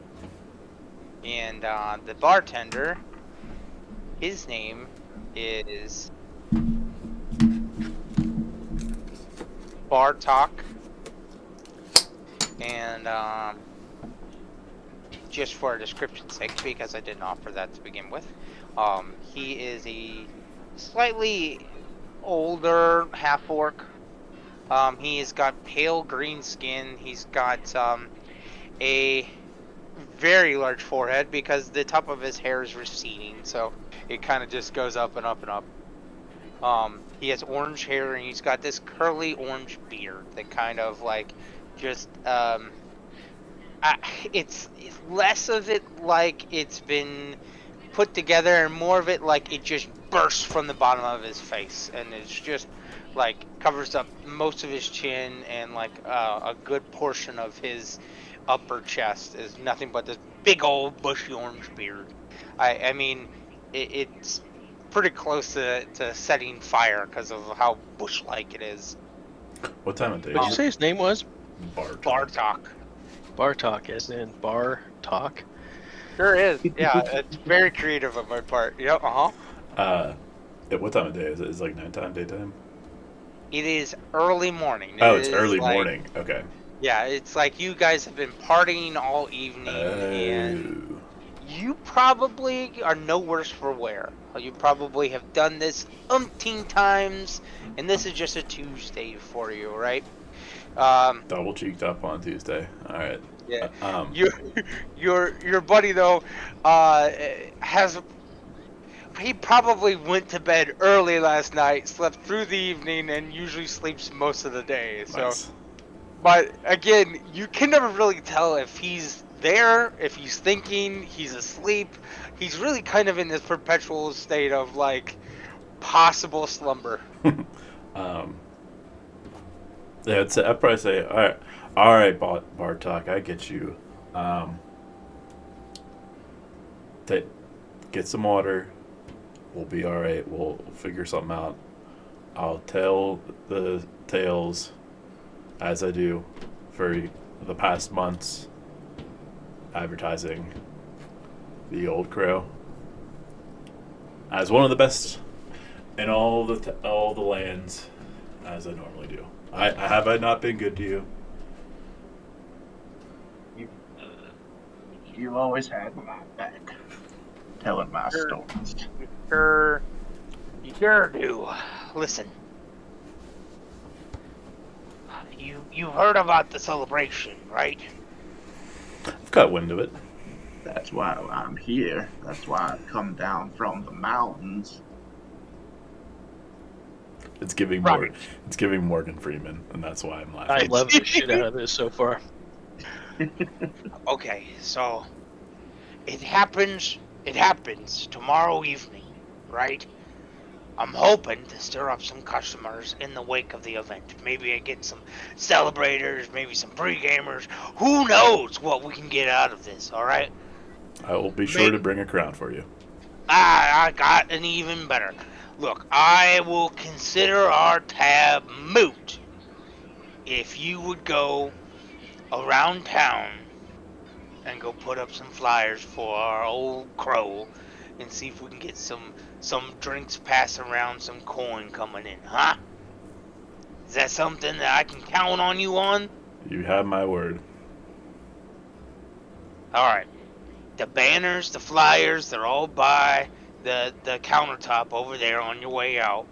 Speaker 9: And the bartender, his name is Bartok. And just for a description's sake, because I didn't offer that to begin with, he is a slightly older half-orc. He's got pale green skin. He's got a very large forehead because the top of his hair is receding, so it kind of just goes up and up and up. He has orange hair and he's got this curly orange beard that kind of just it's less of it like it's been put together and more of it like it just bursts from the bottom of his face, and it's just covers up most of his chin, and a good portion of his upper chest is nothing but this big old bushy orange beard. I mean it's pretty close to setting fire because of how bush-like it is.
Speaker 10: What time of day?
Speaker 14: What did you say his name was?
Speaker 9: Bartok.
Speaker 14: Bartok, as in bar talk.
Speaker 9: Sure is. Yeah, it's very creative on my part. Yep.
Speaker 10: What time of day is it? Is it nighttime, daytime?
Speaker 9: It is early morning.
Speaker 10: It's early morning. Okay.
Speaker 9: Yeah, it's you guys have been partying all evening, and you probably are no worse for wear. You probably have done this umpteen times, and this is just a Tuesday for you, right?
Speaker 10: Double cheeked up on Tuesday. All right.
Speaker 9: Yeah. Your buddy though, has. He probably went to bed early last night, slept through the evening, and usually sleeps most of the day. So,
Speaker 10: Nice.
Speaker 9: but again, you can never really tell if he's there, if he's thinking, he's asleep. He's really kind of in this perpetual state of like possible slumber.
Speaker 10: Yeah, I'd probably say, all right, Bartok, I get you. Get some water. We'll be all right. We'll figure something out. I'll tell the tales as I do for the past months, advertising the Old Crow as one of the best in all the lands, as I normally do. Have I not been good to you?
Speaker 12: You've always had my back, telling my stories.
Speaker 9: You sure do. Listen, you heard about the celebration, right?
Speaker 10: I've got wind of it.
Speaker 12: That's why I'm here. That's why I've come down from the mountains.
Speaker 10: It's giving Morgan Freeman, and that's why I'm laughing.
Speaker 14: I love the shit out of this so far.
Speaker 9: Okay, so it happens tomorrow evening, right? I'm hoping to stir up some customers in the wake of the event. Maybe I get some celebrators, maybe some pre-gamers. Who knows what we can get out of this, all right?
Speaker 10: I will be sure to bring a crown for you.
Speaker 9: I got an even better. Look, I will consider our tab moot if you would go around town and go put up some flyers for our Old Crow and see if we can get some drinks passed around, some coin coming in, huh? Is that something that I can count on you on?
Speaker 10: You have my word.
Speaker 9: Alright. The banners, the flyers, they're all by the countertop over there on your way out.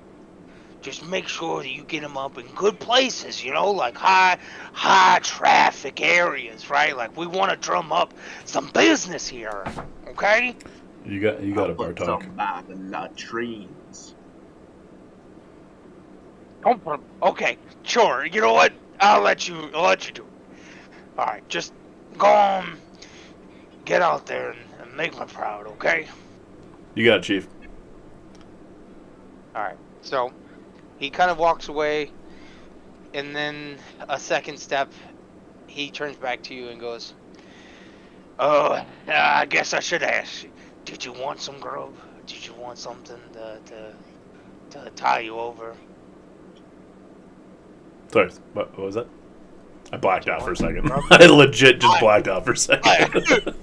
Speaker 9: Just make sure that you get them up in good places, like high traffic areas, right? Like we want to drum up some business here, okay?
Speaker 10: You got a Bartok.
Speaker 12: Some by the latrines.
Speaker 9: Okay, sure. You know what? I'll let you do it. All right, just go on, get out there and make me proud, okay?
Speaker 10: You got it, Chief.
Speaker 9: All right. So he kind of walks away, and then a second step, he turns back to you and goes, "Oh, I guess I should ask you. Did you want some grub? Did you want something to tie you over?"
Speaker 10: Sorry, what was that? I blacked out for a second. I legit just blacked out for a second.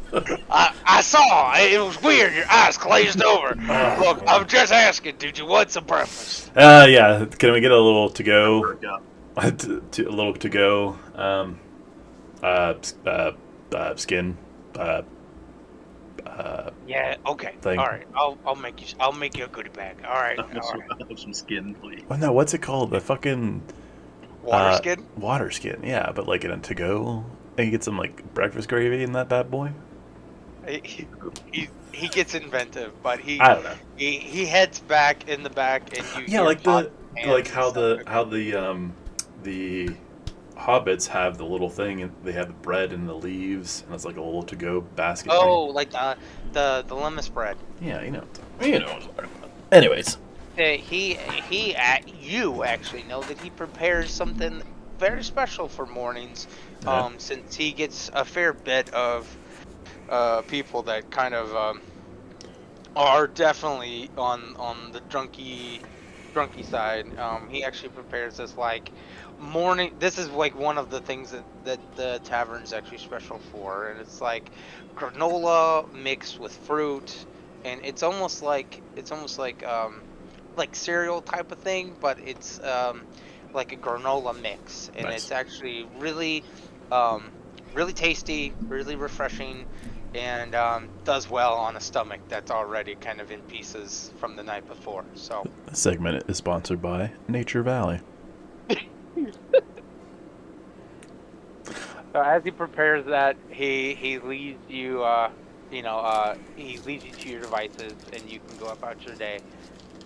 Speaker 9: I saw. It was weird. Your eyes glazed over. Look, I'm just asking. Did you want some breakfast?
Speaker 10: Yeah. Can we get a little to go? A little to go. Skin.
Speaker 9: Yeah. Okay.
Speaker 10: Thing.
Speaker 9: All right. I'll make you a goodie bag. All right.
Speaker 12: Some skin, please.
Speaker 10: Oh no, what's it called? The fucking
Speaker 9: water skin.
Speaker 10: Water skin. Yeah, but like in a to go. And you get some like breakfast gravy in that bad boy.
Speaker 9: He gets inventive, but
Speaker 10: I don't know.
Speaker 9: He heads back in the back and you.
Speaker 10: Yeah, like how the hobbits have the little thing and they have the bread and the leaves and it's like a little to go basket.
Speaker 9: Oh, thing. Like the lemon spread.
Speaker 10: Yeah, you know what I'm talking about. Anyways.
Speaker 9: You actually know that he prepares something very special for mornings, since he gets a fair bit of people that kind of are definitely on the drunky side. He actually prepares this like morning. This is like one of the things that the tavern's actually special for, and it's like granola mixed with fruit, and it's almost like cereal type of thing, but it's like a granola mix, and
Speaker 10: nice.
Speaker 9: It's actually really really tasty, really refreshing, and does well on a stomach that's already kind of in pieces from the night before. So
Speaker 10: This segment is sponsored by Nature Valley.
Speaker 9: So as he prepares that, he leaves you, he leaves you to your devices, and you can go about your day.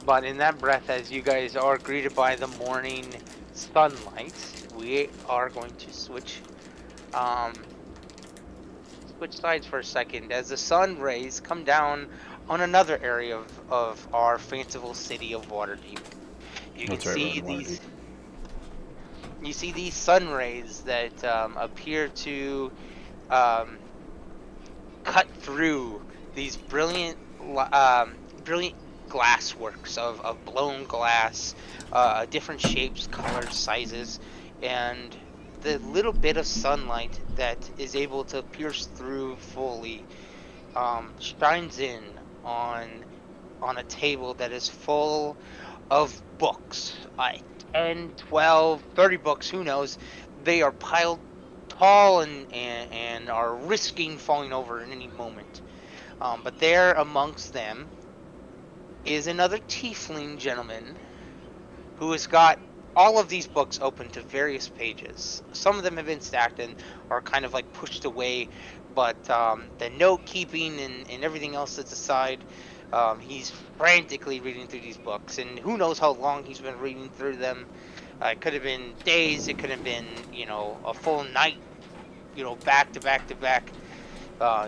Speaker 9: But in that breath, as you guys are greeted by the morning sunlight, we are going to switch sides for a second as the sun rays come down on another area of our fanciful city of Waterdeep. You can
Speaker 10: That's right, we're
Speaker 9: see
Speaker 10: in
Speaker 9: these.
Speaker 10: Waterdeep.
Speaker 9: You see these sun rays that appear to um, cut through these brilliant glass works of blown glass, different shapes, colors, sizes, and the little bit of sunlight that is able to pierce through fully shines in on a table that is full of books. 10, 12, 30 books, who knows. They are piled tall and are risking falling over in any moment. But there amongst them is another tiefling gentleman who has got all of these books open to various pages. Some of them have been stacked and are kind of like pushed away, but the note keeping and everything else that's aside, he's frantically reading through these books, and who knows how long he's been reading through them. It could have been days, it could have been, a full night, back to back to back.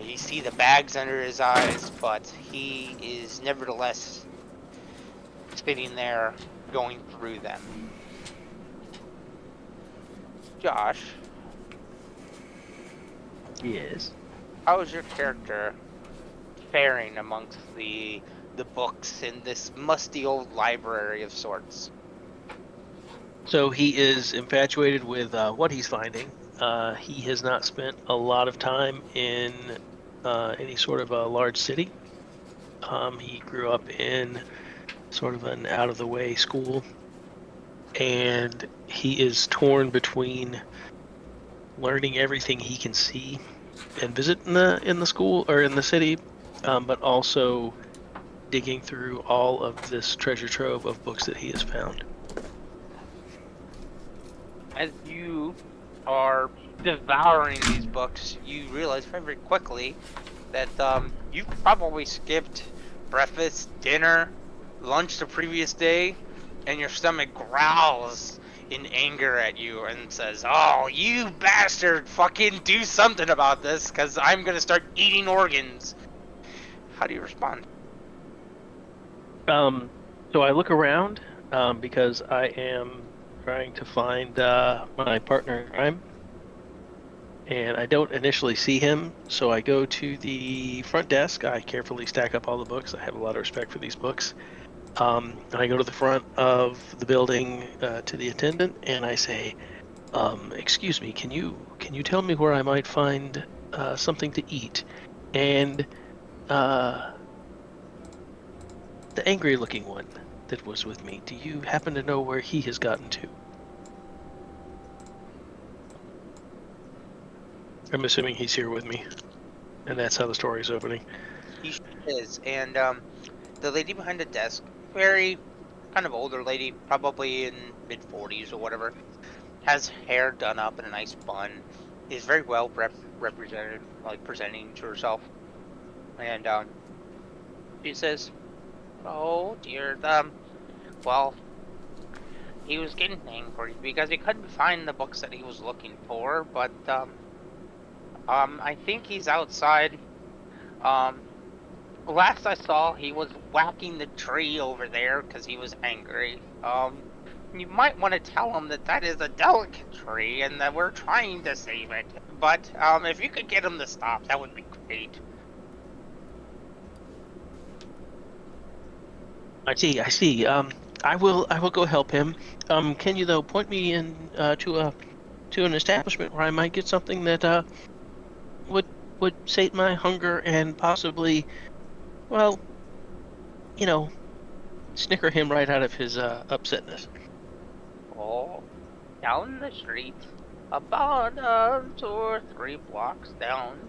Speaker 9: You see the bags under his eyes, but he is nevertheless sitting there going through them. Josh.
Speaker 14: Yes.
Speaker 9: How is your character faring amongst the books in this musty old library of sorts?
Speaker 14: So he is infatuated with what he's finding. He has not spent a lot of time in any sort of a large city. He grew up in sort of an out-of-the-way school, and he is torn between learning everything he can see and visit in the school or in the city, but also digging through all of this treasure trove of books that he has found.
Speaker 9: As you are devouring these books, you realize very, very quickly that you've probably skipped breakfast, dinner, lunch the previous day, and your stomach growls in anger at you and says, "Oh, you bastard, fucking do something about this, because I'm going to start eating organs." How do you respond?
Speaker 14: So I look around because I am trying to find my partner in crime, and I don't initially see him, so I go to the front desk. I carefully stack up all the books. I have a lot of respect for these books. And I go to the front of the building to the attendant, and I say, "Excuse me, can you tell me where I might find something to eat?" And the angry-looking one that was with me, do you happen to know where he has gotten to? I'm assuming he's here with me, and that's how the story is opening.
Speaker 9: He is, and the lady behind the desk, very kind of older lady, probably in mid-40s or whatever, has hair done up in a nice bun, is very well represented, like presenting to herself, and she says, "Oh dear, well, he was getting angry because he couldn't find the books that he was looking for, but I think he's outside. Last I saw, he was whacking the tree over there because he was angry. You might want to tell him that that is a delicate tree and that we're trying to save it. But if you could get him to stop, that would be great."
Speaker 14: I see. I will go help him. Can you though point me in to an establishment where I might get something that would sate my hunger and possibly, well, snicker him right out of his upsetness.
Speaker 9: Oh, down the street, about 2 or 3 blocks down,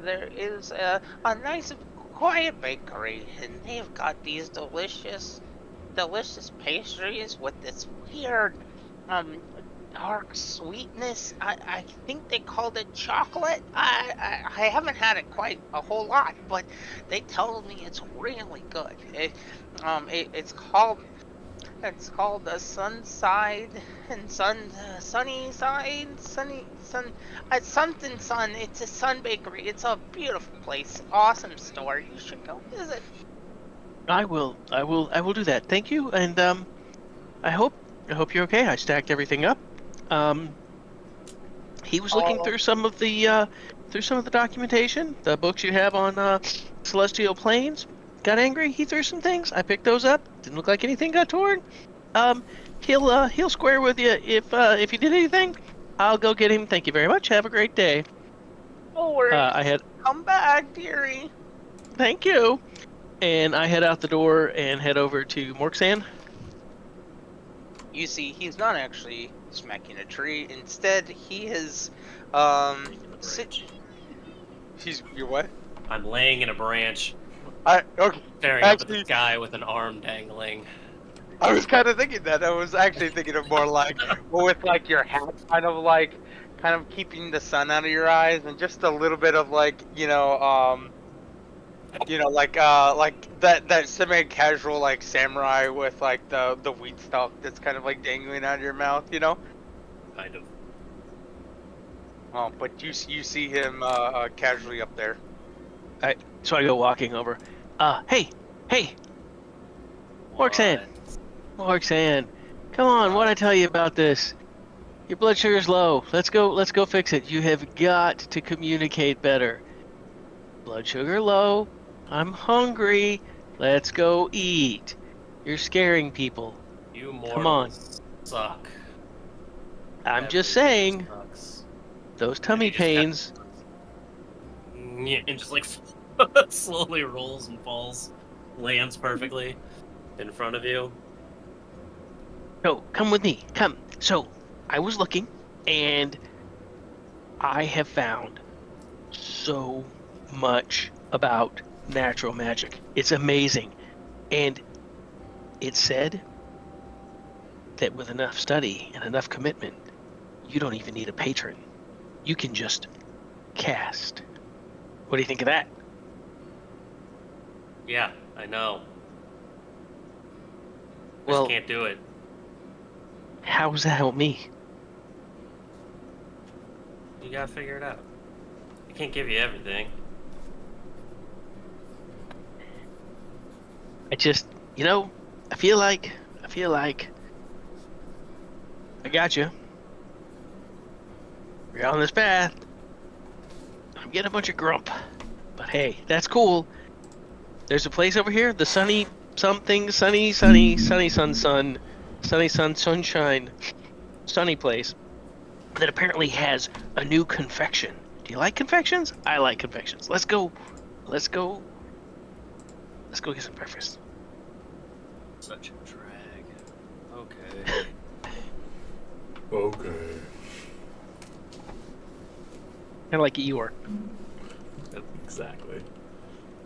Speaker 9: there is a nice, quiet bakery, and they've got these delicious pastries with this weird, um, dark sweetness. I think they called it chocolate. I haven't had it quite a whole lot, but they told me it's really good. It's called the Sunside and Sunny Side, it's something Sun. It's a Sun Bakery. It's a beautiful place, awesome store. You should go visit.
Speaker 14: I will do that. Thank you, and I hope you're okay. I stacked everything up. He was looking through some of the documentation, the books you have on celestial planes. Got angry. He threw some things. I picked those up. Didn't look like anything got torn. He'll square with you if you did anything. I'll go get him. Thank you very much. Have a great day.
Speaker 9: No worries. Come back, dearie.
Speaker 14: Thank you. And I head out the door and head over to Morksan.
Speaker 9: You see, he's not actually smacking a tree. Instead, he is You're what?
Speaker 11: I'm laying in a branch.
Speaker 9: Okay.
Speaker 11: Staring up at the sky with an arm dangling.
Speaker 9: I was kind of thinking that. I was actually thinking of more like, with like your hat kind of keeping the sun out of your eyes, and just a little bit of like, like that semi-casual like samurai with like the wheat stalk that's kind of like dangling out of your mouth,
Speaker 11: Kind of.
Speaker 9: Oh, but you see him casually up there.
Speaker 14: So I go walking over. Hey, Morksan, come on, what'd I tell you about this? Your blood sugar's low. Let's go fix it. You have got to communicate better. Blood sugar low. I'm hungry. Let's go eat. You're scaring people.
Speaker 11: You
Speaker 14: Come on.
Speaker 11: mortals suck.
Speaker 14: I'm just saying.
Speaker 11: Sucks.
Speaker 14: Those tummy pains.
Speaker 11: Yeah, and just like slowly rolls and falls, lands perfectly in front of you.
Speaker 14: No, come with me. Come. So, I was looking, and I have found so much about natural magic. It's amazing. And it said that with enough study and enough commitment, you don't even need a patron. You can just cast. What do you think of that?
Speaker 11: Yeah, I know. I
Speaker 14: Well,
Speaker 11: just can't do it.
Speaker 14: How does that help me?
Speaker 11: You gotta figure it out. I can't give you everything.
Speaker 14: I just, I feel like I got you. We're on this path. I'm getting a bunch of grump. But hey, that's cool. There's a place over here, the sunny something, sunny sunshine, sunny place that apparently has a new confection. Do you like confections? I like confections. Let's go get some breakfast.
Speaker 11: Such a drag. Okay.
Speaker 10: Okay.
Speaker 14: Kind of like Eeyore.
Speaker 10: Exactly.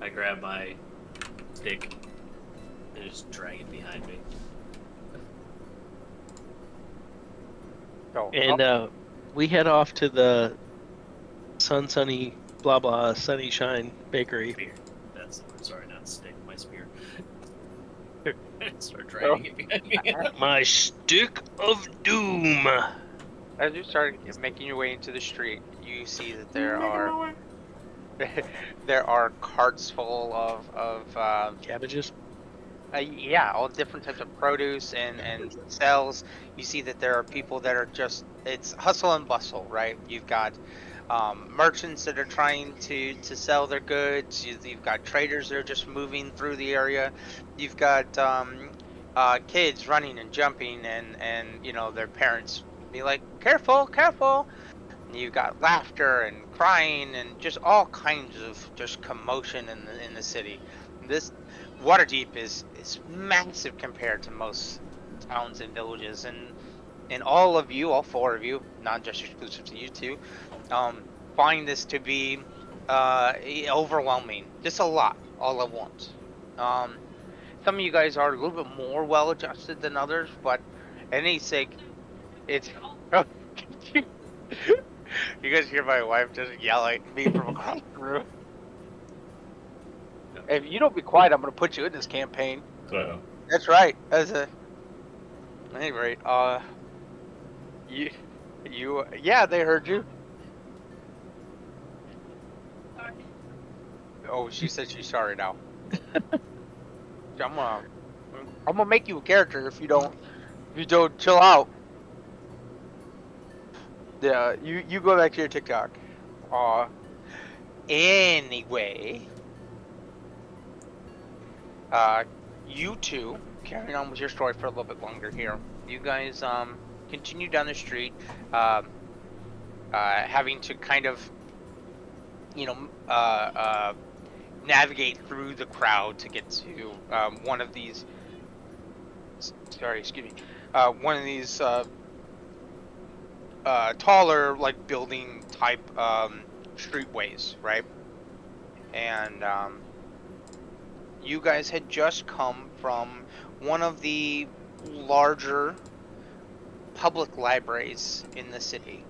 Speaker 11: I grab my stick and just drag it behind me.
Speaker 14: And we head off to the sunny blah blah sunny shine bakery.
Speaker 11: Spear. Sorry, not stick. My spear. Start dragging it behind me.
Speaker 14: My stick of doom.
Speaker 9: As you start making your way into the street, you see that there are carts full of
Speaker 14: cabbages.
Speaker 9: Yeah, all different types of produce and sales. You see that there are people that are it's hustle and bustle, right? You've got merchants that are trying to sell their goods. You've got traders that are just moving through the area. You've got kids running and jumping, and their parents be like, careful, careful. And you've got laughter and crying and just all kinds of just commotion in the city. This Waterdeep is massive compared to most towns and villages, and all of you, all four of you, not just exclusive to you two, find this to be overwhelming. Just a lot, all at once. Some of you guys are a little bit more well adjusted than others, but any sake, it's. You guys hear my wife just yelling at me from across the room. If you don't be quiet, I'm gonna put you in this campaign.
Speaker 10: So,
Speaker 9: That's right. At any rate, yeah, they heard you. Oh, she said she's sorry now. I'm gonna make you a character if you don't chill out. Yeah, you go back to your TikTok. Anyway, you two carrying on with your story for a little bit longer here. You guys continue down the street, having to kind of, navigate through the crowd to get to one of these. Sorry, excuse me. One of these taller, like building type streetways, right? And you guys had just come from one of the larger public libraries in the city.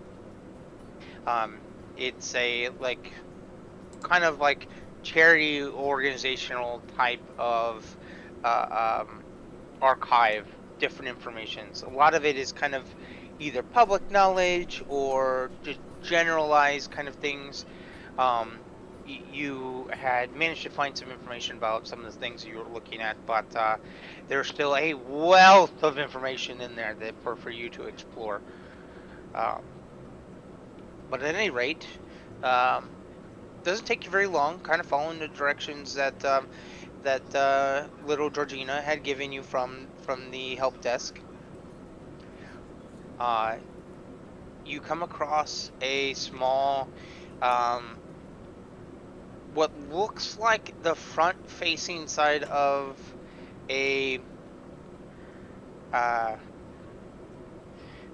Speaker 9: It's a kind of like charity organizational type of archive, different informations. A lot of it is kind of either public knowledge or just generalized kind of things. You had managed to find some information about some of the things you were looking at, but there's still a wealth of information in there that for you to explore. But at any rate, doesn't take you very long, kind of following the directions that little Georgina had given you from the help desk. You come across a small, what looks like the front-facing side of a,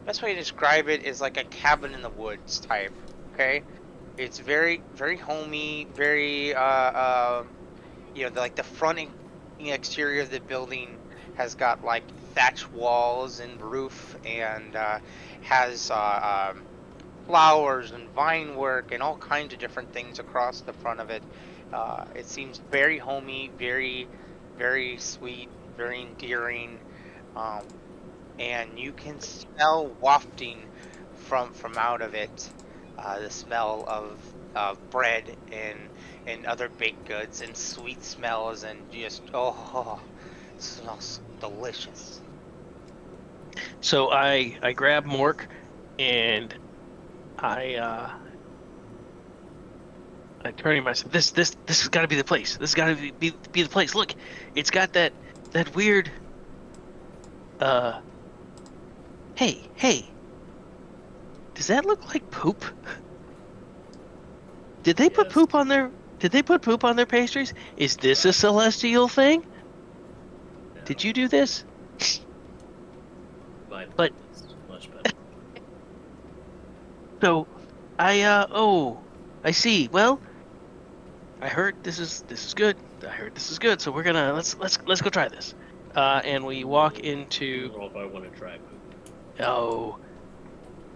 Speaker 9: best way to describe it is like a cabin in the woods type, okay? It's very, very homey, very, like the front exterior of the building has got like thatch walls and roof, and has flowers and vine work and all kinds of different things across the front of it. It seems very homey, very, very sweet, very endearing, and you can smell wafting from out of it the smell of bread and other baked goods and sweet smells, and just it smells delicious.
Speaker 14: So I grab Mork and I turn to myself. This has got to be the place. This has got to be the place. Look, it's got that weird. Hey. Does that look like poop? Did they put poop on their? Did they put poop on their pastries? Is this a celestial thing?
Speaker 11: No.
Speaker 14: Did you do this?
Speaker 11: But much better.
Speaker 14: So, I see. Well, I heard this is good. I heard this is good. So we're gonna let's go try this. And we walk into.
Speaker 11: Well, if I want to try poop.
Speaker 14: Oh,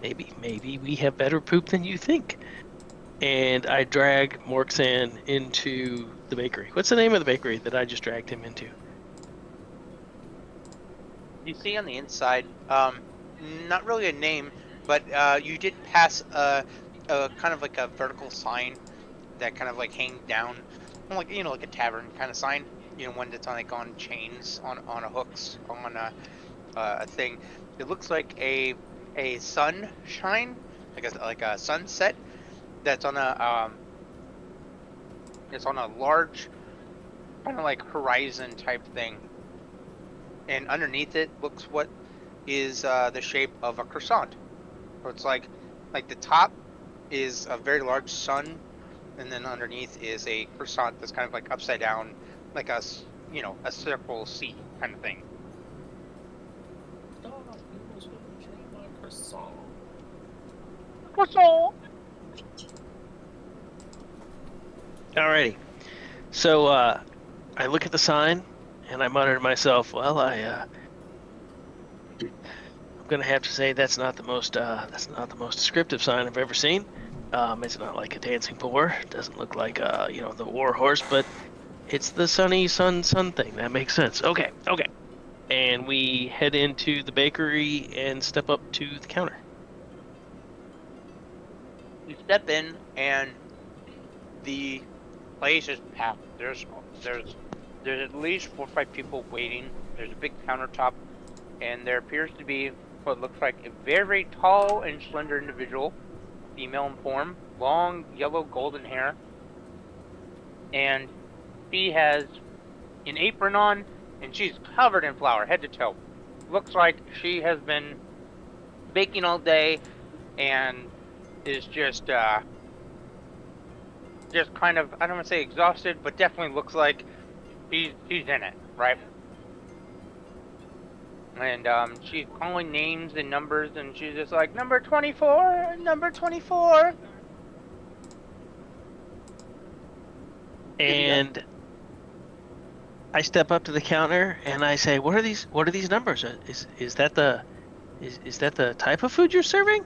Speaker 14: maybe we have better poop than you think. And I drag Morksan into the bakery. What's the name of the bakery that I just dragged him into?
Speaker 9: You see on the inside, not really a name, but you did pass a kind of like a vertical sign that kind of like hangs down, like like a tavern kind of sign. One that's on on chains on a hooks on a thing. It looks like a sunshine, like a sunset. That's on a it's on a large kind of like horizon type thing, and underneath it looks what is the shape of a croissant. So it's like the top is a very large sun, and then underneath is a croissant that's kind of like upside down, like a circle C kind of thing.
Speaker 11: Croissant.
Speaker 14: Alrighty. So I look at the sign and I mutter to myself, well, I'm gonna have to say that's not the most descriptive sign I've ever seen. It's not like a dancing boar. It doesn't look like the war horse, but it's the sunny sun thing. That makes sense. Okay. And we head into the bakery and step up to the counter.
Speaker 9: You step in and the place is packed. There's at least 4 or 5 people waiting. There's a big countertop, and there appears to be what looks like a very tall and slender individual, female in form, long yellow golden hair, and she has an apron on, and she's covered in flour, head to toe. Looks like she has been baking all day, and is just kind of, I don't want to say exhausted, but definitely looks like she's in it, right? And she's calling names and numbers, and she's just like, number 24, number 24.
Speaker 14: And I step up to the counter and I say, "What are these numbers? Is that the type of food you're serving?"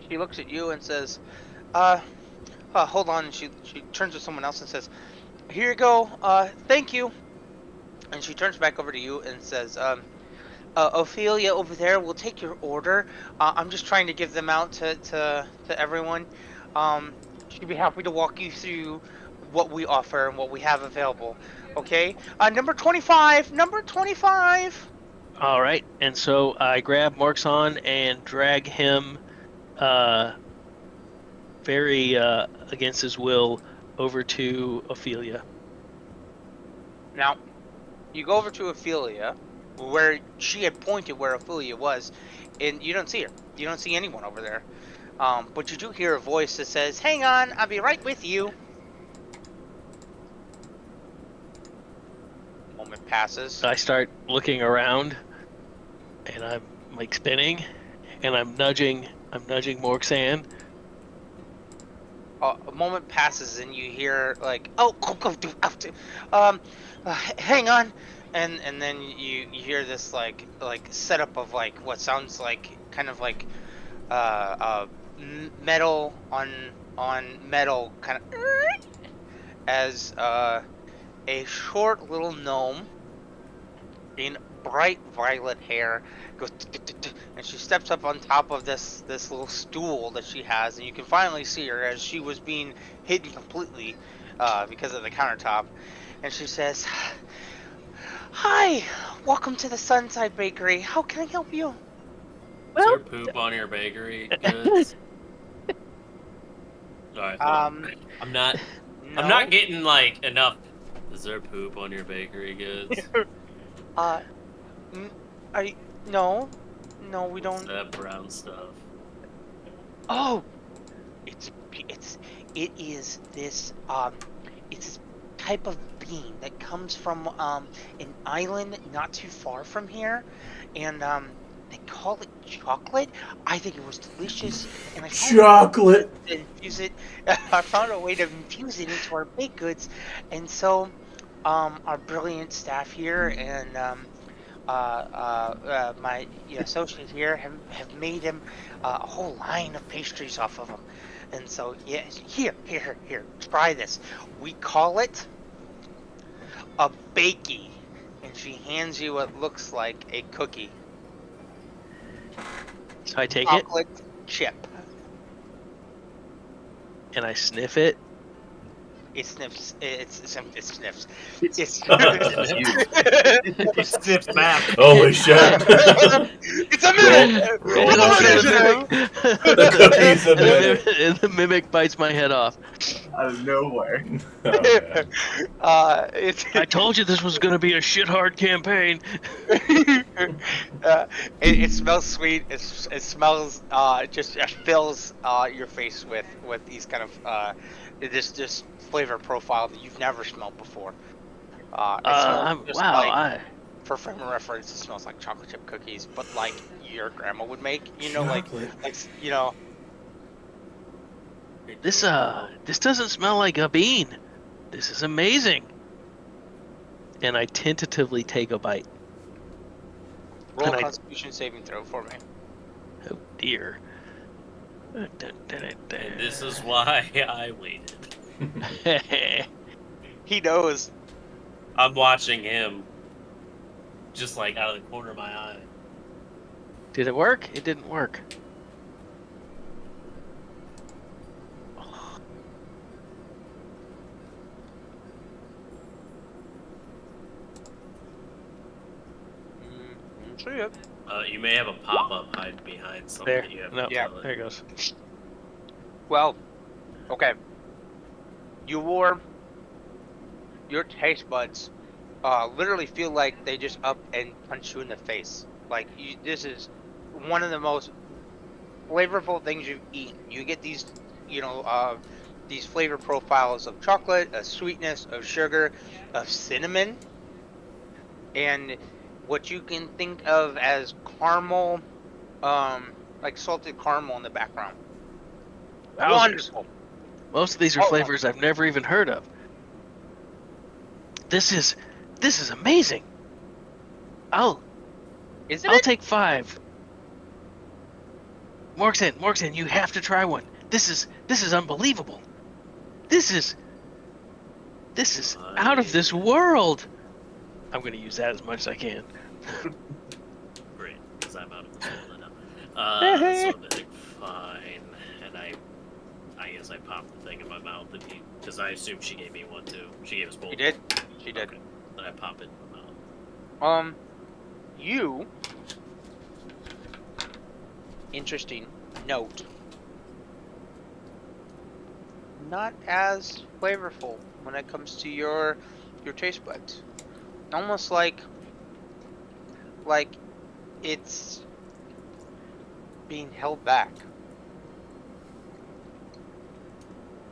Speaker 9: She looks at you and says, hold on." And she turns to someone else and says, "Here you go. Thank you." And she turns back over to you and says, Ophelia over there will take your order. I'm just trying to give them out to everyone. She'd be happy to walk you through what we offer and what we have available. Okay? Number 25! Number 25!
Speaker 14: All right. And so I grab Marxon and drag him very against his will over to Ophelia.
Speaker 9: Now, you go over to Ophelia, where she had pointed where Ophelia was, and you don't see her. You don't see anyone over there. But you do hear a voice that says, "Hang on, I'll be right with you." Moment passes.
Speaker 14: I start looking around, and I'm like spinning, and I'm nudging Morxan.
Speaker 9: A moment passes, and you hear like, "Oh, hang on," and then you hear this like setup of like what sounds like kind of like metal on metal kind of as a short little gnome in bright violet hair goes, and she steps up on top of this little stool that she has, and you can finally see her as she was being hidden completely because of the countertop, and she says, "Hi, welcome to the Sunside Bakery. How can I help you?"
Speaker 11: Is there poop on your bakery goods? Alright, I'm not getting like enough. Is there poop on your bakery goods?
Speaker 9: No, we don't.
Speaker 11: That brown stuff.
Speaker 9: Oh, it is this it's this type of bean that comes from an island not too far from here, and they call it chocolate. I think it was delicious, and I
Speaker 10: chocolate.
Speaker 9: I found a way to infuse it into our baked goods, and so our brilliant staff here and my associate here have made him a whole line of pastries off of them, and so yeah, here, try this. We call it a bakey, and she hands you what looks like a cookie.
Speaker 14: So I take
Speaker 9: chocolate chip,
Speaker 14: and I sniff it.
Speaker 9: It sniffs. It sniffs.
Speaker 12: It
Speaker 11: sniffs back.
Speaker 10: Holy shit!
Speaker 9: It's a mimic.
Speaker 10: The cookie's a mimic.
Speaker 14: And the mimic bites my head off.
Speaker 12: Out of nowhere.
Speaker 14: I told you this was going to be a shit hard campaign.
Speaker 9: It smells sweet. It smells just fills your face with these kind of this flavor profile that you've never smelled before. For frame of reference, it smells like chocolate chip cookies, but like your grandma would make. You know, like
Speaker 14: This doesn't smell like a bean. This is amazing. And I tentatively take a bite.
Speaker 9: Roll
Speaker 14: And
Speaker 9: Constitution saving throw for me.
Speaker 14: Oh dear.
Speaker 11: And this is why I waited.
Speaker 9: He knows.
Speaker 11: I'm watching him just like out of the corner of my eye.
Speaker 14: Did it work? It didn't work.
Speaker 11: You may have a pop-up hide behind something.
Speaker 14: There.
Speaker 11: That you have
Speaker 14: No,
Speaker 11: to
Speaker 9: yeah.
Speaker 11: tell it.
Speaker 14: There it goes.
Speaker 9: Well, okay. Your taste buds literally feel like they just up and punch you in the face. Like, this is one of the most flavorful things you've eaten. You get these, these flavor profiles of chocolate, of sweetness, of sugar, of cinnamon, and what you can think of as caramel, like salted caramel in the background.
Speaker 14: Wowzers.
Speaker 9: Wonderful.
Speaker 14: Most of these are flavors I've never even heard of. This is amazing. I'll take 5. Morgson, you have to try one. This is unbelievable. This is out of this world. I'm gonna use that as much as I can.
Speaker 11: Great, because I'm out of this world now. So I'm like, fine, and I guess I popped the thing in my mouth, because I assume she gave me one too. She gave us both.
Speaker 9: She did. She did.
Speaker 11: Okay. Then I pop it in my mouth.
Speaker 9: You. Interesting note. Not as flavorful when it comes to your taste buds. Almost like it's being held back.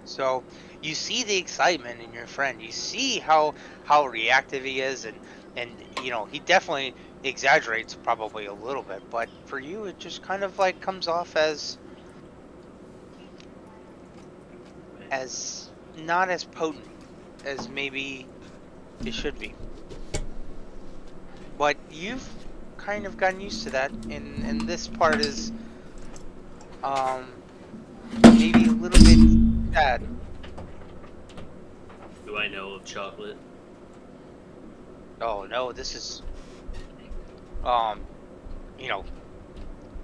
Speaker 9: So you see the excitement in your friend. You see how reactive he is, and he definitely exaggerates probably a little bit. But for you, it just kind of like comes off as not as potent as maybe it should be. But you've kind of gotten used to that, and this part is maybe a little bit sad.
Speaker 11: Do I know of chocolate?
Speaker 9: Oh no, this is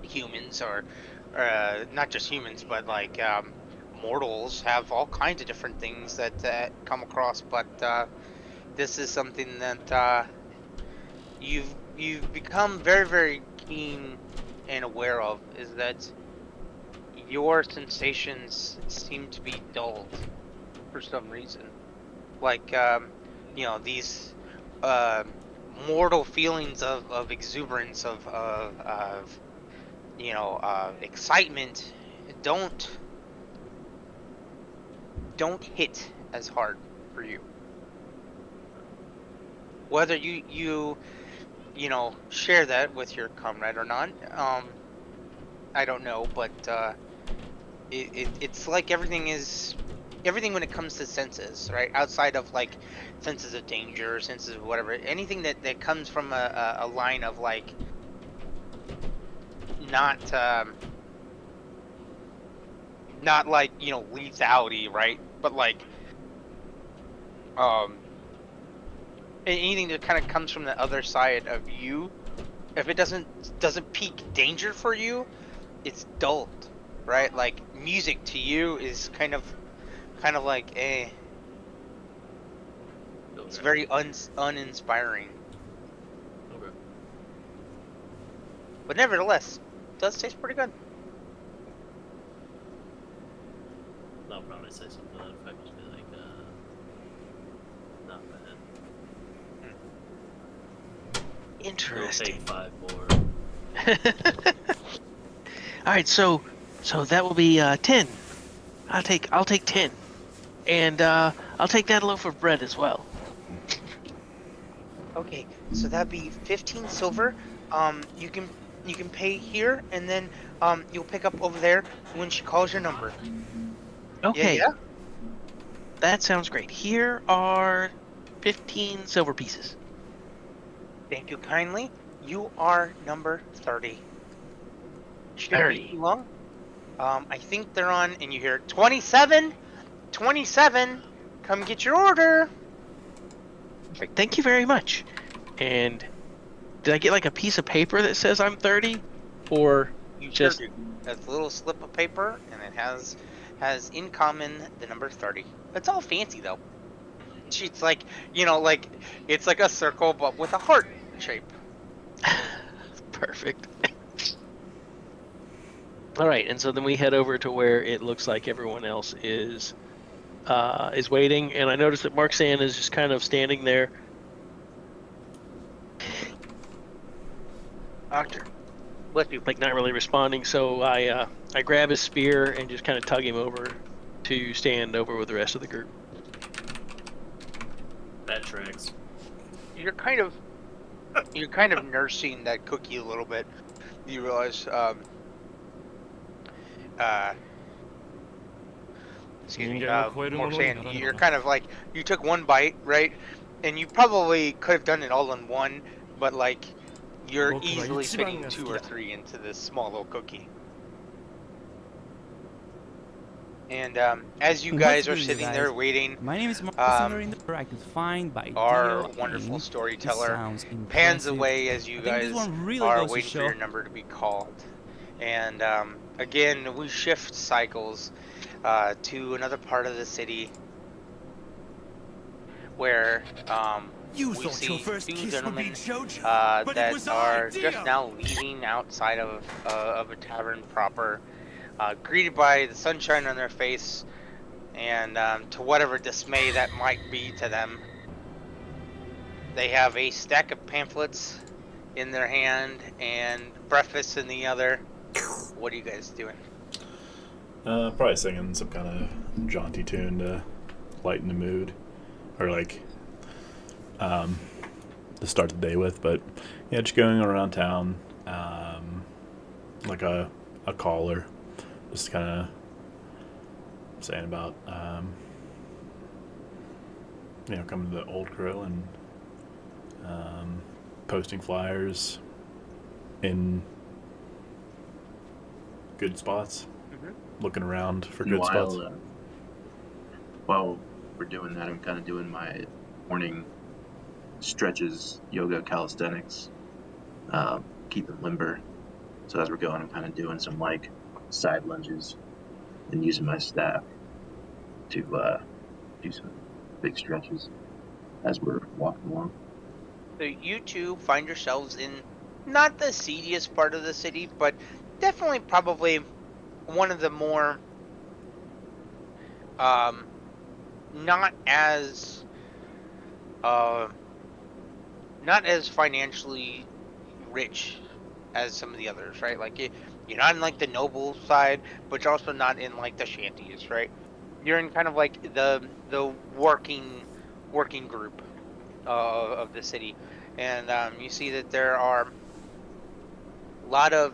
Speaker 9: humans or not just humans, but like mortals have all kinds of different things that come across, but this is something that you've become very, very keen and aware of, is that your sensations seem to be dulled for some reason. Like these mortal feelings of exuberance, of excitement don't hit as hard for you. Whether you share that with your comrade or not, I don't know, but it's like everything when it comes to senses, right? Outside of like senses of danger, senses of whatever, anything that comes from a line of like not like lethality, right? But like anything that kind of comes from the other side of you, if it doesn't pique danger for you, it's dulled, right? Like music to you is kind of like it's very uninspiring.
Speaker 11: Okay.
Speaker 9: But nevertheless, it does taste pretty good.
Speaker 11: I'll probably say something to that effect, just be like, not bad.
Speaker 14: Interesting.
Speaker 11: We'll take 5 more.
Speaker 14: All right, so that will be 10. I'll take 10, and I'll take that loaf of bread as well.
Speaker 9: Okay, so that'd be 15 silver. You can pay here, and then you'll pick up over there when she calls your number.
Speaker 14: Okay.
Speaker 9: Yeah.
Speaker 14: That sounds great. Here are 15 silver pieces.
Speaker 9: Thank you kindly. You are number 30. Shouldn't
Speaker 14: 30.
Speaker 9: be too long. I think they're on, and you hear 27, 27. Come get your order.
Speaker 14: Great. Thank you very much. And did I get like a piece of paper that says I'm 30, or
Speaker 9: You
Speaker 14: just?
Speaker 9: sure do. That's a little slip of paper, and it has in common the number 30. It's all fancy though. It's like, like it's like a circle but with a heart shape.
Speaker 14: Perfect. All right, and so then we head over to where it looks like everyone else is waiting, and I notice that Mark Sand is just kind of standing there.
Speaker 9: Doctor, bless you.
Speaker 14: Like not really responding. So I grab his spear and just kind of tug him over to stand over with the rest of the group.
Speaker 11: That tracks.
Speaker 9: You're kind of nursing that cookie a little bit. You realize, Morgan, you're kind of like, you took one bite, right? And you probably could have done it all in one, but like, you're easily fitting 2 or 3 into this small little cookie. And as you guys are sitting there waiting,
Speaker 15: my name is Mark in the I could find by
Speaker 9: our wonderful storyteller pans away as you guys are waiting for your number to be called. And again, we shift cycles to another part of the city where we see 2 gentlemen that are just now leaving outside of a tavern proper, greeted by the sunshine on their face, and to whatever dismay that might be to them, they have a stack of pamphlets in their hand and breakfast in the other. What are you guys doing?
Speaker 10: Probably singing some kind of jaunty tune to lighten the mood, or like to start the day with. But yeah, just going around town, like a caller, just kind of saying about coming to the Old Crow and posting flyers in good spots, looking around for good spots.
Speaker 12: While we're doing that, I'm kind of doing my morning stretches, yoga, calisthenics, keeping limber. So as we're going, I'm kind of doing some like side lunges and using my staff to do some big stretches as we're walking along.
Speaker 9: So you two find yourselves in not the seediest part of the city, but definitely probably one of the more not as financially rich as some of the others, right? Like you're not in like the noble side, but you're also not in like the shanties, right? You're in kind of like the working group of the city, and you see that there are a lot of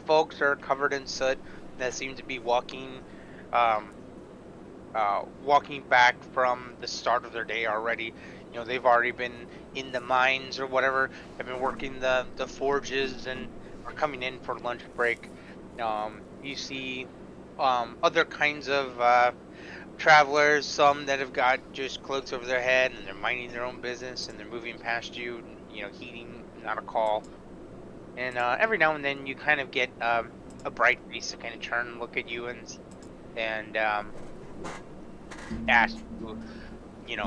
Speaker 9: folks that are covered in soot that seem to be walking back from the start of their day already. You know, they've already been in the mines or whatever, have been working the forges and are coming in for lunch break. You see other kinds of travelers, some that have got just cloaks over their head and they're minding their own business and they're moving past you, heeding not a call. And every now and then you kind of get a bright face to kind of turn and look at you and ask you,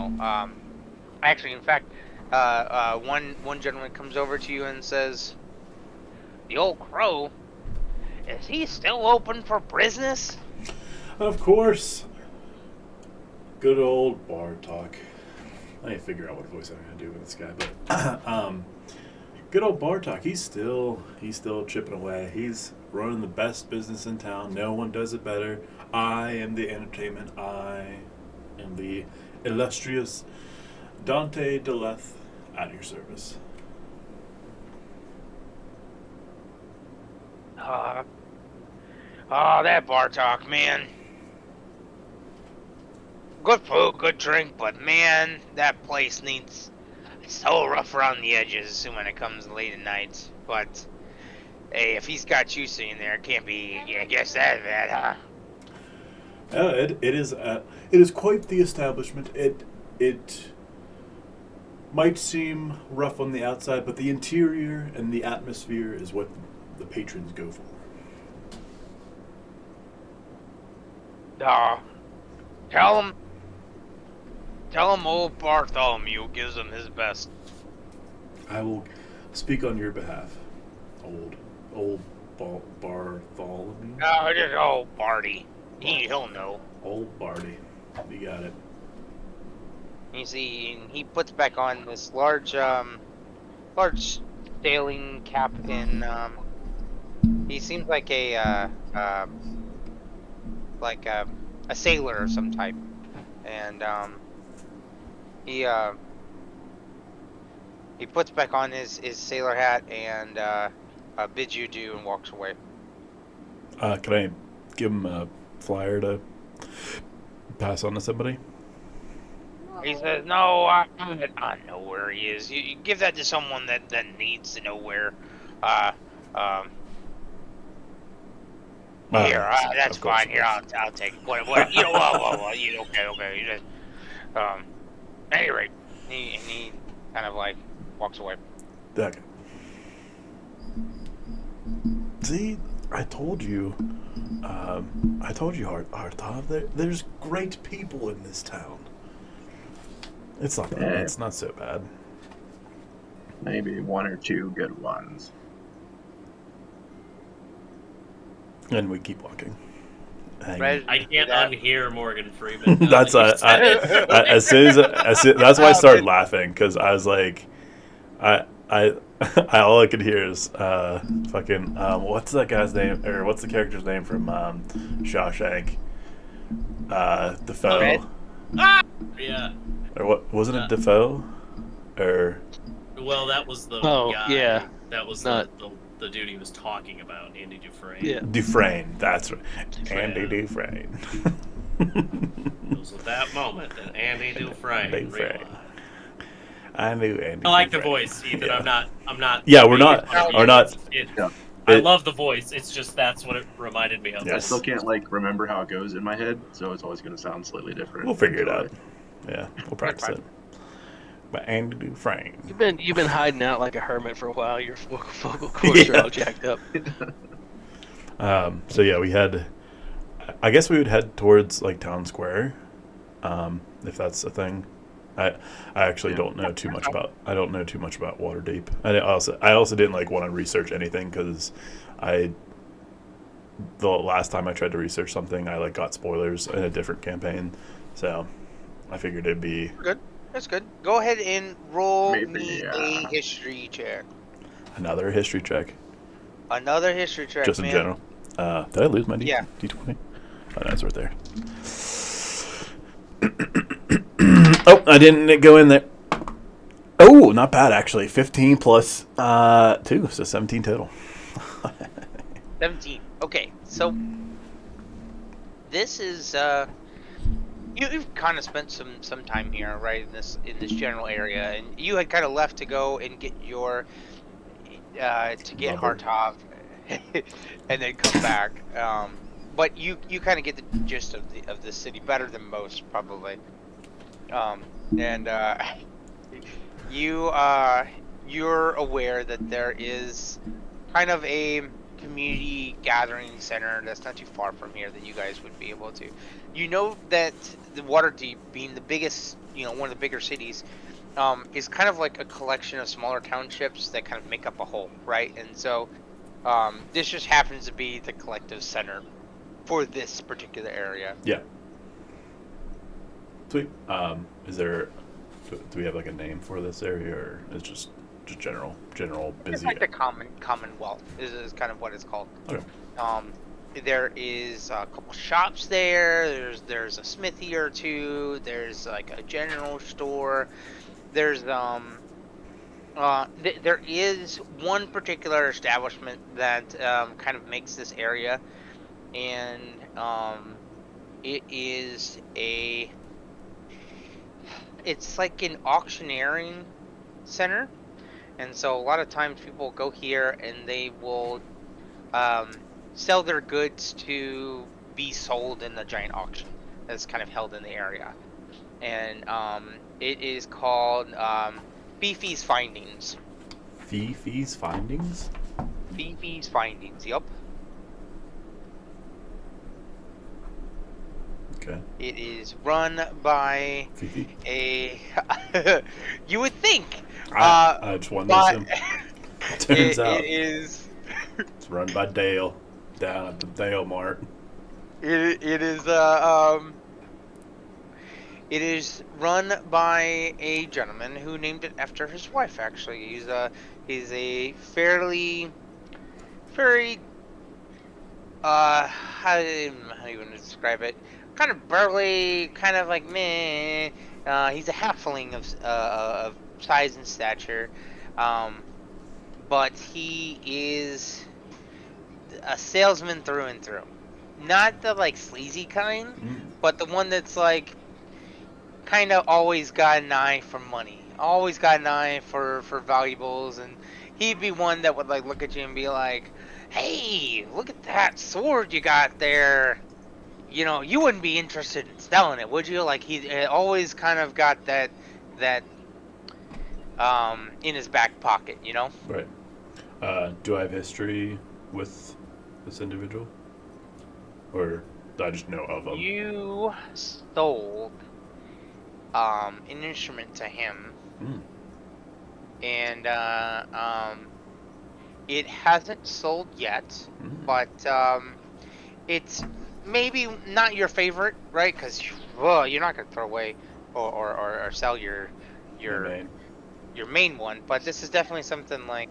Speaker 9: actually, in fact, one gentleman comes over to you and says, "The Old Crow, is he still open for business?"
Speaker 10: Of course. Good old bar talk. I need to figure out what voice I'm gonna do with this guy, but good old bar talk. He's still chipping away. He's running the best business in town. No one does it better. I am the entertainment. I am the illustrious Dante DeLeth at your service.
Speaker 9: That bar talk, man. good food, good drink, but man, that place needs so rough around the edges when it comes late at night. But hey, if he's got you sitting there, it can't be, I guess, that bad, huh?
Speaker 10: It is quite the establishment. It might seem rough on the outside, but the interior and the atmosphere is what the patrons go for.
Speaker 9: Tell him old Bartholomew gives him his best.
Speaker 10: I will speak on your behalf, old Bartholomew.
Speaker 9: Oh, just old Barty. He'll know.
Speaker 10: Old Barty, you got it.
Speaker 9: You see, he puts back on this large sailing cap, and he seems like a sailor of some type, and he puts back on his sailor hat and bids you adieu and walks away.
Speaker 10: Can I give him a flyer to pass on to somebody?
Speaker 9: He says, "No, I know where he is. You give that to someone that needs to know where. Here, that's fine. Here, I'll take it. What? You know, well, you okay? You just, any rate, he kind of like walks away.
Speaker 10: Okay. See, I told you, Hartov. There's great people in this town. It's not bad. It's not so bad.
Speaker 12: Maybe one or two good ones.
Speaker 10: And we keep walking.
Speaker 11: I can't unhear Morgan Freeman.
Speaker 10: That's that's why I started laughing, because I was like, all I could hear is fucking what's that guy's name, or what's the character's name from Shawshank? Defoe.
Speaker 11: Yeah.
Speaker 10: Or what wasn't it, Defoe? Or
Speaker 11: well, that was the guy.
Speaker 14: Yeah.
Speaker 11: That was
Speaker 14: Not
Speaker 11: the dude he was talking about, Andy Dufresne.
Speaker 14: Yeah.
Speaker 10: Dufresne, that's right. Andy Dufresne.
Speaker 11: It was at that moment that Andy Dufresne realized.
Speaker 10: I knew Andy.
Speaker 11: I like
Speaker 10: Dufresne.
Speaker 11: the voice, Ethan.
Speaker 10: Yeah.
Speaker 11: I'm not.
Speaker 10: Yeah, we're not.
Speaker 11: I love the voice. It's just that's what it reminded me of.
Speaker 12: I still can't remember how it goes in my head, so it's always going to sound slightly different.
Speaker 10: We'll figure it out. Yeah, we'll practice it. But Andy Dufresne.
Speaker 14: You've been hiding out like a hermit for a while. Your vocal cords are all jacked up.
Speaker 10: So yeah, we had. I guess we would head towards like Town Square, if that's a thing. I actually don't know too much about. I don't know too much about Waterdeep. I also didn't want to research anything, because the last time I tried to research something, I got spoilers in a different campaign, so I figured it'd be
Speaker 9: good. That's good. Go ahead and roll me a history check.
Speaker 10: Another history check.
Speaker 9: Another history check.
Speaker 10: Just in general. Did I lose my D20? Oh, no, it's right there. Oh, I didn't go in there. Oh, not bad actually. 15 plus 2, so 17 total.
Speaker 9: 17. Okay, so this is you've kind of spent some time here, right, in this general area, and you had kind of left to go and get your Hartov, and then come back. But you kind of get the gist of the city better than most, probably. You're aware that there is kind of a community gathering center that's not too far from here that you guys would be able to. You know that the Waterdeep, being the biggest, one of the bigger cities, is kind of like a collection of smaller townships that kind of make up a whole, right? And so this just happens to be the collective center for this particular area.
Speaker 10: Yeah. Sweet. Is there? Do we have a name for this area, or is it just general busy?
Speaker 9: It's like the Commonwealth is kind of what it's called.
Speaker 10: Okay.
Speaker 9: There is a couple shops there. There's a smithy or two. There's a general store. There's there is one particular establishment that kind of makes this area, and it is a it's like an auctioneering center, and so a lot of times people go here and they will sell their goods to be sold in the giant auction that's kind of held in the area. And it is called Beefy's Findings.
Speaker 10: Fifi's Findings?
Speaker 9: Beefy's Findings, yup.
Speaker 10: Okay.
Speaker 9: It is run by
Speaker 10: Fifi?
Speaker 9: a... you would think.
Speaker 10: I just wanted to assume. Turns out.
Speaker 9: It is...
Speaker 10: It's run by Dale, down at the Dale Mart.
Speaker 9: It is run by a gentleman who named it after his wife. Actually, he's a very how do you want to describe it? Kind of burly, kind of like meh. He's a halfling of size and stature, but he is a salesman through and through. Not the like sleazy kind, but the one that's like kind of always got an eye for money, always got an eye for valuables, and he'd be one that would like look at you and be like, "Hey, look at that sword you got there. You know, you wouldn't be interested in selling it, would you?" Like he always kind of got that in his back pocket, you know.
Speaker 10: Right. Do I have history with this individual? Or do I just know of him?
Speaker 9: You sold an instrument to him, and it hasn't sold yet, but it's maybe not your favorite, right? Because you're not gonna throw away or sell your main one, but this is definitely something like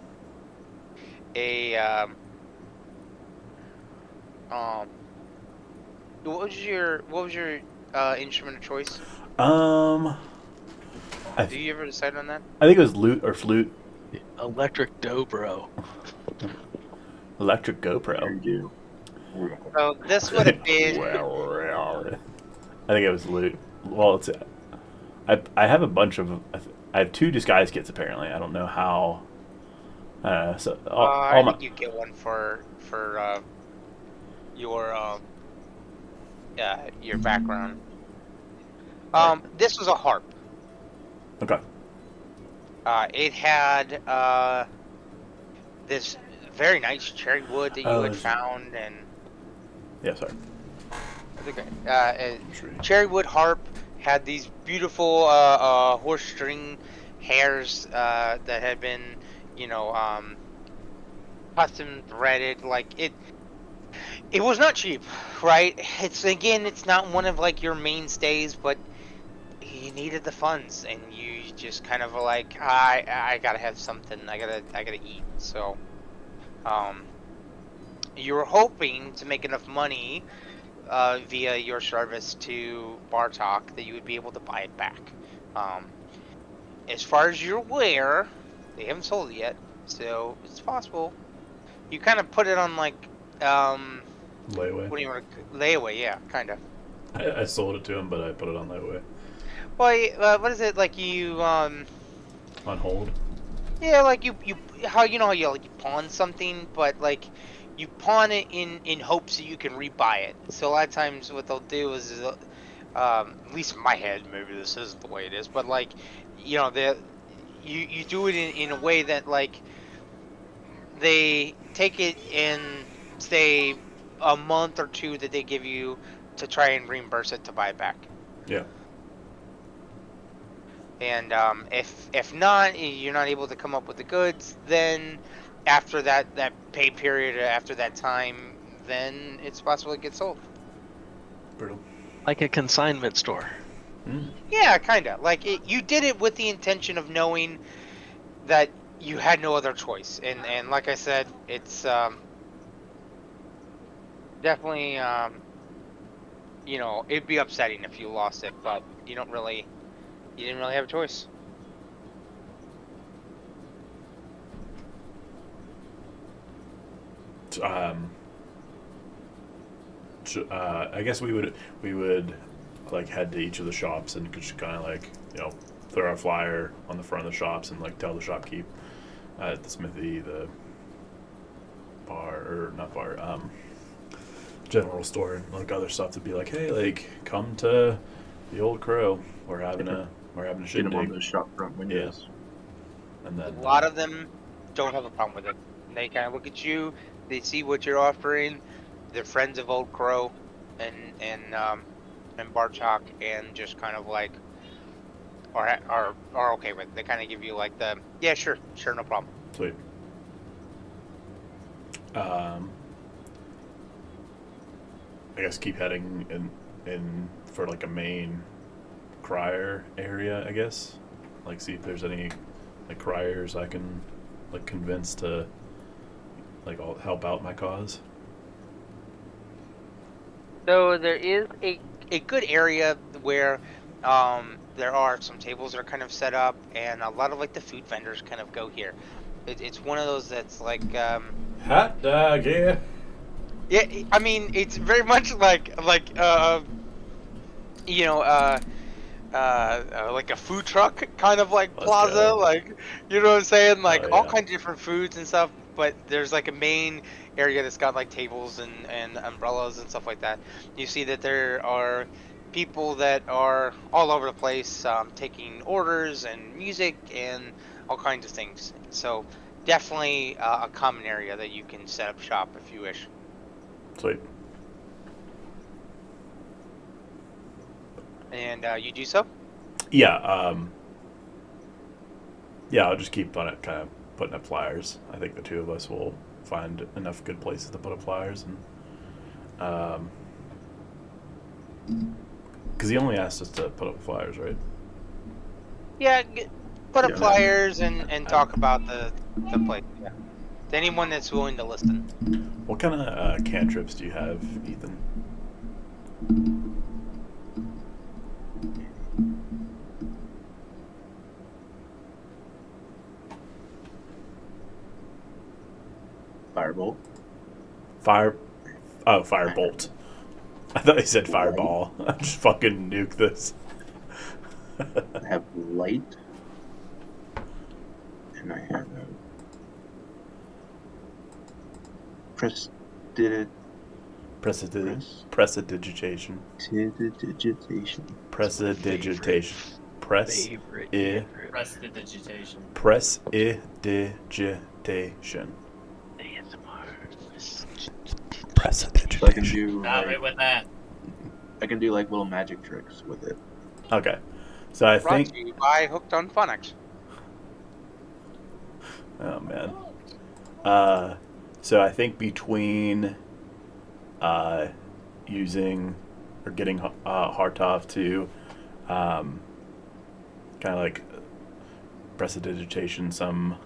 Speaker 9: a what was your instrument of choice?
Speaker 10: Do
Speaker 9: you ever decide on that?
Speaker 10: I think it was lute or flute.
Speaker 14: Electric dobro.
Speaker 10: Electric GoPro.
Speaker 9: So this would have been.
Speaker 10: I think it was lute. Well, it's. I have a bunch of. I have 2 disguise kits apparently. I don't know how. So
Speaker 9: I think you get one for your background. This was a harp.
Speaker 10: Okay.
Speaker 9: It had this very nice cherry wood that you had found, and
Speaker 10: yeah, sorry.
Speaker 9: Okay. Cherry wood harp had these beautiful horse string hairs that had been, custom threaded. Like it was not cheap, right? It's not one of like your mainstays, but you needed the funds, and you just kind of were like, I gotta have something. I gotta eat. So, you were hoping to make enough money via your service to Bartok that you would be able to buy it back. As far as you're aware, they haven't sold it yet, so it's possible. You kind of put it on like
Speaker 10: layaway.
Speaker 9: What do you want to layaway? Yeah, kind of.
Speaker 10: I sold it to him, but I put it on layaway.
Speaker 9: Well, what is it like you
Speaker 10: on hold?
Speaker 9: Yeah, like you how you pawn something, but like you pawn it in hopes that you can rebuy it. So a lot of times what they'll do is at least in my head, maybe this isn't the way it is, but like you do it in a way that like they take it in say a month or 2 that they give you to try and reimburse it to buy it back.
Speaker 10: Yeah.
Speaker 9: And if not, you're not able to come up with the goods, then after that pay period, after that time, then it's possible it gets sold.
Speaker 10: Brutal.
Speaker 14: Like a consignment store.
Speaker 9: Yeah, kind of. Like you did it with the intention of knowing that you had no other choice. And like I said, it's definitely it'd be upsetting if you lost it, but you didn't really have a choice.
Speaker 10: I guess we would like head to each of the shops and just kind of like, you know, throw a flyer on the front of the shops and like tell the shopkeep at the smithy, the bar, or not bar, general store and like other stuff to be like, hey, like come to the Old Crow. We're having a
Speaker 12: Get
Speaker 10: shindig.
Speaker 12: them on those shop front windows.
Speaker 10: Yeah. And then
Speaker 9: A lot of them don't have a problem with it. They kind of look at you. They see what you're offering. They're friends of Old Crow, and Barchok, and just kind of like are okay with it. They kind of give you like the sure, no problem.
Speaker 10: Sweet. I guess keep heading in for like a main crier area, I guess. Like see if there's any like criers I can like convince to like all help out my cause.
Speaker 9: So there is a good area where there are some tables that are kind of set up, and a lot of like the food vendors kind of go here. It's one of those that's like
Speaker 10: hot dog, yeah.
Speaker 9: Yeah, I mean it's very much like you know like a food truck kind of like plaza, like you know what I'm saying, like all kinds of different foods and stuff. But there's like a main area that's got like tables and umbrellas and stuff like that. You see that there are people that are all over the place taking orders and music and all kinds of things. So definitely a common area that you can set up shop if you wish.
Speaker 10: Sweet.
Speaker 9: And you do so?
Speaker 10: Yeah. Yeah, I'll just keep on it, kind of putting up flyers. I think the two of us will find enough good places to put up flyers, and because he only asked us to put up flyers, right?
Speaker 9: Yeah, put up flyers and talk about the place. Yeah. To anyone that's willing to listen.
Speaker 10: What kind of cantrips do you have, Ethan?
Speaker 12: Firebolt.
Speaker 10: Firebolt. I thought he said fireball. I just fucking nuke this.
Speaker 12: I have light. And I have
Speaker 10: Prestidigitation. Prestidigitation. Prestidigitation.
Speaker 12: So I can do
Speaker 11: with that.
Speaker 12: I can do like little magic tricks with it.
Speaker 10: Okay. So I
Speaker 9: Brought
Speaker 10: think
Speaker 9: to you by Hooked on Phonics.
Speaker 10: oh man. So I think between using or getting Hartov to kind of like prestidigitation some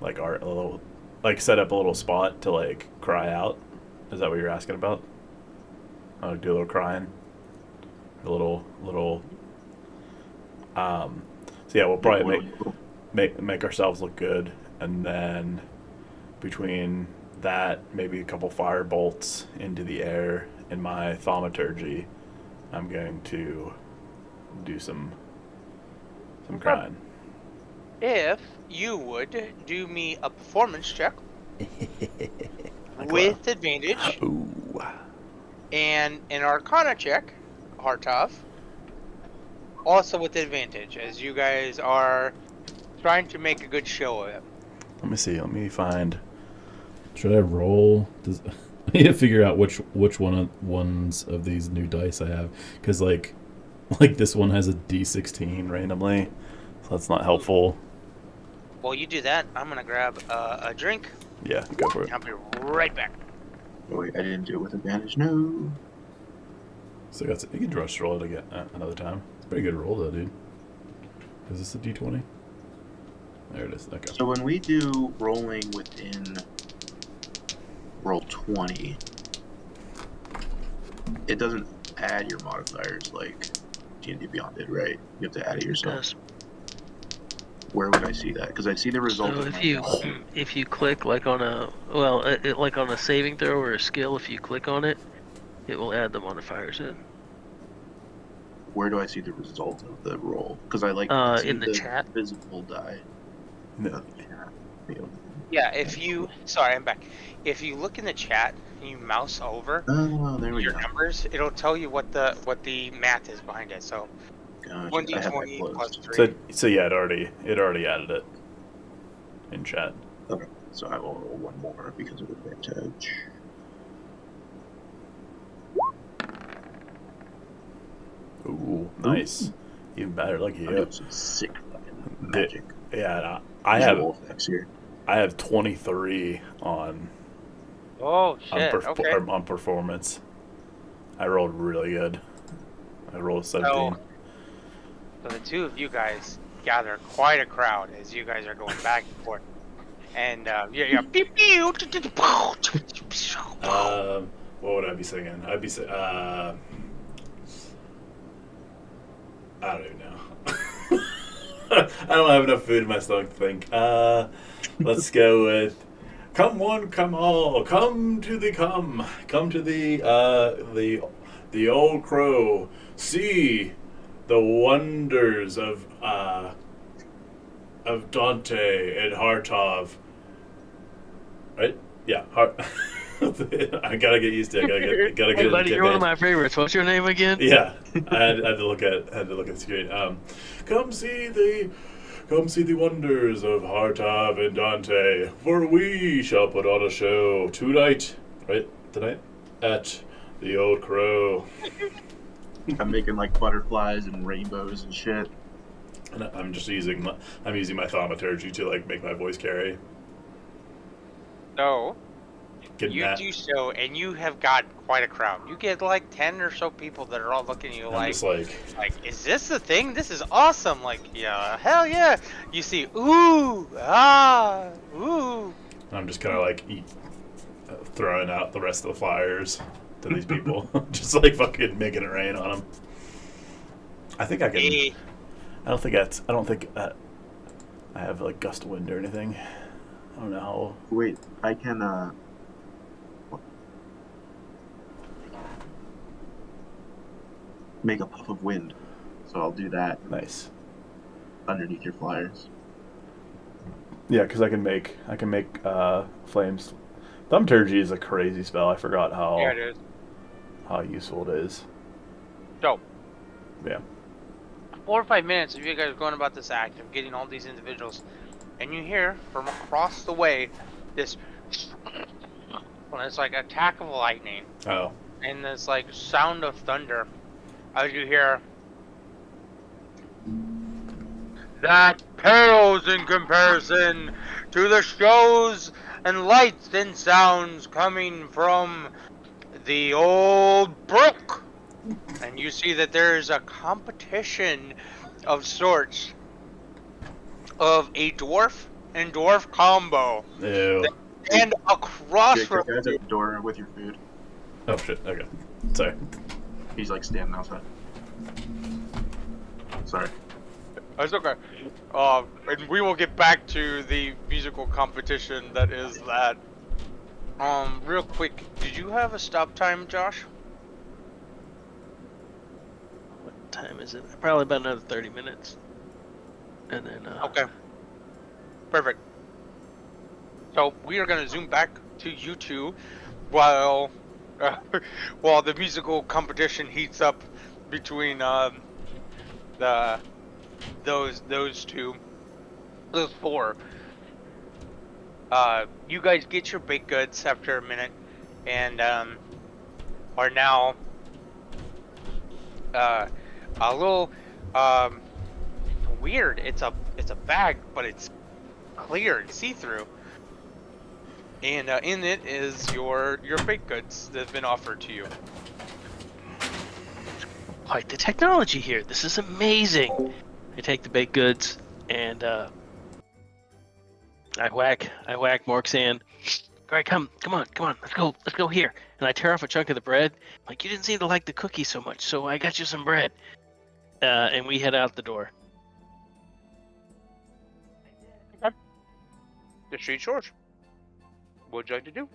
Speaker 10: like art, a little like set up a little spot to like cry out. Is that what you're asking about? Do a little crying, a little. So yeah, we'll probably make ourselves look good, and then between that, maybe a couple fire bolts into the air in my thaumaturgy, I'm going to do some crying.
Speaker 9: If you would do me a performance check with advantage, and an Arcana check, Hartov, also with advantage, as you guys are trying to make a good show of it.
Speaker 10: Let me see. Let me find. Should I roll? I need to figure out which ones of these new dice I have, because like this one has a D16 randomly, so that's not helpful.
Speaker 9: While you do that, I'm gonna grab a drink.
Speaker 10: Yeah, go for it.
Speaker 9: I'll be right back.
Speaker 12: Oh, wait, I didn't do it with advantage. No.
Speaker 10: So you can rush roll it again another time. It's a pretty good roll though, dude. Is this a D20? There it is. Okay.
Speaker 12: So when we do rolling within roll 20, it doesn't add your modifiers like D&D Beyond did, right? You have to add it yourself.
Speaker 14: Yes.
Speaker 12: Where would I see that? Because I see the result.
Speaker 14: So
Speaker 12: of
Speaker 14: if you click like on a like on a saving throw or a skill, if you click on it, it will add the modifiers in.
Speaker 12: Where do I see the result of the roll? Because I see
Speaker 14: In the chat.
Speaker 12: visible die.
Speaker 10: No.
Speaker 9: Yeah, if you sorry, I'm back. If you look in the chat and you mouse over
Speaker 12: there we
Speaker 9: your
Speaker 12: go.
Speaker 9: numbers, it'll tell you what the math is behind it. So
Speaker 12: Gotcha.
Speaker 9: 1d20 plus 3.
Speaker 10: So yeah, it already added it in chat.
Speaker 12: Okay, so I will roll one more because of advantage.
Speaker 10: Ooh, nice. Even better. Look at you.
Speaker 12: I'm doing some sick fucking magic.
Speaker 10: Yeah,
Speaker 12: Visual effects here.
Speaker 10: I have 23 on.
Speaker 9: Oh shit! Okay.
Speaker 10: On performance. I rolled really good. I rolled 17.
Speaker 9: So the two of you guys gather quite a crowd as you guys are going back and forth. And yeah.
Speaker 10: What would I be singing? I'd be singing. I don't even know. I don't have enough food in my stomach to think. Let's go with "Come one, come all, come to the old crow, see the wonders of Dante and Hartov." Right? Yeah, I gotta get used to it. Gotta get
Speaker 14: Hey, buddy,
Speaker 10: it.
Speaker 14: you're one of my favorites. What's your name again?
Speaker 10: Yeah, I had to look at the screen. Come see the wonders of Hartov and Dante, for we shall put on a show tonight, at the Old Crow.
Speaker 12: I'm making like butterflies and rainbows and shit.
Speaker 10: And I'm just using my thaumaturgy to like make my voice carry.
Speaker 9: So
Speaker 10: Getting
Speaker 9: you
Speaker 10: that.
Speaker 9: do so, and you have got quite a crowd. You get like 10 or so people that are all looking at you
Speaker 10: I'm
Speaker 9: like,
Speaker 10: just like,
Speaker 9: is this the thing? This is awesome. Like, yeah, hell yeah. You see, ooh, ah, ooh.
Speaker 10: I'm just kind of like throwing out the rest of the flyers to these people, just like fucking making it rain on them. I think I can. I don't think I have like gust of wind or anything. I don't know.
Speaker 12: Wait, I can make a puff of wind, so I'll do that.
Speaker 10: Nice.
Speaker 12: Underneath your flyers.
Speaker 10: Yeah, because I can make flames. Thaumaturgy is a crazy spell. I forgot how useful it is.
Speaker 9: So,
Speaker 10: yeah.
Speaker 9: 4 or 5 minutes of you guys going about this act of getting all these individuals, and you hear from across the way this, well, it's like attack of lightning.
Speaker 10: Oh.
Speaker 9: And this like sound of thunder, as you hear, that pales in comparison to the shows and lights and sounds coming from the old brook. And you see that there's a competition of sorts of a dwarf and dwarf combo.
Speaker 10: Ew.
Speaker 9: And across
Speaker 12: Jake,
Speaker 9: from
Speaker 12: the guy's at the door with your food.
Speaker 10: Oh shit, okay. Sorry.
Speaker 12: He's like standing outside. Sorry.
Speaker 9: That's okay. And we will get back to the musical competition that is that. Real quick, did you have a stop time, Josh?
Speaker 14: What time is it? Probably about another 30 minutes. And then,
Speaker 9: Okay. Perfect. So we are gonna zoom back to you two while the musical competition heats up between those four. You guys get your baked goods after a minute, and are now a little weird. It's a bag, but it's clear and see-through, and in it is your baked goods that have been offered to you.
Speaker 14: Quite the technology here. This is amazing. I take the baked goods and I whack Mork's hand. All right, come on, let's go here. And I tear off a chunk of the bread. Like, you didn't seem to like the cookie so much, so I got you some bread. And we head out the door.
Speaker 9: The street's yours. What would you like to do?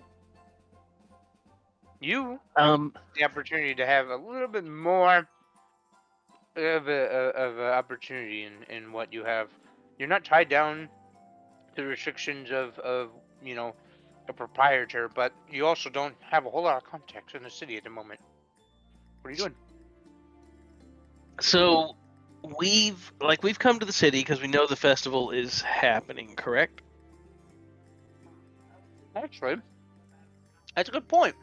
Speaker 9: You
Speaker 14: Um,
Speaker 9: the opportunity to have a little bit more of a opportunity in what you have. You're not tied down to the restrictions of you know a proprietor, but you also don't have a whole lot of contacts in the city at the moment. What are you doing?
Speaker 14: so we've come to the city because we know the festival is happening, correct?
Speaker 9: Actually, that's a good point.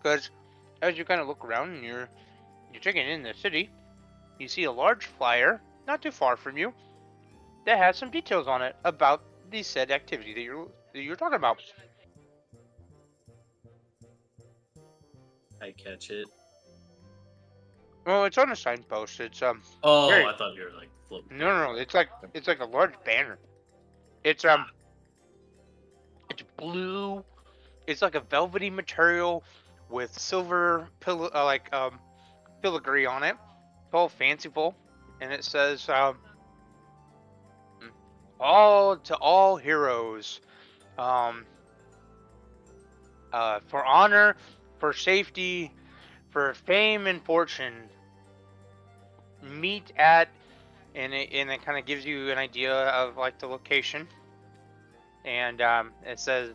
Speaker 9: Because as you kind of look around and you're taking in the city, you see a large flyer not too far from you that has some details on it about the said activity that you're talking about.
Speaker 11: I catch it.
Speaker 9: Well, it's on a signpost. It's
Speaker 11: Oh,
Speaker 9: very
Speaker 11: I thought you were like floating.
Speaker 9: no. It's like a large banner. It's blue. It's like a velvety material with silver filigree on it. It's all fanciful, and it says all to all heroes. Um, for honor, for safety, for fame and fortune. Meet at, and it kind of gives you an idea of like the location. And it says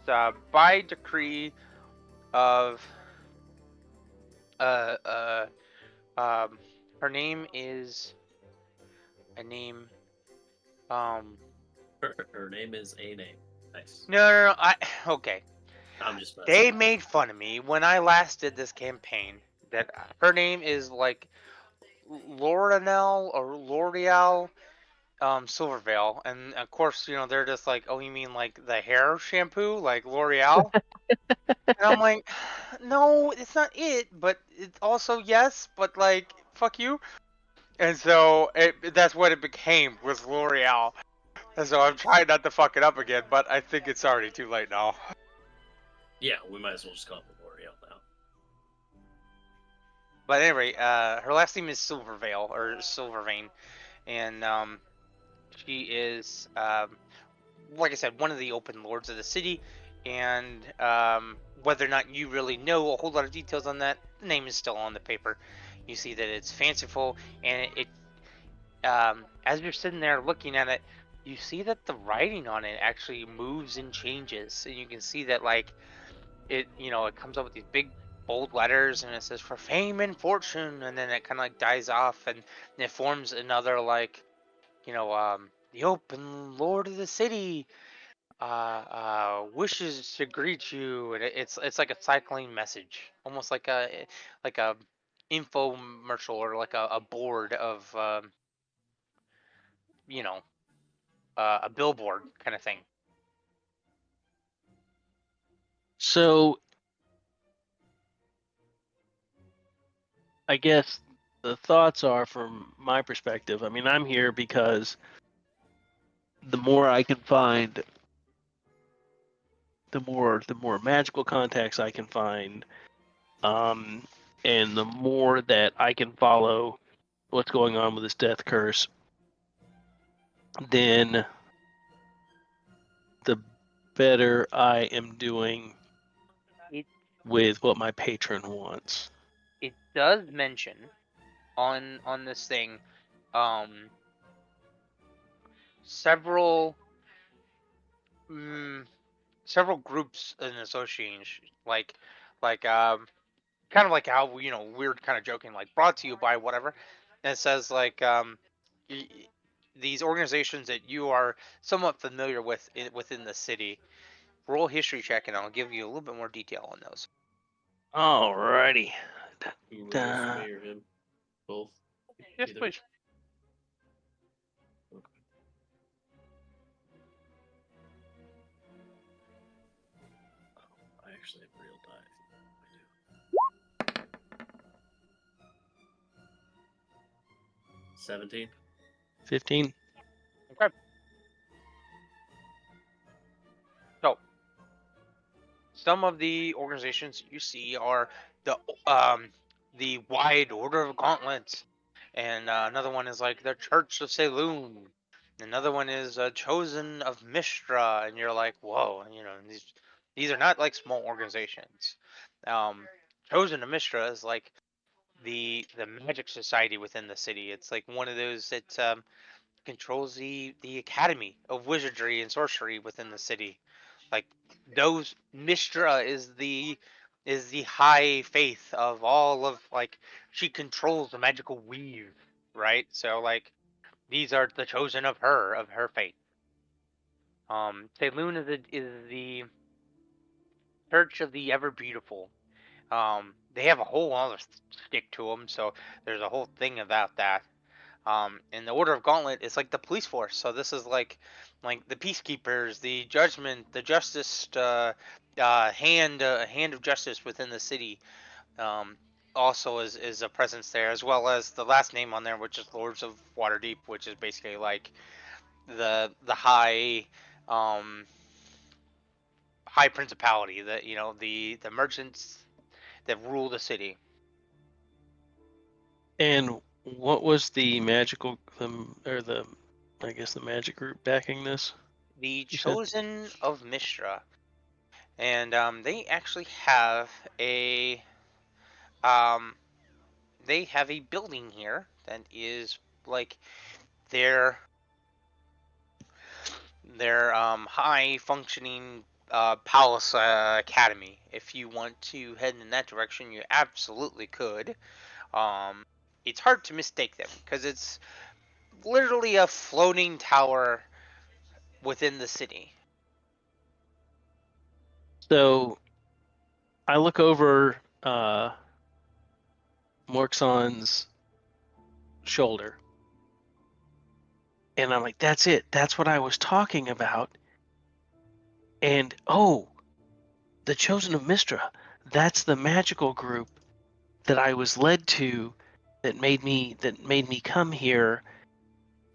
Speaker 9: by decree of uh uh um her name is a name
Speaker 11: Her name is a name. Nice.
Speaker 9: no, I okay.
Speaker 11: I'm just messing.
Speaker 9: They made fun of me when I last did this campaign that her name is like L'Oreal or L'Oreal Silvervale, and of course, they're just like, oh, you mean like the hair shampoo, like L'Oreal? And I'm like, no, it's not it, but it's also yes, but like, fuck you. And so that's what it became was L'Oreal. And so I'm trying not to fuck it up again, but I think it's already too late now.
Speaker 11: Yeah, we might as well just call it L'Oreal now.
Speaker 9: But anyway, her last name is Silvervale or Silvervein, and she is like I said, one of the open lords of the city. And whether or not you really know a whole lot of details on that, the name is still on the paper. You see that it's fanciful, and as you're sitting there looking at it, you see that the writing on it actually moves and changes, and you can see that like it comes up with these big bold letters, and it says for fame and fortune, and then it kind of like dies off, and it forms another like the open lord of the city wishes to greet you, and it's like a cycling message, almost like a infomercial or like a board of you know a billboard kind of thing.
Speaker 14: So I guess the thoughts are, from my perspective, I mean, I'm here because the more I can find, the more magical contacts I can find, and the more that I can follow what's going on with this death curse, then the better I am doing
Speaker 9: It
Speaker 14: with what my patron wants.
Speaker 9: it does mention on this thing um several mm, several groups and associations like kind of like how we're kind of joking like brought to you by whatever, and it says like y- these organizations that you are somewhat familiar with within the city. Roll history check and I'll give you a little bit more detail on those.
Speaker 14: Alrighty.
Speaker 11: You want to go for me or him? Both?
Speaker 9: Yes,
Speaker 11: Either?
Speaker 9: please.
Speaker 11: Okay. I actually have real dice. I do. 17.
Speaker 14: 15.
Speaker 9: Okay. So some of the organizations you see are the Wide Order of Gauntlets, and another one is like the Church of Saloon. Another one is Chosen of Mistra, and you're like, whoa, these are not like small organizations. Um, Chosen of Mistra is like the magic society within the city. It's like one of those that controls the academy of wizardry and sorcery within the city. Like those Mistra is the high faith of all of like she controls the magical weave, right? So like these are the chosen of her faith. Saloon is the Church of the Ever Beautiful. They have a whole other stick to them, so there's a whole thing about that. And the Order of Gauntlet is like the police force. So this is like the peacekeepers, the judgment, the justice, hand of justice within the city. Um, also is a presence there, as well as the last name on there, which is Lords of Waterdeep, which is basically like the um, high principality, that the merchants that rule the city.
Speaker 14: And what was the magical, or the, I guess the magic group backing this?
Speaker 9: The
Speaker 14: You said?
Speaker 9: Chosen of Mistra, and they actually have um, a building here that is like their high functioning palace academy. If you want to head in that direction, you absolutely could. Um, it's hard to mistake them because it's literally a floating tower within the city.
Speaker 14: So I look over Morxon's shoulder, and I'm like, that's it. That's what I was talking about. And oh, the Chosen of Mistra. That's the magical group that I was led to, that made me come here.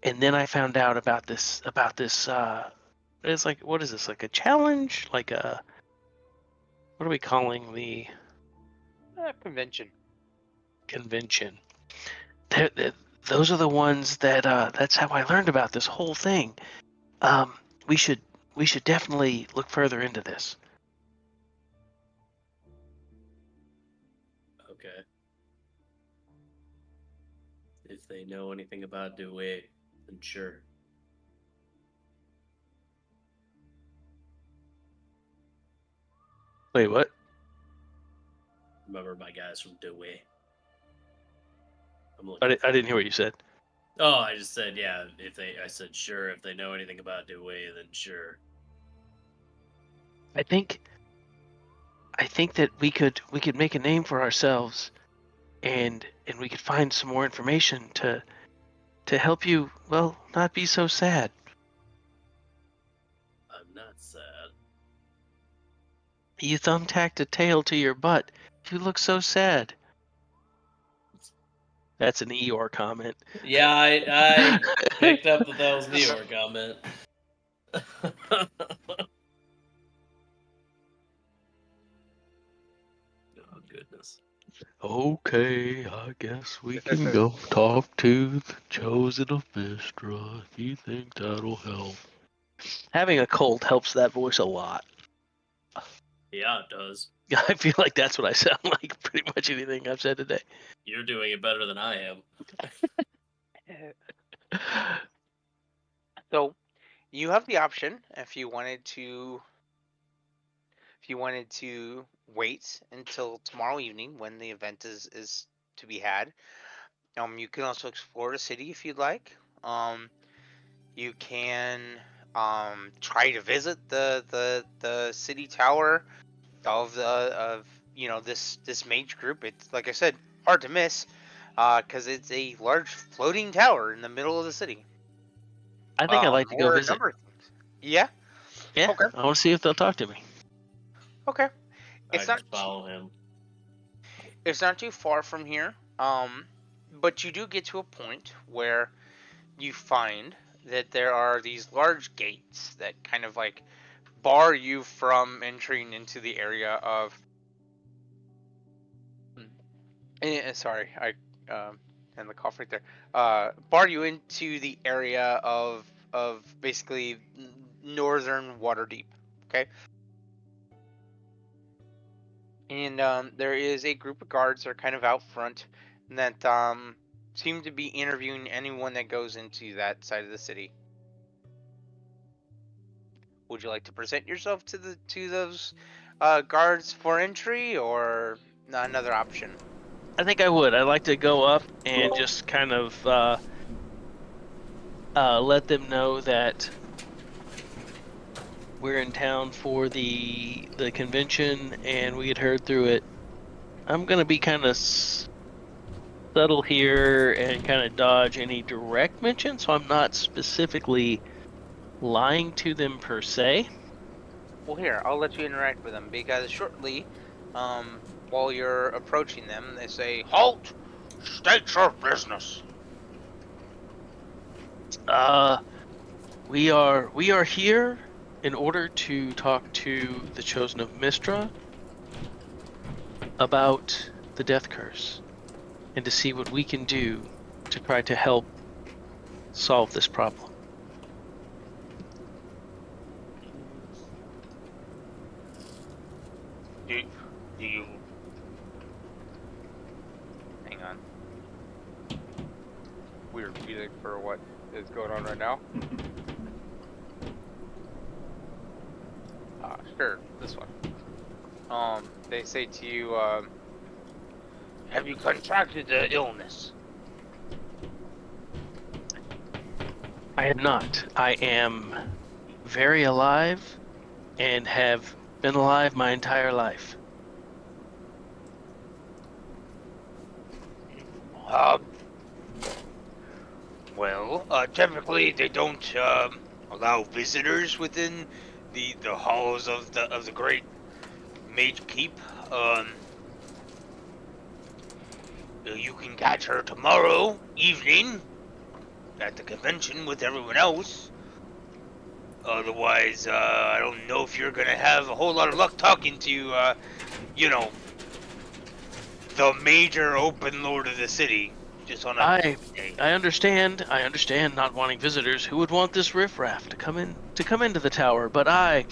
Speaker 14: And then I found out about this it's like, what is this, like a challenge, like a, what are we calling the
Speaker 9: Convention.
Speaker 14: convention? Those are the ones that that's how I learned about this whole thing. um we should definitely look further into this.
Speaker 11: Okay. If they know anything about Dewey, then sure.
Speaker 14: Wait, what?
Speaker 11: Remember my guys from Dewey.
Speaker 14: I didn't hear what you said.
Speaker 11: Oh, I just said, yeah, I said sure, if they know anything about Dewey, then sure.
Speaker 14: I think that we could make a name for ourselves, and we could find some more information to help you, well, not be so sad.
Speaker 11: I'm not sad.
Speaker 14: You thumbtacked a tail to your butt. You look so sad. That's an Eeyore comment.
Speaker 11: Yeah, I picked up that was an Eeyore comment. Oh, goodness.
Speaker 14: Okay, I guess we can go talk to the Chosen of Mistra. If you think that'll help. Having a cold helps that voice a lot.
Speaker 11: Yeah, it does.
Speaker 14: I feel like that's what I sound like pretty much anything I've said today.
Speaker 11: You're doing it better than I am.
Speaker 9: So you have the option if you wanted to wait until tomorrow evening when the event is to be had. You can also explore the city if you'd like. You can try to visit the city tower of this mage group. It's, like I said, hard to miss because it's a large floating tower in the middle of the city.
Speaker 14: I think I'd like to go
Speaker 9: Or a
Speaker 14: visit.
Speaker 9: number of things. Yeah.
Speaker 14: Yeah.
Speaker 9: Okay.
Speaker 14: I want to see if they'll talk to me.
Speaker 9: Okay.
Speaker 11: I just follow him.
Speaker 9: It's not too far from here. But you do get to a point where you find that there are these large gates that kind of like bar you from entering into the area of. Sorry, I and the cough right there. Bar you into the area of basically northern Waterdeep. Okay. And there is a group of guards that are kind of out front that seem to be interviewing anyone that goes into that side of the city. Would you like to present yourself to those guards for entry, or another option?
Speaker 14: I think I would. I'd like to go up and just kind of let them know that we're in town for the convention and we had heard through it. I'm gonna be kind of subtle here and kind of dodge any direct mention, so I'm not specifically lying to them per se.
Speaker 9: Well, here, I'll let you interact with them, because shortly, while you're approaching them, they say, "Halt! State your business."
Speaker 14: We are here in order to talk to the Chosen of Mistra about the death curse and to see what we can do to try to help solve this problem.
Speaker 9: Do you... Hang on. Weird music for what is going on right now. Sure, this one. They say to you, have you contracted the illness?
Speaker 14: I am not. I am very alive and have been alive my entire life.
Speaker 9: Well, typically they don't allow visitors within the halls of the great Mage Keep. You can catch her tomorrow evening at the convention with everyone else. Otherwise, I don't know if you're gonna have a whole lot of luck talking to, you know, the major open lord of the city. Just on a
Speaker 14: I understand. I understand not wanting visitors. Who would want this riffraff to come into the tower? But I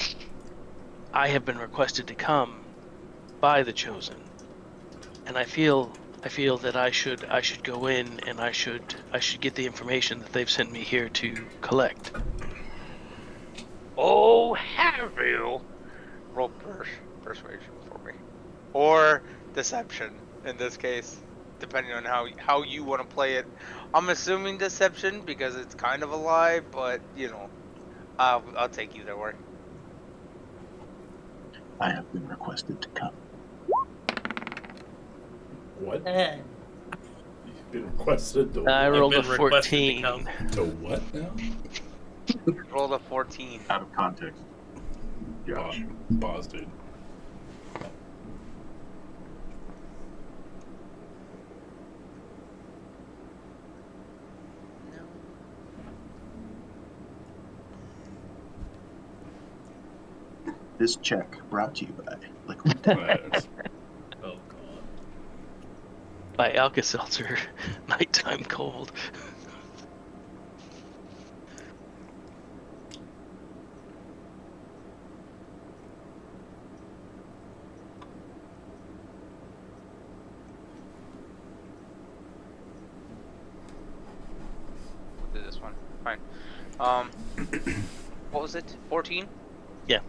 Speaker 14: have been requested to come by the Chosen, and I feel that I should go in and I should get the information that they've sent me here to collect.
Speaker 9: Oh, have you? Roll persuasion for me, or deception in this case, depending on how you want to play it. I'm assuming deception because it's kind of a lie, but you know, I'll take either way.
Speaker 12: I have been requested to come.
Speaker 10: What? You've been requested to
Speaker 14: I
Speaker 10: what?
Speaker 14: rolled a 14.
Speaker 10: To what now?
Speaker 9: Roll a 14.
Speaker 12: Out of context.
Speaker 10: Josh. Pause, dude.
Speaker 12: This check brought to you by Liquid Death.
Speaker 11: Oh, God.
Speaker 14: By Alka-Seltzer, Nighttime Cold.
Speaker 9: Do this one. Fine. What was it? 14?
Speaker 14: Yeah.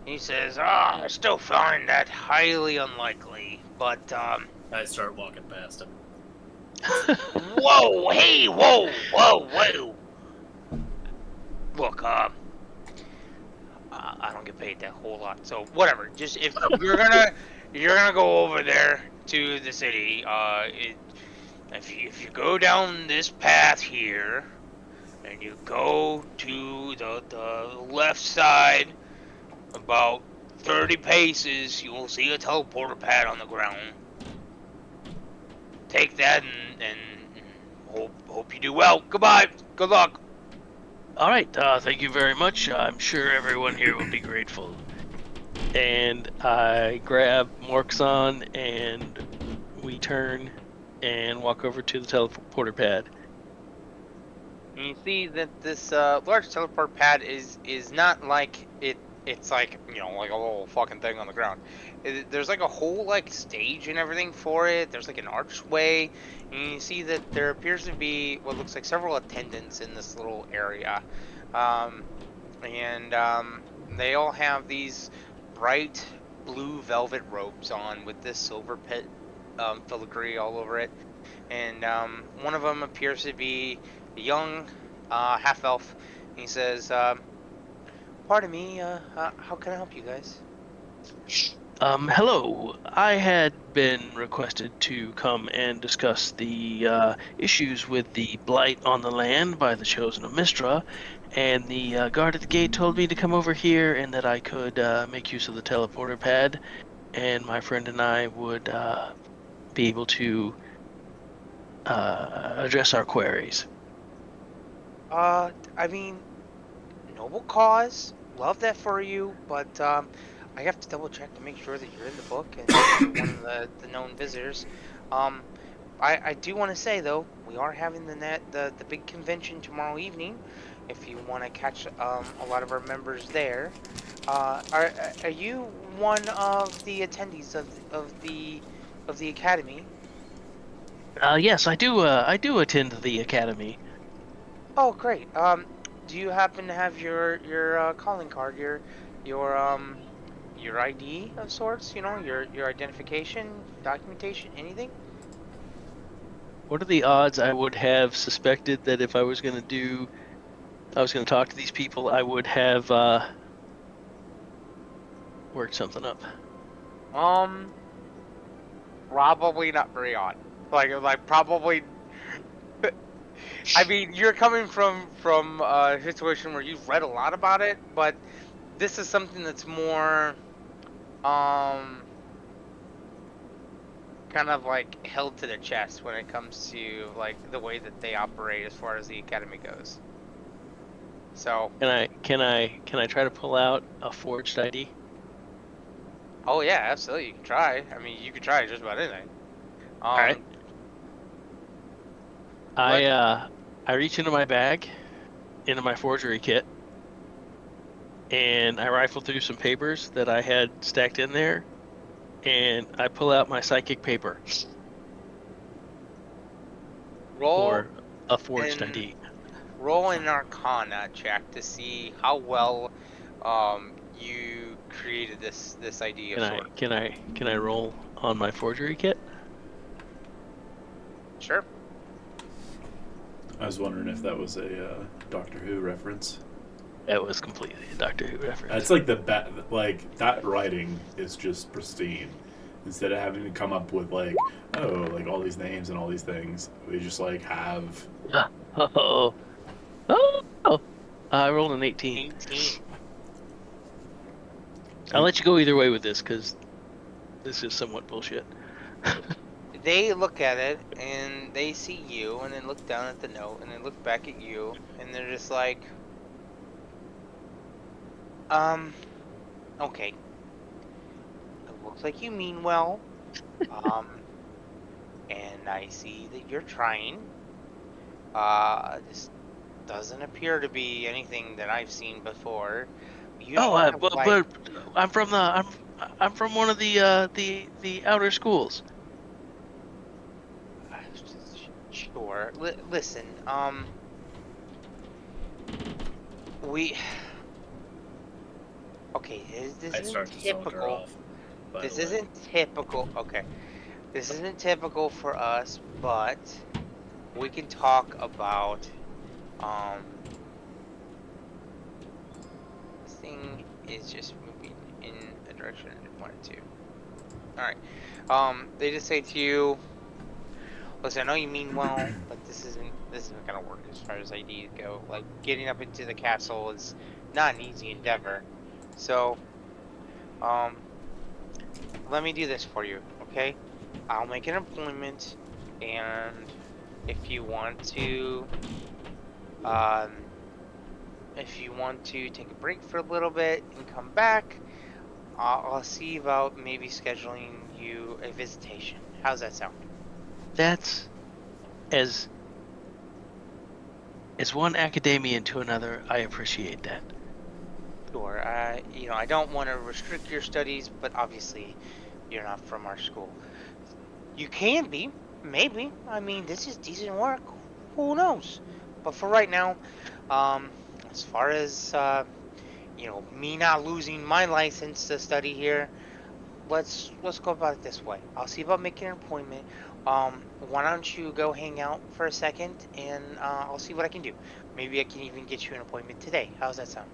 Speaker 9: He says, I still find that highly unlikely, but,
Speaker 11: I start walking past him.
Speaker 9: Whoa, hey, whoa. Look, I don't get paid that whole lot, so whatever. Just if you're gonna go over there to the city, if you go down this path here, and you go to the left side, about 30 paces, you will see a teleporter pad on the ground. Take that and hope you do well. Goodbye. Good luck.
Speaker 14: All right. Thank you very much. I'm sure everyone here will be grateful. And I grab Morkson and we turn and walk over to the teleporter pad.
Speaker 9: And you see that this large teleport pad is not like it it's like, you know, like a little fucking thing on the ground. There's like a whole like stage and everything for it. There's like an archway, and you see that there appears to be what looks like several attendants in this little area, and they all have these bright blue velvet robes on with this silver pit filigree all over it, and one of them appears to be a young half elf. He says, "Pardon me, how can I help you guys?"
Speaker 14: Hello. I had been requested to come and discuss the issues with the blight on the land by the Chosen of Mistra, and the guard at the gate told me to come over here and that I could make use of the teleporter pad, and my friend and I would be able to address our queries.
Speaker 9: I mean, noble cause, love that for you, but I have to double check to make sure that you're in the book and you're one of the known visitors. I do want to say though, we are having the big convention tomorrow evening. If you want to catch a lot of our members there, are you one of the attendees of the academy?
Speaker 14: Yes, I do. I do attend the academy.
Speaker 9: Oh, great. Do you happen to have your calling card, your ID of sorts? You know, your identification, documentation, anything?
Speaker 14: What are the odds I would have suspected that if I was going to talk to these people, I would have worked something up?
Speaker 9: Probably not very odd. Like probably. I mean, you're coming from a situation where you've read a lot about it, but this is something that's more kind of like held to the chest when it comes to like the way that they operate as far as the academy goes. So
Speaker 14: Can I try to pull out a forged ID?
Speaker 9: oh yeah, absolutely, you can try. I mean, you can try just about anything.
Speaker 14: All right. I reach into my bag, into my forgery kit, and I rifle through some papers that I had stacked in there, and I pull out my psychic paper.
Speaker 9: Roll
Speaker 14: for a forged ID.
Speaker 9: Roll an Arcana check to see how well you created this idea of sort.
Speaker 14: Can I roll on my forgery kit?
Speaker 9: Sure.
Speaker 10: I was wondering if that was a Doctor Who reference.
Speaker 14: That was completely a Doctor Who reference.
Speaker 10: It's like that writing is just pristine. Instead of having to come up with like all these names and all these things, we just like have.
Speaker 14: I rolled an 18. I'll let you go either way with this because this is somewhat bullshit.
Speaker 9: They look at it and they see you and then look down at the note and then look back at you and they're just like, okay. It looks like you mean well. And I see that you're trying. This doesn't appear to be anything that I've seen before.
Speaker 14: But I'm from one of the outer schools.
Speaker 9: Sure. Listen, okay, this isn't typical. This isn't typical. Okay, this isn't typical for us, but we can talk about this thing is just moving in a direction I didn't want it to. All right. They just say to you, listen, I know you mean well, but this isn't gonna work as far as IDs go. Like, getting up into the castle is not an easy endeavor. So, let me do this for you, okay? I'll make an appointment, and if you want to take a break for a little bit and come back, I'll see about maybe scheduling you a visitation. How's that sound?
Speaker 14: That's as one academician to another. I appreciate that.
Speaker 9: Sure. You know, I don't want to restrict your studies, but obviously, you're not from our school. You can be, maybe. I mean, this is decent work. Who knows? But for right now, as far as you know, me not losing my license to study here, let's go about it this way. I'll see about making an appointment. Why don't you go hang out for a second, and I'll see what I can do. Maybe I can even get you an appointment today. How's that sound?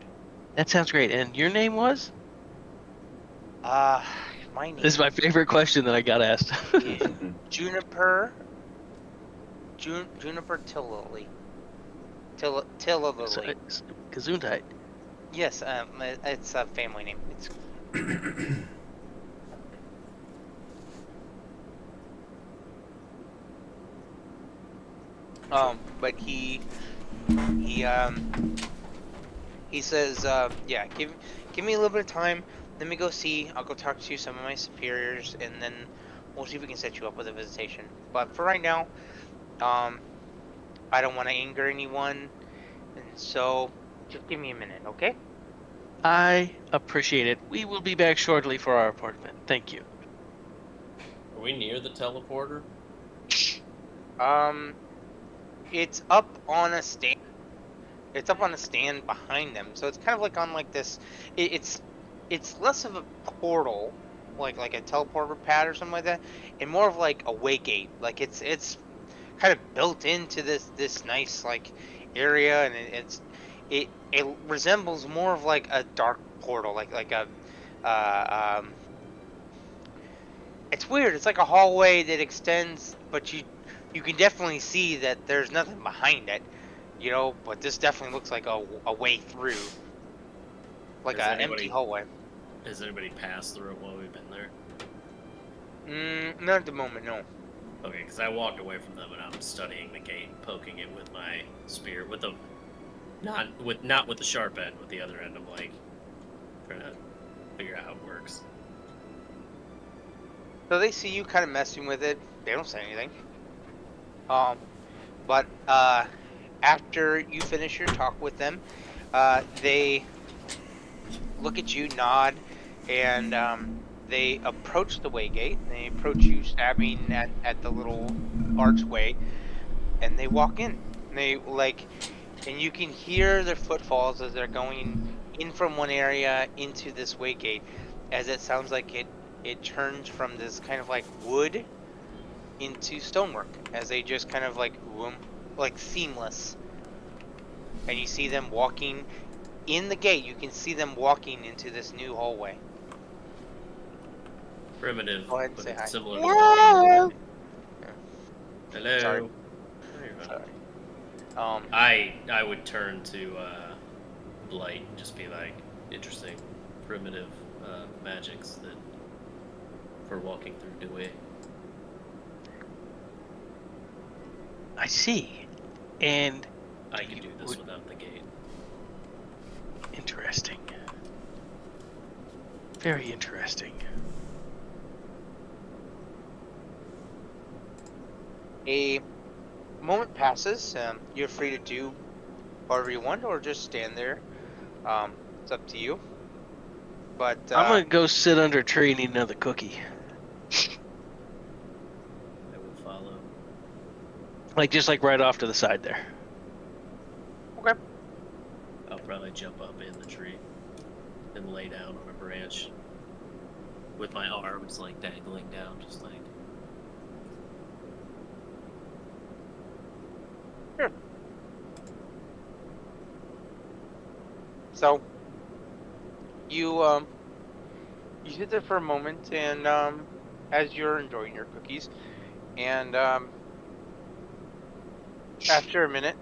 Speaker 14: That sounds great. And your name was?
Speaker 9: My name.
Speaker 14: This is my favorite question that I got asked.
Speaker 9: is Juniper. Juniper Tillily. Tillily.
Speaker 14: Gesundheit.
Speaker 9: Yes, it's a family name. It's. But he says, yeah, give me a little bit of time. Let me go see. I'll go talk to some of my superiors, and then we'll see if we can set you up with a visitation. But for right now, I don't want to anger anyone, and so just give me a minute, okay?
Speaker 14: I appreciate it. We will be back shortly for our appointment. Thank you.
Speaker 11: Are we near the teleporter?
Speaker 9: It's up on a stand. It's up on a stand behind them, so it's kind of like on like this. It's less of a portal, like a teleporter pad or something like that, and more of like a way gate. Like it's kind of built into this nice like area, and it resembles more of like a dark portal, like a it's weird. It's like a hallway that extends, but you can definitely see that there's nothing behind it, you know. But this definitely looks like a way through, like an empty hallway.
Speaker 11: Has anybody passed through it while we've been there?
Speaker 9: Not at the moment, no.
Speaker 11: Okay, because I walked away from them and I'm studying the gate, poking it with my spear, with the not with the sharp end, with the other end. I'm like trying to figure out how it works.
Speaker 9: So they see you kind of messing with it. They don't say anything. But after you finish your talk with them, they look at you, nod, and they approach the way gate. They approach you, stabbing at the little archway, and they walk in. They and you can hear their footfalls as they're going in from one area into this way gate, as it sounds like it turns from this kind of like wood into stonework, as they just kind of like seamless. And you see them walking in the gate. You can see them walking into this new hallway.
Speaker 11: Primitive,
Speaker 9: Go ahead and
Speaker 11: but
Speaker 9: say
Speaker 11: it's
Speaker 9: hi.
Speaker 11: similar
Speaker 9: Hello.
Speaker 11: Hello.
Speaker 9: Sorry.
Speaker 11: I would turn to Blight and just be like, interesting, primitive magics that for walking through Dewey.
Speaker 14: I see. And
Speaker 11: I can do this without the gate.
Speaker 14: Interesting. Very interesting.
Speaker 9: A moment passes. You're free to do whatever you want, or just stand there. It's up to you. But
Speaker 14: I'm gonna go sit under a tree and eat another cookie.
Speaker 11: I will follow.
Speaker 14: Just right off to the side there.
Speaker 9: Okay.
Speaker 11: I'll probably jump up in the tree and lay down on a branch with my arms dangling down, just like.
Speaker 9: Sure. So you sit there for a moment, and as you're enjoying your cookies, and after a minute,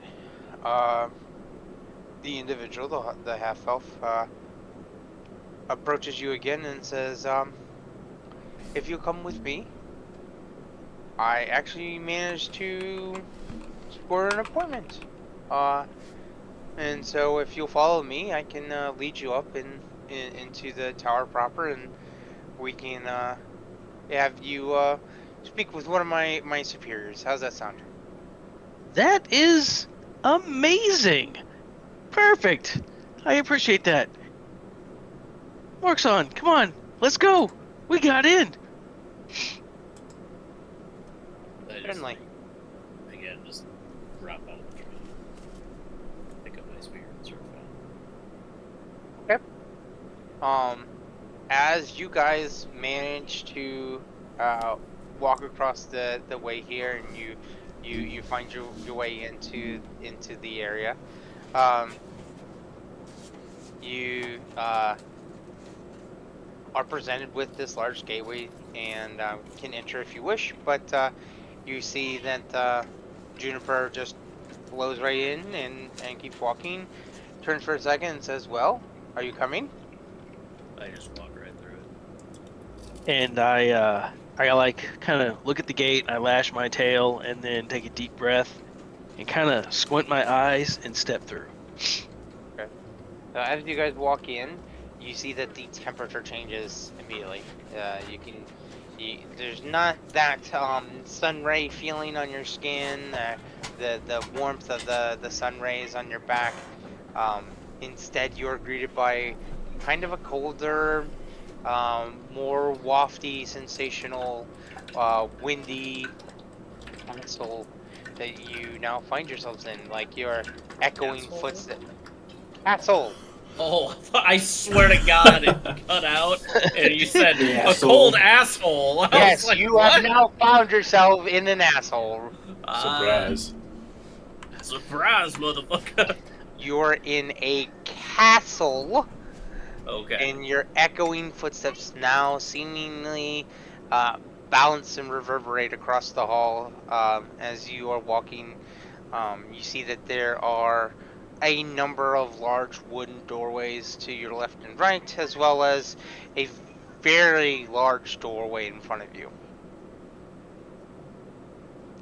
Speaker 9: the individual, the half elf, approaches you again and says, "If you come with me, I actually managed to score an appointment. And so if you'll follow me, I can lead you up into the tower proper, and we can have you speak with one of my superiors. How's that sound?"
Speaker 14: That is amazing. Perfect. I appreciate that. Mark's on. Come on. Let's go. We got in.
Speaker 9: Certainly.
Speaker 11: Again, just drop out of the tree. Pick up my spear and start fighting.
Speaker 9: Okay. As you guys manage to walk across the way here, and you find your way into the area, you are presented with this large gateway and can enter if you wish, but you see that Juniper just blows right in and keeps walking, turns for a second and says, "Well, are you coming?"
Speaker 11: I just walk right through it.
Speaker 14: And I like kind of look at the gate. I lash my tail and then take a deep breath and kind of squint my eyes and step through.
Speaker 9: Okay. As you guys walk in, you see that the temperature changes immediately. There's not that sun ray feeling on your skin, the warmth of the sun rays on your back. Instead, you're greeted by kind of a colder, more wafty, sensational, windy castle that you now find yourselves in. Like your echoing footsteps. Castle.
Speaker 11: Oh, I swear to God, it cut out, and you said a
Speaker 10: Asshole.
Speaker 11: cold asshole. I
Speaker 9: Yes,
Speaker 11: was like,
Speaker 9: you
Speaker 11: what?
Speaker 9: have now found yourself in an asshole.
Speaker 10: Surprise.
Speaker 11: Surprise, motherfucker.
Speaker 9: You're in a castle.
Speaker 11: Okay.
Speaker 9: And your echoing footsteps now seemingly bounce and reverberate across the hall as you are walking. You see that there are a number of large wooden doorways to your left and right, as well as a very large doorway in front of you.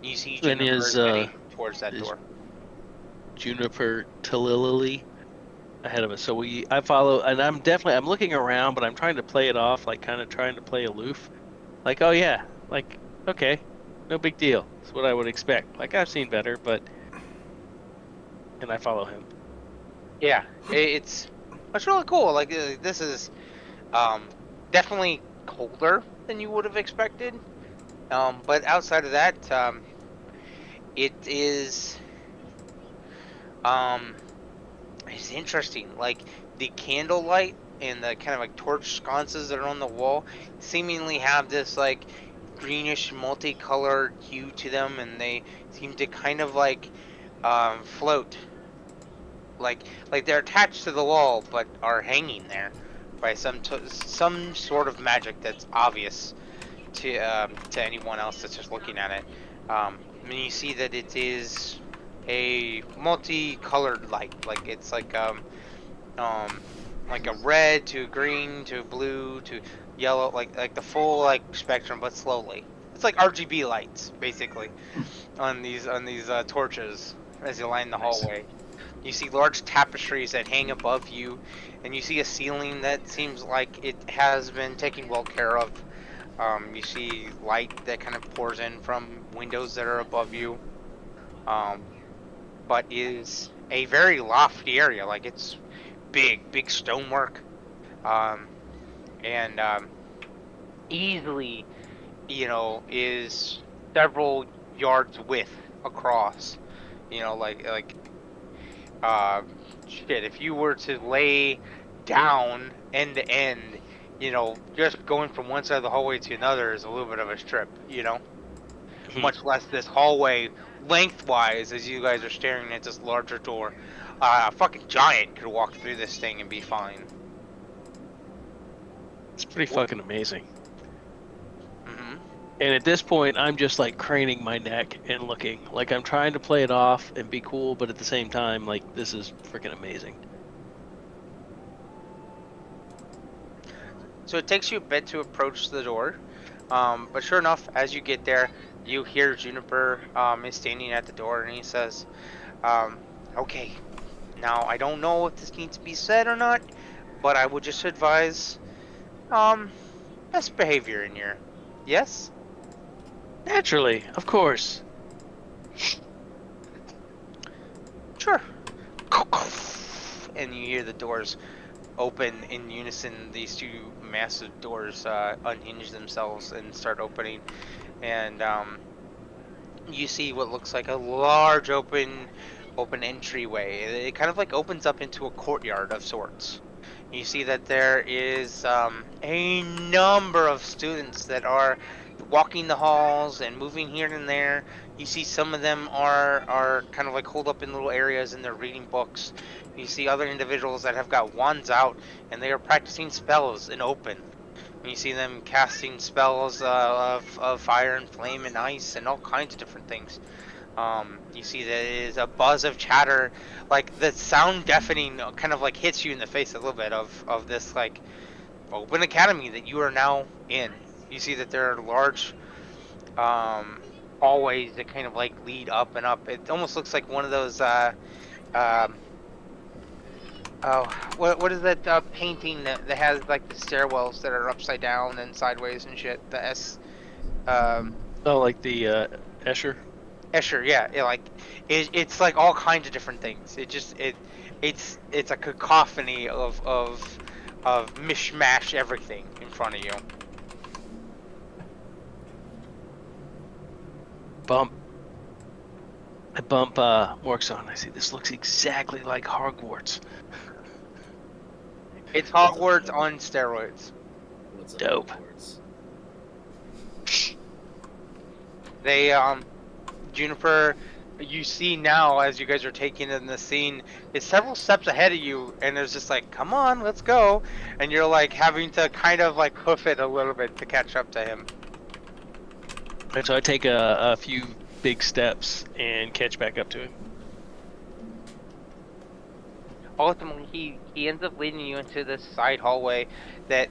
Speaker 9: You see
Speaker 14: And
Speaker 9: Juniper heading towards that door.
Speaker 14: Juniper Talilili ahead of us. So I follow, and I'm looking around, but I'm trying to play it off, like kind of trying to play aloof. Like, oh yeah, like, okay, no big deal. It's what I would expect. Like, I've seen better, and I follow him.
Speaker 9: Yeah, it's really cool. Like, this is definitely colder than you would have expected. But outside of that, it is it's interesting. Like the candlelight and the kind of like torch sconces that are on the wall seemingly have this like greenish multicolored hue to them, and they seem to kind of like float. Like they're attached to the wall, but are hanging there by some sort of magic that's obvious to anyone else that's just looking at it. And you see that it is a multicolored light. Like it's like a red to a green to a blue to yellow, like the full like spectrum, but slowly. It's like RGB lights basically on these torches as you line the hallway. You see large tapestries that hang above you, and you see a ceiling that seems like it has been taken well care of. You see light that kind of pours in from windows that are above you, but is a very lofty area. Like it's big stonework, and easily, is several yards width across. Shit, if you were to lay down end to end, just going from one side of the hallway to another is a little bit of a strip, much less this hallway lengthwise as you guys are staring at this larger door. A fucking giant could walk through this thing and be fine.
Speaker 14: It's pretty fucking amazing. And at this point, I'm just like craning my neck and looking. Like I'm trying to play it off and be cool, but at the same time, like this is freaking amazing.
Speaker 9: So it takes you a bit to approach the door, but sure enough, as you get there, you hear Juniper is standing at the door, and he says, "Okay, now I don't know if this needs to be said or not, but I would just advise best behavior in here. Yes?"
Speaker 14: Naturally, of course.
Speaker 9: Sure. And you hear the doors open in unison. These two massive doors unhinge themselves and start opening, and you see what looks like a large open entryway. It kind of like opens up into a courtyard of sorts. You see that there is a number of students that are walking the halls and moving here and there. You see some of them are kind of like holed up in little areas and they're reading books. You see other individuals that have got wands out and they are practicing spells in open. And you see them casting spells of fire and flame and ice and all kinds of different things. You see there is a buzz of chatter, like the sound deafening kind of like hits you in the face a little bit of this like open academy that you are now in. You see that there are large hallways that kind of like lead up and up. It almost looks like one of those um oh, what is that painting that has like the stairwells that are upside down and sideways and shit? The S
Speaker 14: Oh, like the Escher.
Speaker 9: Escher, yeah, like it's like all kinds of different things. It's a cacophony of mishmash everything in front of you.
Speaker 14: I bump Morx on. I say, this looks exactly like Hogwarts.
Speaker 9: It's Hogwarts on steroids.
Speaker 16: What's
Speaker 14: Dope.
Speaker 9: They Juniper, you see now as you guys are taking in the scene, it's several steps ahead of you, and it's just like, come on, let's go, and you're like having to kind of like hoof it a little bit to catch up to him.
Speaker 14: And so I take a few big steps and catch back up to him.
Speaker 9: Ultimately, he ends up leading you into this side hallway that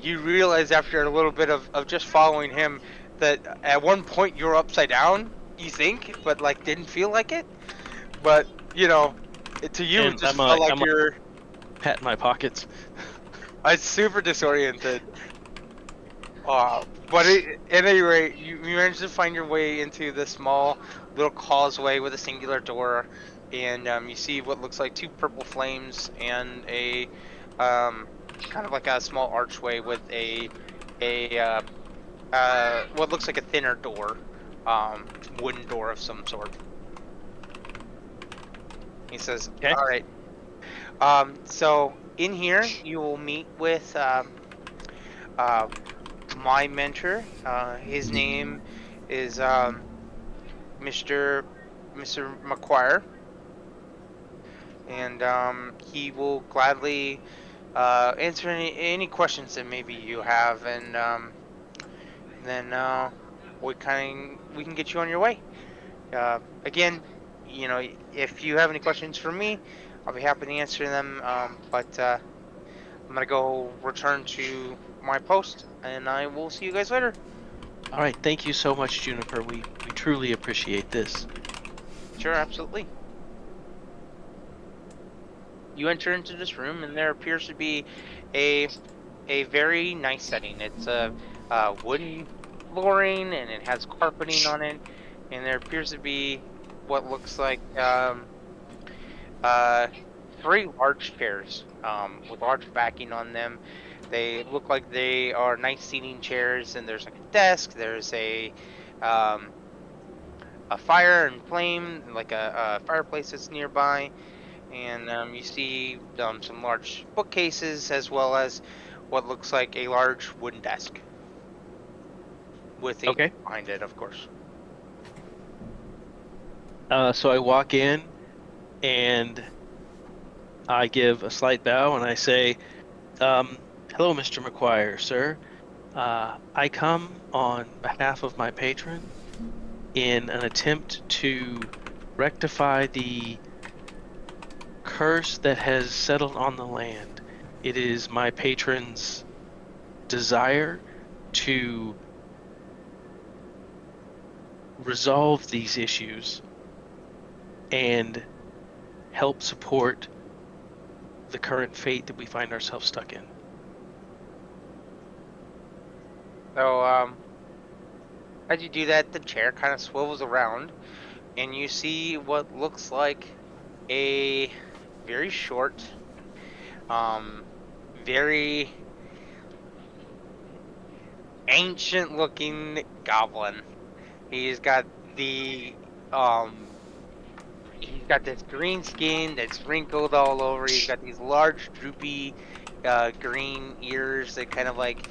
Speaker 9: you realize after a little bit of just following him that at one point you were upside down, you think, but like didn't feel like it. But you know, to you it just felt like you're
Speaker 14: patting my pockets.
Speaker 9: It's super disoriented. But at any rate, you managed to find your way into the small little causeway with a singular door, and you see what looks like two purple flames and a kind of like a small archway with a what looks like a thinner door, wooden door of some sort. He says,
Speaker 14: okay.
Speaker 9: All right. So in here you will meet with my mentor. His name is Mr. McQuire, and he will gladly answer any questions that maybe you have, and then we can get you on your way. Again, you know, if you have any questions for me, I'll be happy to answer them. But I'm gonna go return to my post, and I will see you guys later.
Speaker 14: All right, thank you so much, Juniper. We truly appreciate this.
Speaker 9: Sure, absolutely. You enter into this room, and there appears to be a very nice setting. It's a wooden flooring, and it has carpeting on it, and there appears to be what looks like 3 large chairs with large backing on them. They look like they are nice seating chairs, and there's like a desk. There's a fire and flame, like a fireplace that's nearby, and you see some large bookcases as well as what looks like a large wooden desk with a behind it, of course.
Speaker 14: So I walk in and I give a slight bow and I say, hello, Mr. McQuire, sir. I come on behalf of my patron in an attempt to rectify the curse that has settled on the land. It is my patron's desire to resolve these issues and help support the current fate that we find ourselves stuck in.
Speaker 9: So, as you do that, the chair kind of swivels around, and you see what looks like a very short, very ancient looking goblin. He's got the he's got this green skin that's wrinkled all over. He's got these large droopy green ears that kind of like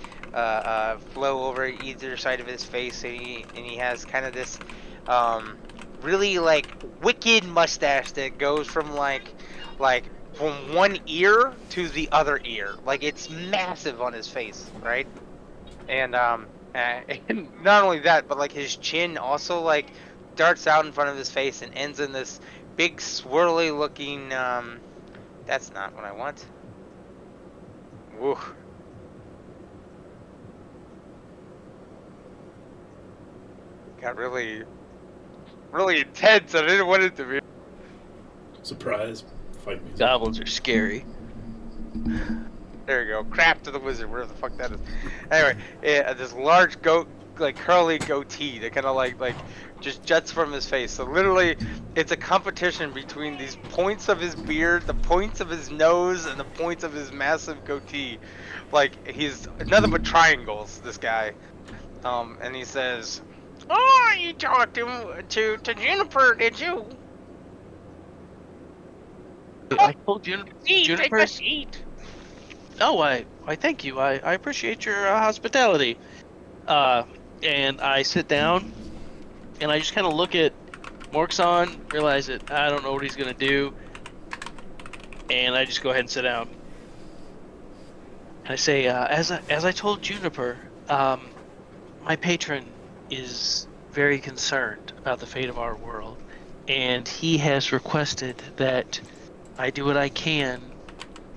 Speaker 9: flow over either side of his face, and he has kind of this really like wicked mustache that goes from like from one ear to the other ear. Like it's massive on his face, right? And and not only that, but like his chin also like darts out in front of his face and ends in this big swirly looking that's not what I want. Woo. Got really intense. I didn't want it to be.
Speaker 10: Surprise. Fight music.
Speaker 14: Goblins are scary.
Speaker 9: There you go. Craft of the Wizard, wherever the fuck that is. Anyway, this large curly goatee that kind of like just juts from his face. So literally, it's a competition between these points of his beard, the points of his nose, and the points of his massive goatee. Like he's nothing but triangles. This guy, and he says, "Oh, you talked to Juniper, did you?"
Speaker 14: I told
Speaker 9: Take
Speaker 14: Juniper.
Speaker 9: a seat.
Speaker 14: Oh, I thank you. I appreciate your hospitality. And I sit down, and I just kind of look at Morkson, realize that I don't know what he's gonna do, and I just go ahead and sit down. And I say, as I told Juniper, my patron is very concerned about the fate of our world, and he has requested that I do what I can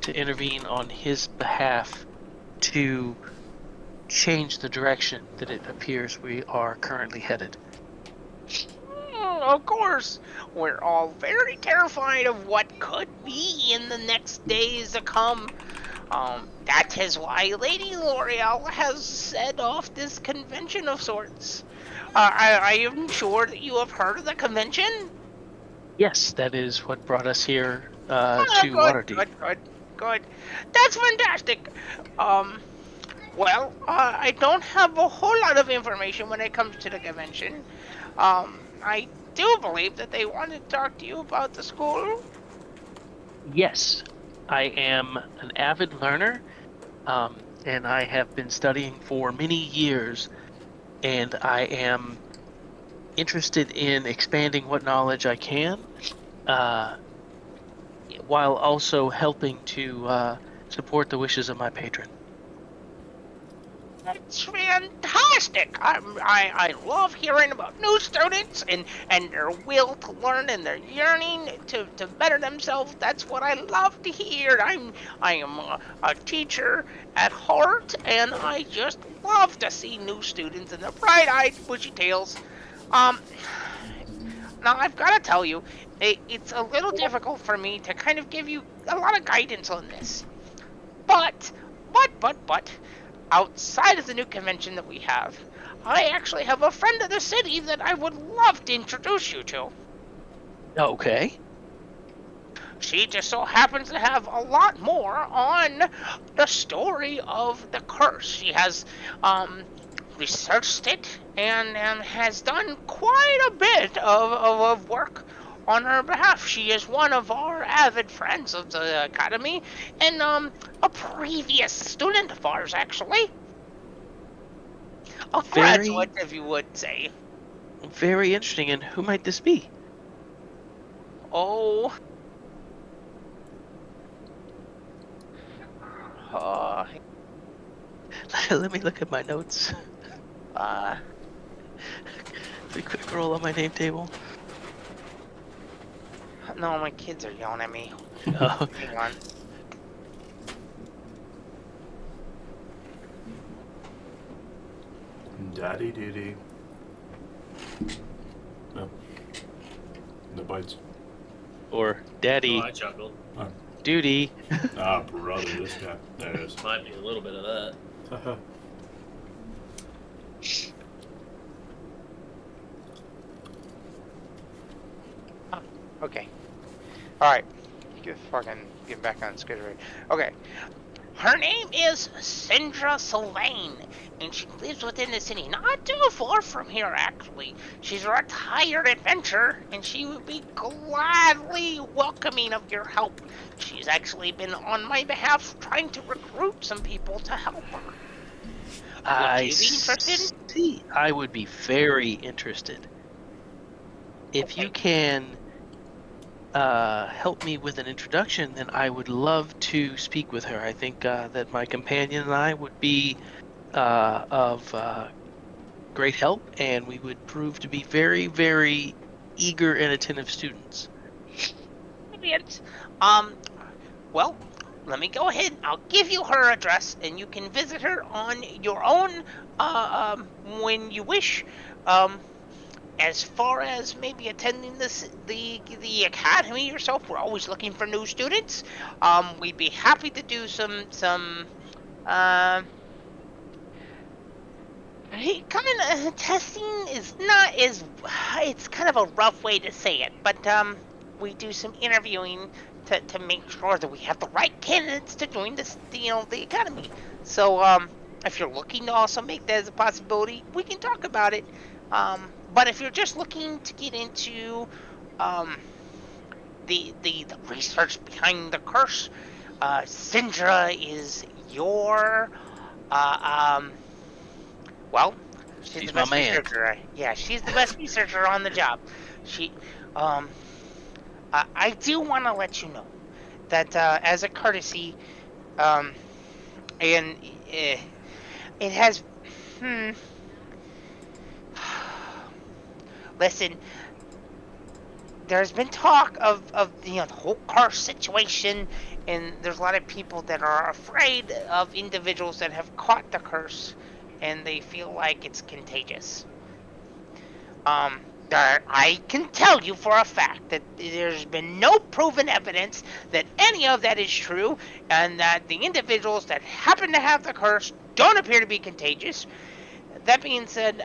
Speaker 14: to intervene on his behalf to change the direction that it appears we are currently headed.
Speaker 9: Of course, we're all very terrified of what could be in the next days to come. That is why Lady L'Oreal has set off this convention of sorts. I am sure that you have heard of the convention?
Speaker 14: Yes, that is what brought us here to Waterdeep.
Speaker 9: Good. That's fantastic. Well, I don't have a whole lot of information when it comes to the convention. I do believe that they want to talk to you about the school.
Speaker 14: Yes, I am an avid learner, and I have been studying for many years, and I am interested in expanding what knowledge I can, while also helping to support the wishes of my patron.
Speaker 9: That's fantastic! I love hearing about new students and their will to learn and their yearning to better themselves. That's what I love to hear. I am a teacher at heart, and I just love to see new students and their bright-eyed, bushy tails. Now I've got to tell you, it's a little difficult for me to kind of give you a lot of guidance on this. But, outside of the new convention that we have, I actually have a friend of the city that I would love to introduce you to.
Speaker 14: Okay.
Speaker 9: She just so happens to have a lot more on the story of the curse. She has researched it and has done quite a bit of work on her behalf. She is one of our avid friends of the academy, and a previous student of ours, actually. A graduate, if you would say.
Speaker 14: Very interesting. And who might this be?
Speaker 9: Oh.
Speaker 14: Let me look at my notes. A quick roll on my name table.
Speaker 9: No, my kids are yelling at me.
Speaker 14: Oh.
Speaker 9: Hang on.
Speaker 10: Daddy duty. No. No bites.
Speaker 14: Or daddy.
Speaker 11: Oh, I chuckled.
Speaker 10: Oh.
Speaker 14: Duty.
Speaker 10: Ah, brother, this guy. There it is.
Speaker 11: Might be a little bit of that.
Speaker 9: Okay. Alright. Get fucking getting back on schedule. Okay. Her name is Sindra Sylvain, and she lives within the city, not too far from here, actually. She's a retired adventurer, and she would be gladly welcoming of your help. She's actually been on my behalf trying to recruit some people to help her. Would you be interested?
Speaker 14: See, I would be very interested. If you can help me with an introduction, then I would love to speak with her. I think that my companion and I would be of great help, and we would prove to be very, very eager and attentive students.
Speaker 9: Brilliant. Well, let me go ahead. I'll give you her address, and you can visit her on your own when you wish. As far as maybe attending the academy yourself, we're always looking for new students. We'd be happy to do some kind of testing is not as, it's kind of a rough way to say it, but we do some interviewing to make sure that we have the right candidates to join this, the academy. So if you're looking to also make that as a possibility, we can talk about it. But if you're just looking to get into the research behind the curse, Syndra is your well, she's the best researcher. Yeah, she's the best researcher on the job. She I do want to let you know that as a courtesy, and it has listen, there's been talk of the whole curse situation, and there's a lot of people that are afraid of individuals that have caught the curse, and they feel like it's contagious. I can tell you for a fact that there's been no proven evidence that any of that is true, and that the individuals that happen to have the curse don't appear to be contagious. That being said,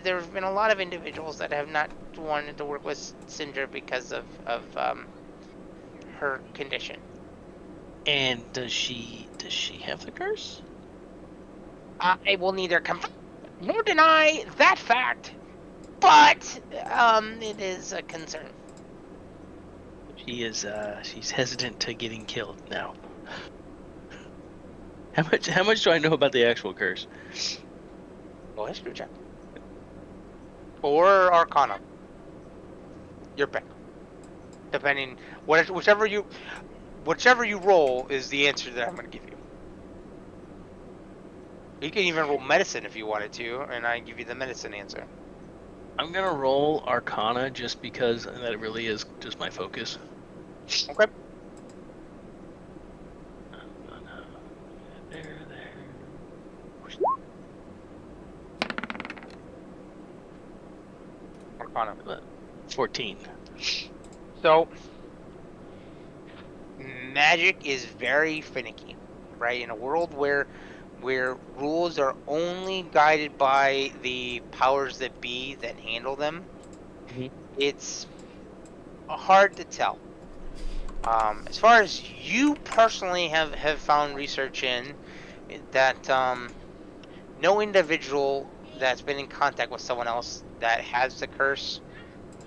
Speaker 9: there's been a lot of individuals that have not wanted to work with Syndra because of her condition.
Speaker 14: And does she have the curse?
Speaker 9: I will neither confirm nor deny that fact, but it is a concern.
Speaker 14: She's hesitant to getting killed now. How much do I know about the actual curse?
Speaker 9: Well, history check. Or Arcana. Your pick. Depending, whichever you roll is the answer that I'm going to give you. You can even roll medicine if you wanted to, and I give you the medicine answer.
Speaker 14: I'm gonna roll Arcana just because that really is just my focus.
Speaker 9: Okay.
Speaker 14: There. 14.
Speaker 9: So, magic is very finicky, right? In a world where rules are only guided by the powers that be that handle them, it's hard to tell. As far as you personally have found research in, that no individual that's been in contact with someone else that has the curse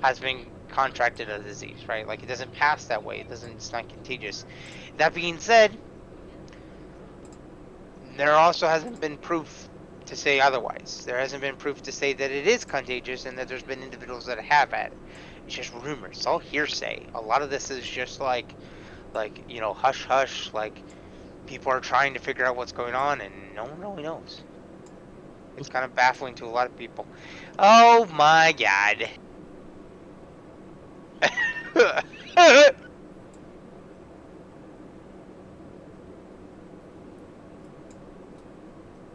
Speaker 9: has been contracted a disease, right? Like, it doesn't pass that way. It's not contagious. That being said, there also hasn't been proof to say otherwise. There hasn't been proof to say that it is contagious and that there's been individuals that have had it. It's just rumors. It's all hearsay. A lot of this is just like hush hush. Like, people are trying to figure out what's going on, and no one really knows. It's kind of baffling to a lot of people. Oh my god.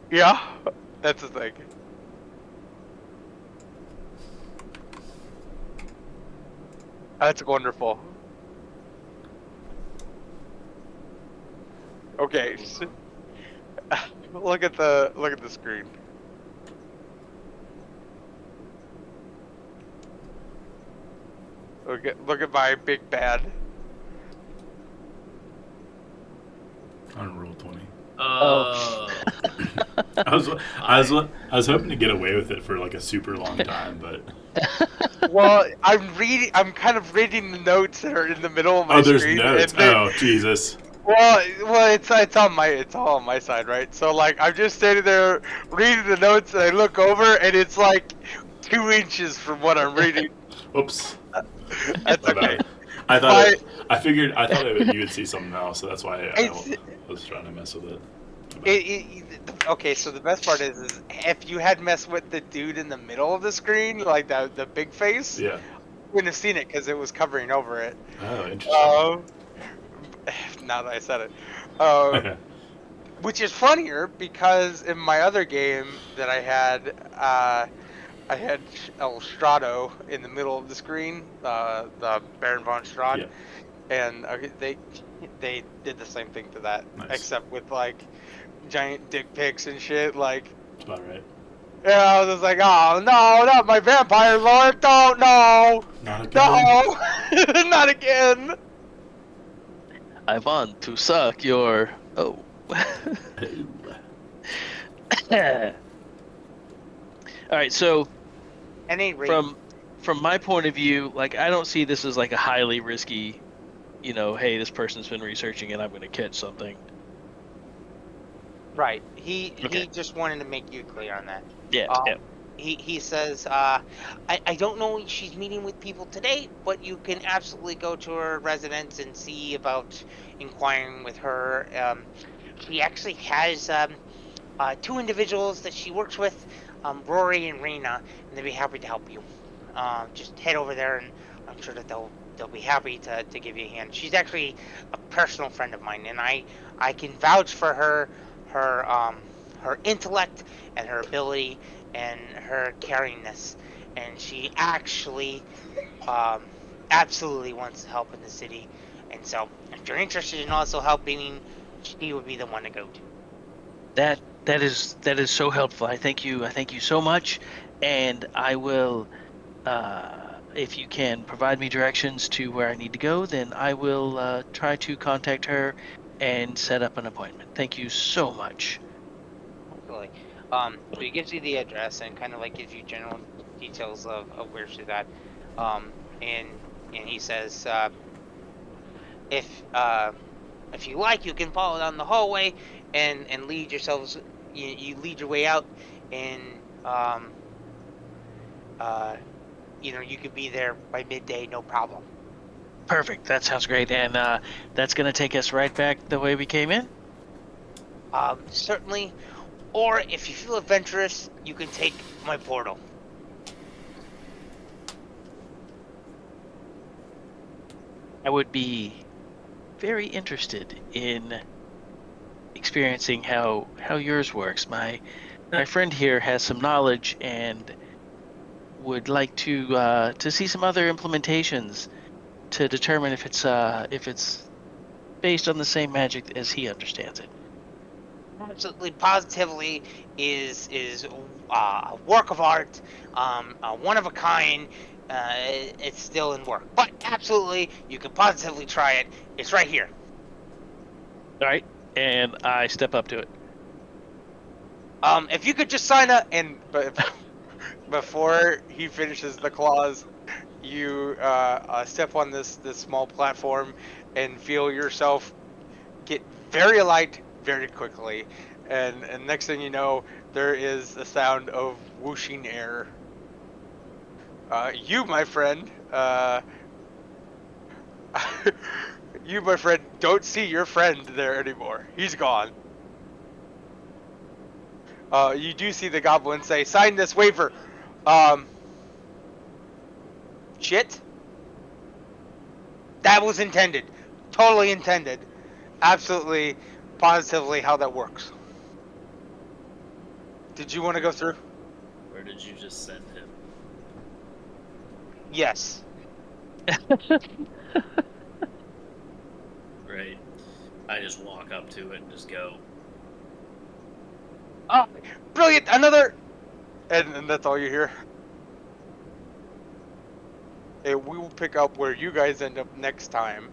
Speaker 9: Yeah, that's the thing. That's wonderful. Okay, look at the screen. Look at my big bad.
Speaker 10: on roll 20.
Speaker 11: Oh.
Speaker 10: I was hoping to get away with it for like a super long time, but
Speaker 9: Well, I'm kind of reading the notes that are in the middle of my
Speaker 10: there's
Speaker 9: screen.
Speaker 10: notes.
Speaker 9: And
Speaker 10: Oh, Jesus.
Speaker 9: well, it's all on my side, right? So like, I'm just standing there reading the notes, and I look over, and it's like 2 inches from what I'm reading.
Speaker 10: Oops.
Speaker 9: That's
Speaker 10: My
Speaker 9: okay.
Speaker 10: bad. I thought you would see something else, so that's why I was trying to mess with it.
Speaker 9: Okay, so the best part is if you had messed with the dude in the middle of the screen, like the big face,
Speaker 10: Yeah.
Speaker 9: you wouldn't have seen it because it was covering over it.
Speaker 10: Oh, interesting.
Speaker 9: Now that I said it, which is funnier because in my other game that I had El Strado in the middle of the screen, the Baron von Strahd, and they did the same thing to that, except with like giant dick pics and shit. Like,
Speaker 10: that's about right.
Speaker 9: Yeah, I was just like, oh no, not my vampire lord! Don't no,
Speaker 10: not again.
Speaker 9: No, not again.
Speaker 14: I want to suck your. Oh. All right, so from my point of view, like I don't see this as like a highly risky, hey, this person's been researching and I'm going to catch something.
Speaker 9: Right. He just wanted to make you clear on that.
Speaker 14: Yeah.
Speaker 9: He says, I don't know if she's meeting with people today, but you can absolutely go to her residence and see about inquiring with her. She actually has 2 individuals that she works with, Rory and Rena, and they'd be happy to help you. Just head over there, and I'm sure that they'll be happy to give you a hand. She's actually a personal friend of mine, and I can vouch for her intellect and her ability and her caringness, and she actually absolutely wants to help in the city. And so if you're interested in also helping, she would be the one to go to.
Speaker 14: That is so helpful. I thank you so much, and I will if you can provide me directions to where I need to go, then I will try to contact her and set up an appointment. Thank you so much.
Speaker 9: Absolutely. So he gives you the address and kind of like gives you general details of where she's at. And he says, if you like, you can follow down the hallway and lead yourselves. You lead your way out, and you could be there by midday, no problem.
Speaker 14: Perfect. That sounds great. And that's going to take us right back the way we came in?
Speaker 9: Certainly. Or if you feel adventurous, you can take my portal.
Speaker 14: I would be very interested in experiencing how yours works. My friend here has some knowledge and would like to see some other implementations to determine if it's based on the same magic as he understands it.
Speaker 9: Absolutely, positively is a work of art, one of a kind. It's still in work, but absolutely, you can positively try it. It's right here.
Speaker 14: All right, and I step up to it.
Speaker 9: If you could just sign up, and before he finishes the clause, you step on this small platform and feel yourself get very light very quickly, and next thing you know, there is the sound of whooshing air. You, my friend, don't see your friend there anymore. He's gone. You do see the goblin say, "Sign this waiver." Shit. That was intended. Totally intended. Absolutely, positively how that works. Did you want to go through?
Speaker 11: Where did you just send him?
Speaker 9: Yes.
Speaker 11: Great. I just walk up to it and just go.
Speaker 9: Oh, brilliant! Another! And that's all you hear. And we will pick up where you guys end up next time.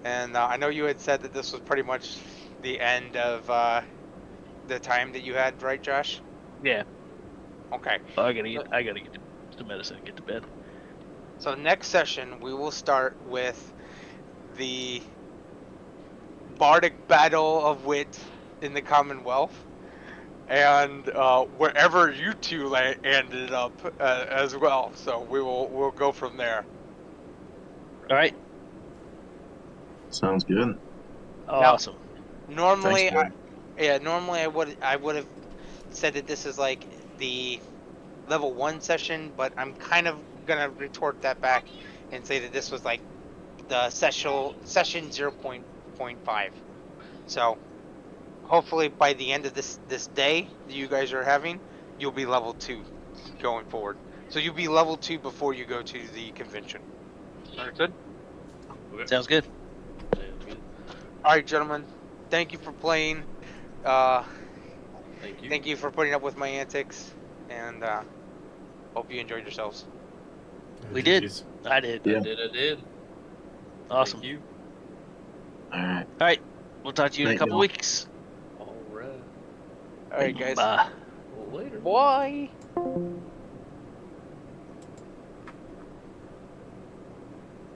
Speaker 9: And I know you had said that this was pretty much the end of the time that you had, right, Josh?
Speaker 14: Yeah.
Speaker 9: Okay.
Speaker 14: I gotta get the medicine and get to bed.
Speaker 9: So next session we will start with the Bardic Battle of Wit in the Commonwealth, and wherever you two ended up as well. So we'll go from there.
Speaker 14: All right.
Speaker 12: Sounds good.
Speaker 14: Awesome.
Speaker 9: Normally,
Speaker 12: Thanks,
Speaker 9: normally I would have said that this is like the level 1 session, but I'm kind of gonna retort that back and say that this was like the session 0.5. So hopefully by the end of this day that you guys are having, you'll be level 2 going forward. So you'll be level 2 before you go to the convention. Understood?
Speaker 14: Sounds good.
Speaker 9: All right, gentlemen. Thank you for playing.
Speaker 11: Thank you.
Speaker 9: Thank you for putting up with my antics, and hope you enjoyed yourselves.
Speaker 14: We did. I did.
Speaker 12: Yeah.
Speaker 11: I did.
Speaker 14: Awesome.
Speaker 11: Thank you.
Speaker 12: All right.
Speaker 14: All right. We'll talk to you in a
Speaker 12: Thank
Speaker 14: couple
Speaker 12: y'all.
Speaker 14: weeks.
Speaker 11: All right.
Speaker 9: All right, guys.
Speaker 14: Bye.
Speaker 11: Later.
Speaker 9: Bye.